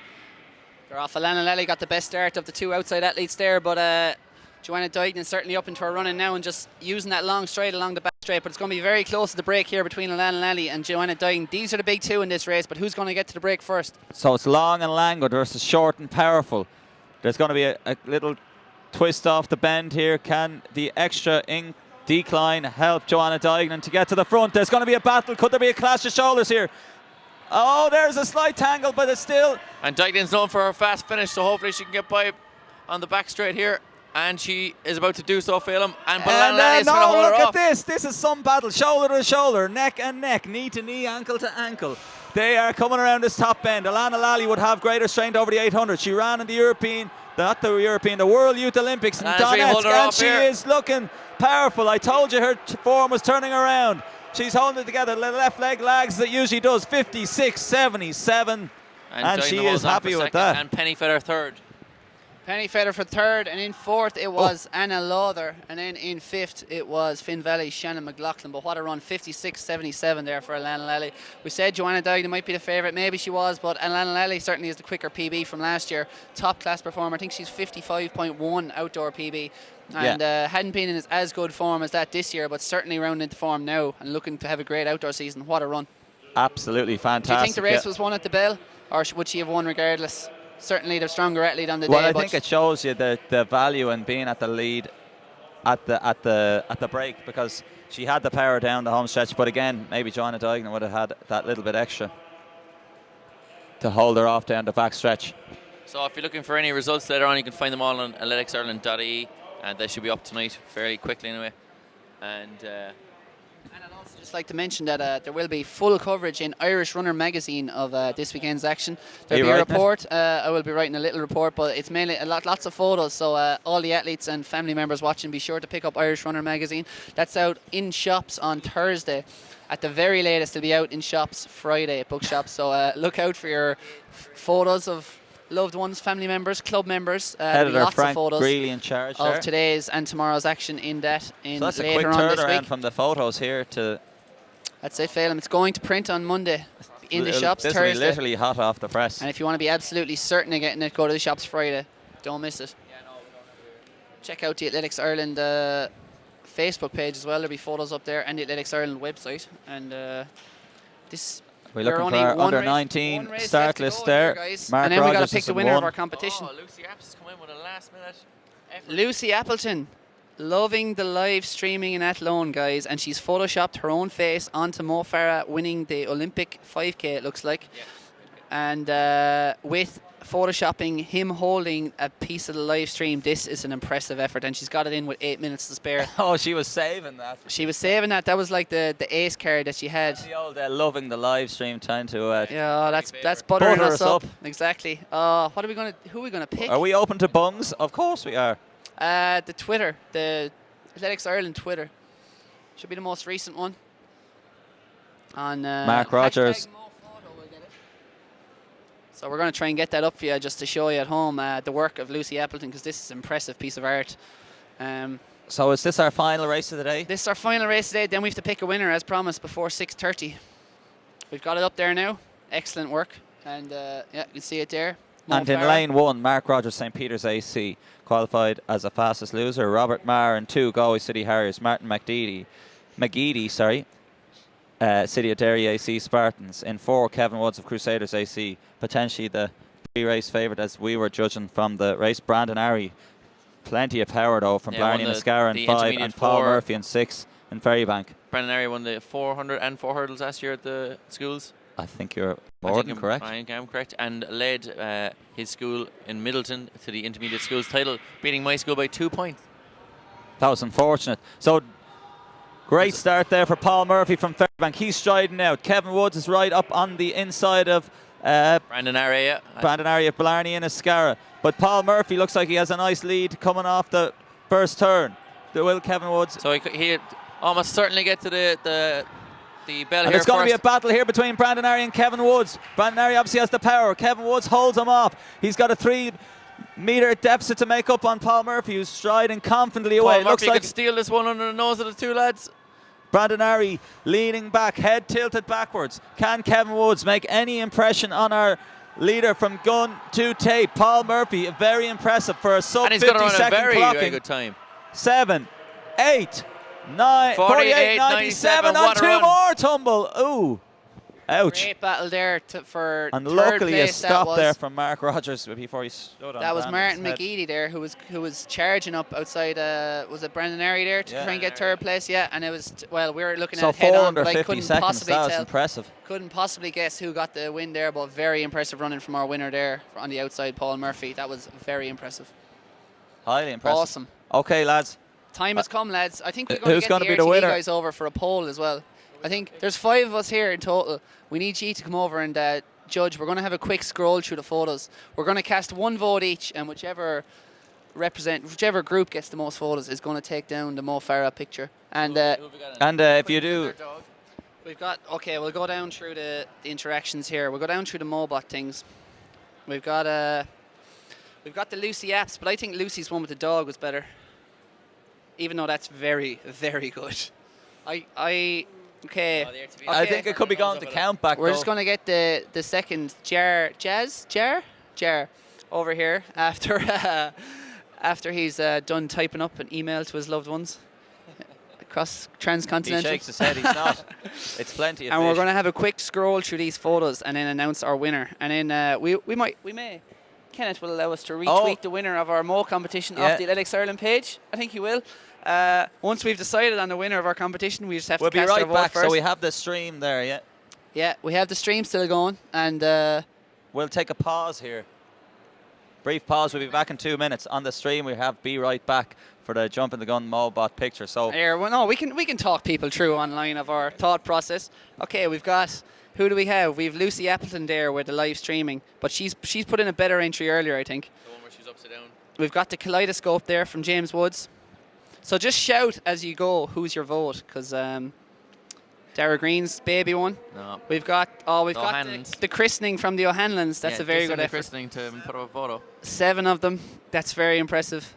They're off. Alana Lally got the best start of the 2 outside athletes there, but Joanna Duignan certainly up into her running now and just using that long straight along the back straight. But it's going to be very close to the break here between Alana Lally and Joanna Duignan. These are the big 2 in this race, but who's going to get to the break first? So it's long and languid versus short and powerful. There's going to be a little twist off the bend here. Can the extra decline help Joanna Duignan to get to the front? There's going to be a battle. Could there be a clash of shoulders here? Oh, there's a slight tangle, but it's still... And Duignan's known for her fast finish, so hopefully she can get by on the back straight here. And she is about to do so, Phelan. And Alana Lally is going to hold her look off. at this. This is some battle. Shoulder to shoulder, neck and neck, knee to knee, ankle to ankle. They are coming around this top bend. Alana Lally would have greater strength over the 800. She ran in the the World Youth Olympics in And she's Donetsk, holding her and off she here. is looking powerful. I told you her form was turning around. She's holding it together. The left leg lags that usually does. 56, 77. And she Duignan is holds on for happy with second, that. And Pennefather third. Penny Feather for third, and in fourth it was Anna Lawther, and then in fifth it was Finn Valley, Shannon McLaughlin. But what a run, 56.77 there for Alana Lally. We said Joanna Duggan might be the favourite, maybe she was, but Alana Lally certainly is the quicker PB from last year. Top class performer, I think she's 55.1 outdoor PB. And hadn't been in as good form as that this year, but certainly round into form now and looking to have a great outdoor season. What a run. Absolutely fantastic. Do you think the race was won at the bell, or would she have won regardless? Certainly the stronger athlete on the Well, day. I think it shows you the value in being at the lead at the break, because she had the power down the home stretch. But again, maybe Joanna Duignan would have had that little bit extra to hold her off down the back stretch. So if you're looking for any results later on, you can find them all on athleticsIreland.ie, and they should be up tonight fairly quickly anyway. And I'd also just like to mention that there will be full coverage in Irish Runner magazine of this weekend's action. There'll be a report. I will be writing a little report, but it's mainly lots of photos. So all the athletes and family members watching, be sure to pick up Irish Runner magazine. That's out in shops on Thursday. At the very latest, it'll be out in shops Friday at bookshops. So look out for your photos of loved ones, family members, club members. Editor lots Frank of photos Greeley in charge of there. today's and tomorrow's action in that. So that's a quick later on this turnaround week. from the photos here to. That's it, Phelim. It's going to print on Monday in the shops This will be Thursday. literally hot off the press. And if you want to be absolutely certain of getting it, go to the shops Friday. Don't miss it. Check out the Athletics Ireland Facebook page as well. There'll be photos up there, and the Athletics Ireland website. And this. We're looking only for our one under race- 19 one race start left to list go there. here, guys. Mark And then we got Rogers to pick is the in winner of one. our competition. Oh, Lucy Apps has come in with a last-minute effort. Lucy Appleton, loving the live streaming in Athlone, guys, and she's photoshopped her own face onto Mo Farah winning the Olympic 5K, it looks like. Yeah. And with photoshopping him holding a piece of the live stream, this is an impressive effort, and she's got it in with 8 minutes to spare. Oh, she was saving that. She was saving that. That was like the ace card that she had. The old loving the live stream, trying to. Yeah, that's buttering Butter us us up. up. Exactly. Who are we gonna pick? Are we open to bungs? Of course we are. The Twitter, the Athletics Ireland Twitter, should be the most recent one. On Mark Rogers. #MoPhoto, we'll get it. So we're going to try and get that up for you just to show you at home the work of Lucy Appleton, because this is an impressive piece of art. So is this our final race of the day? This is our final race today. Then we have to pick a winner as promised before 6:30. We've got it up there now. Excellent work, and yeah, you can see it there. Mo And in Farah. lane 1, Mark Rogers, St. Peter's AC, qualified as the fastest loser. Robert Marr in 2, Galway City Harriers. Martin McGeady, City of Derry AC Spartans. In 4, Kevin Woods of Crusaders AC, potentially the pre-race favourite as we were judging from the race. Brandon Ari, plenty of power though from Blarney and Ascara in 5, and intermediate Paul 4. Murphy in 6 in Ferrybank. Brandon Airy won the 400 and 4 hurdles last year at the schools. I think you're more than correct. I think I'm correct. And led his school in Middleton to the intermediate schools title, beating my school by 2 points. That was unfortunate. So, great start there for Paul Murphy from Fairbank. He's striding out. Kevin Woods is right up on the inside of Brandon Airy, yeah. Brandon Ari of Blarney and Ascara. But Paul Murphy looks like he has a nice lead coming off the first turn. Will Kevin Woods. So he almost certainly get to the bell And here it's going to be a first. battle here between Brandon Ari and Kevin Woods. Brandon Ari obviously has the power. Kevin Woods holds him off. He's got a 3-metre deficit to make up on Paul Murphy, who's striding confidently away. Paul It looks Murphy like could steal this one under the nose of the two lads. Brandon Ari leaning back, head tilted backwards. Can Kevin Woods make any impression on our leader from gun to tape? Paul Murphy, very impressive for a sub And he's 50 going to run a second very, clocking. very good time. 7, 8, 9, 48, 97 on what a 2 run. more tumble. Ooh, ouch. Great battle there for And third luckily a place. stop there from Mark Rogers before he stood on That was Brandon's Martin head. McGeady there, who was charging up outside. Was it Brandon Airy there to Yeah. try and get third place? Yeah, and it was we were looking So at head 4 on, under but I 50 couldn't seconds. possibly That was tell. impressive. Couldn't possibly guess who got the win there, but very impressive running from our winner there on the outside, Paul Murphy. That was very impressive. Highly impressive. Awesome. Okay, lads. Time has come, lads. I think we're Who's going to gonna get be the the RTD winner? guys over for a poll as well. I think there's 5 of us here in total. We need you to come over and judge. We're going to have a quick scroll through the photos. We're going to cast 1 vote each, and whichever group gets the most photos is going to take down the Mo Farah picture. And If you do, we'll go down through the interactions here. We'll go down through the Mobot things. We've got We've got the Lucy apps, but I think Lucy's one with the dog was better. Even though that's very, very good. Okay. I think it could be going to count back. We're just going to get the second jar over here after after he's done typing up an email to his loved ones across He transcontinental. shakes his head. He's not. It's plenty of And fish. we're going to have a quick scroll through these photos and then announce our winner. And then we may. Kenneth will allow us to retweet the winner of our Mo competition off the Athletics Ireland page. I think he will. Once we've decided on the winner of our competition, we just have We'll to be cast our right vote back. first. So we have the stream there, yeah. Yeah, we have the stream still going, and We'll take a pause here. Brief pause. We'll be back in 2 minutes. On the stream, we have Be Right Back for the Jump in the Gun Mobot picture. So we can talk people through online of our thought process. Okay, we've got, who do we have? We've Lucy Appleton there with the live streaming, but she's put in a better entry earlier, I think. The one where she's upside down. We've got the kaleidoscope there from James Woods. So just shout as you go who's your vote, because Dara Green's baby one. No. We've got O'Hanlon's. the christening from the O'Hanlons. That's a very good effort. Christening to put up a photo. 7 of them. That's very impressive.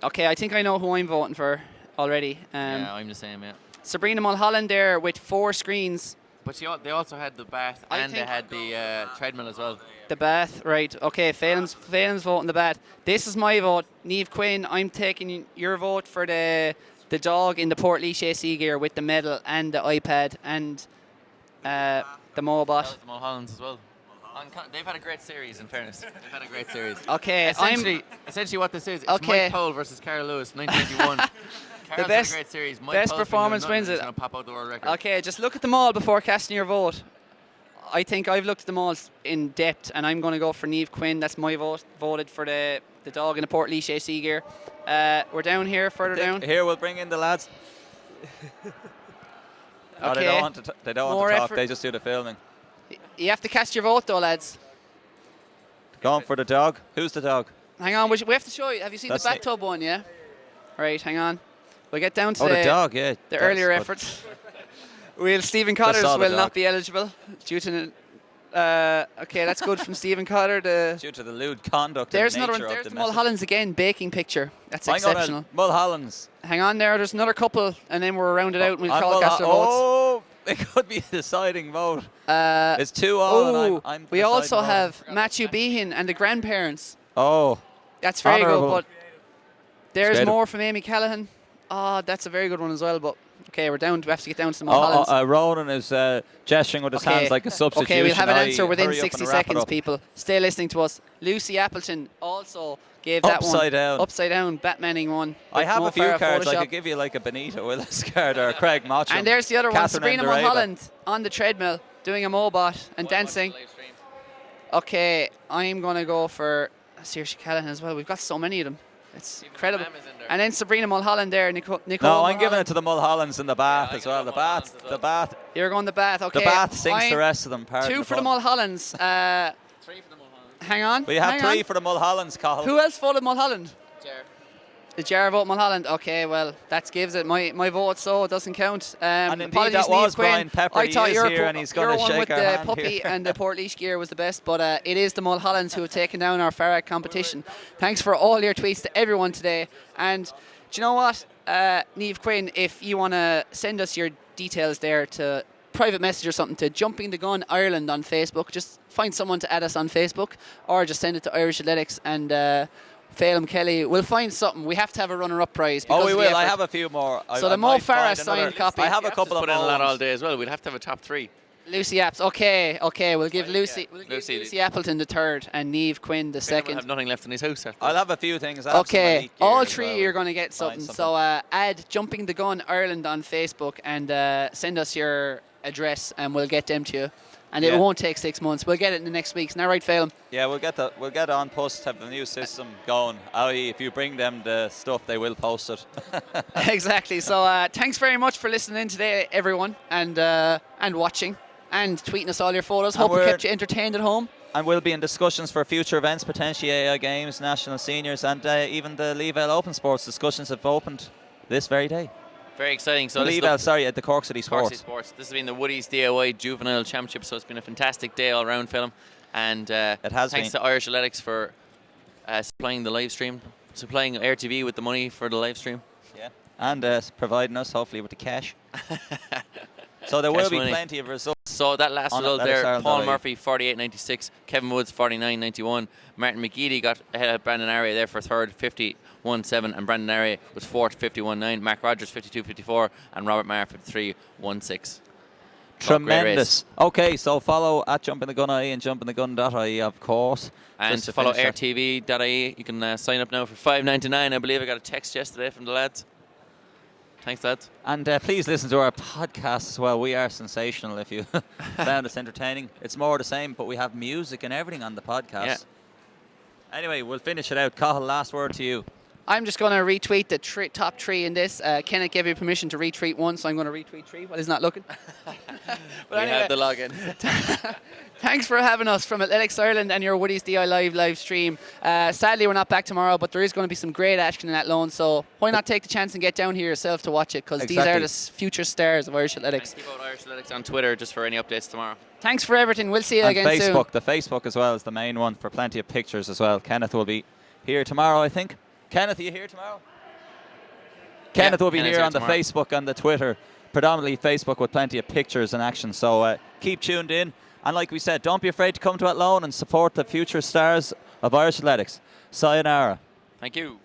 Okay, I think I know who I'm voting for already. Yeah, I'm the same, yeah. Sabrina Mulholland there with 4 screens. But they also had the bath and they had the treadmill as well. The bath, right. Okay, Phelan's voting the bath. This is my vote. Niamh Quinn, I'm taking your vote for the dog in the Portlaoise AC gear with the medal and the iPad and the Mobot. That was the Mulhollands as well. They've had a great series, in fairness. They've had a great series. Okay, Essentially what this is, it's Okay. Mike Powell versus Cara Lewis, 1981. The best- had a great series. Mike best Powell's been performance doing nothing, wins he's it. going to pop out the world record. Okay, just look at them all before casting your vote. I think I've looked at them all in depth, and I'm going to go for Niamh Quinn. That's my vote. Voted for the dog in the Portlaoise AC gear. We're down here, further down. Here, we'll bring in the lads. Oh, they Okay. don't want to, they don't want More to talk. effort. They just do the filming. You have to cast your vote, though, lads. Going for the dog. Who's the dog? Hang on, we have to show you. Have you seen That's the it. bathtub one? Yeah. Right, hang on. We'll get down to Oh, the dog, yeah. the That's earlier good. efforts. Stephen Just Cotters saw the will dog. not be eligible due to. Okay, that's good from Stephen Cotter. Due to the lewd conduct There's and another nature one. There's of the the message. Mulhollands again baking picture. That's I'm going exceptional. to Mulhollands. Hang on there. There's another couple, and then we're rounded out. And we'll I'm call cast our votes. Oh, it could be a deciding vote. It's 2-all, and I'm we the also deciding vote. have Matthew Behan and the grandparents. Oh, That's very Honourable. good. But there's Straight up. more from Amy Callaghan. Oh, that's a very good one as well. But okay, we have to get down to the Mulhollands. Ronan is gesturing with his hands like a substitution. Okay, we'll have an answer within Hurry up 60 and wrap it seconds, up. people. Stay listening to us. Lucy Appleton also gave that one. Upside down. Upside down, Batmaning one. I have Mo a few Farah cards. I Photoshop. could give you like a Benito Willis card or a Craig Mottram. And there's the other one, Catherine Sabrina Ndareva. Mulholland on the treadmill doing a Mobot and dancing. Okay, I'm going to go for Saoirse Callahan as well. We've got so many of them. It's incredible. Mam is in there. And then Sabrina Mulholland there, Nicole No, I'm Mulholland. giving it to the Mulhollands in the bath I as can well. go The Mulhollands bath, as well. the bath, You're going the bath, okay. the bath sinks I'm the rest of them. Pardon 2 for the pun. Mulhollands. 3 for the Mulhollands. Hang on. We have hang 3 on. for the Mulhollands, Cahill. Who else voted Mulholland? Jar. The Jar vote Mulholland. Okay, well, that gives it my vote, so it doesn't count. And indeed apologies, that was Niamh Quinn. Brian Pepper. I He thought is your here and he's gonna your one shake with our the hand puppy here. and the Portlaoise gear was the best, but it is the Mulhollands who have taken down our Farah competition. Thanks for all your tweets to everyone today. And do you know what, Niamh Quinn, if you want to send us your details there to private message or something to Jumping the Gun Ireland on Facebook, just find someone to add us on Facebook, or just send it to Irish Athletics and Phelan Kelly. We'll find something. We have to have a runner-up prize. Oh, because we of the will. I effort. have a few more. So the Mo might Farah find signed another- copy. I have a Just couple of put in a lot Mo's. all day as well. We'd have to have a top 3. Lucy Apps. Okay. We'll give Lucy. We'll give Lucy. Lucy Appleton the third and Niamh Quinn the We'll second. have nothing left in his house after I'll that. have a few things. I'll have some Okay, elite gear all as 3 well. you're going to get Find something. So add Jumping the Gun Ireland on Facebook and send us your address and we'll get them to you. And Yeah. it won't take 6 months. We'll get it in the next week. Isn't that right, Phelan? Yeah, we'll get on post, have the new system going. I.e., if you bring them the stuff, they will post it. Exactly. So thanks very much for listening in today, everyone, and watching and tweeting us all your photos. And Hope we we're- kept you entertained at home. And we'll be in discussions for future events, potentially AI Games, National Seniors, and even the Leavell Open Sports discussions have opened this very day. Very exciting. So this is Leavell, sorry, at the Cork City Cork City Sports. Sports. This has been the Woody's DIY Juvenile Championship, so it's been a fantastic day all round, Phelan. And It has thanks been. to Irish Athletics for supplying the live stream, supplying RTV with the money for the live stream. Yeah. And providing us, hopefully, with the cash. So there will Cash be money. plenty of results. So that last On result Athletics there, Ireland Paul LA. Murphy 48.96, Kevin Woods 49.91, Martin McGeady got ahead of Brandon Array there for third 51.7, and Brandon Array was fourth 51.9, Mark Rogers 52.54, and Robert Maher 53.16. Tremendous. Okay, so follow at jumpinthegun.ie and jumpinthegun.ie, of course. And Just to follow finish that. airtv.ie. You can sign up now for $5.99. I believe I got a text yesterday from the lads. Thanks, lads. And please listen to our podcast as well. We are sensational if you found us entertaining. It's more the same, but we have music and everything on the podcast. Yeah. Anyway, we'll finish it out. Cathal, last word to you. I'm just going to retweet the top three in this. Kenneth gave you permission to retweet one, so I'm going to retweet three while he's not looking. We have the login. Thanks for having us from Athletics Ireland and your Woody's DI live stream. Sadly, we're not back tomorrow, but there is going to be some great action in that loan, so why not take the chance and get down here yourself to watch it, because these are the future stars of Irish athletics. And keep out Irish Athletics on Twitter just for any updates tomorrow. Thanks for everything. We'll see you And again soon. Facebook. The Facebook as well is the main one for plenty of pictures as well. Kenneth will be here tomorrow, I think. Kenneth, are you here tomorrow? Kenneth will be Kenneth's here here on the tomorrow. Facebook and the Twitter, predominantly Facebook with plenty of pictures and action. So keep tuned in. And like we said, don't be afraid to come to Athlone and support the future stars of Irish athletics. Sayonara. Thank you.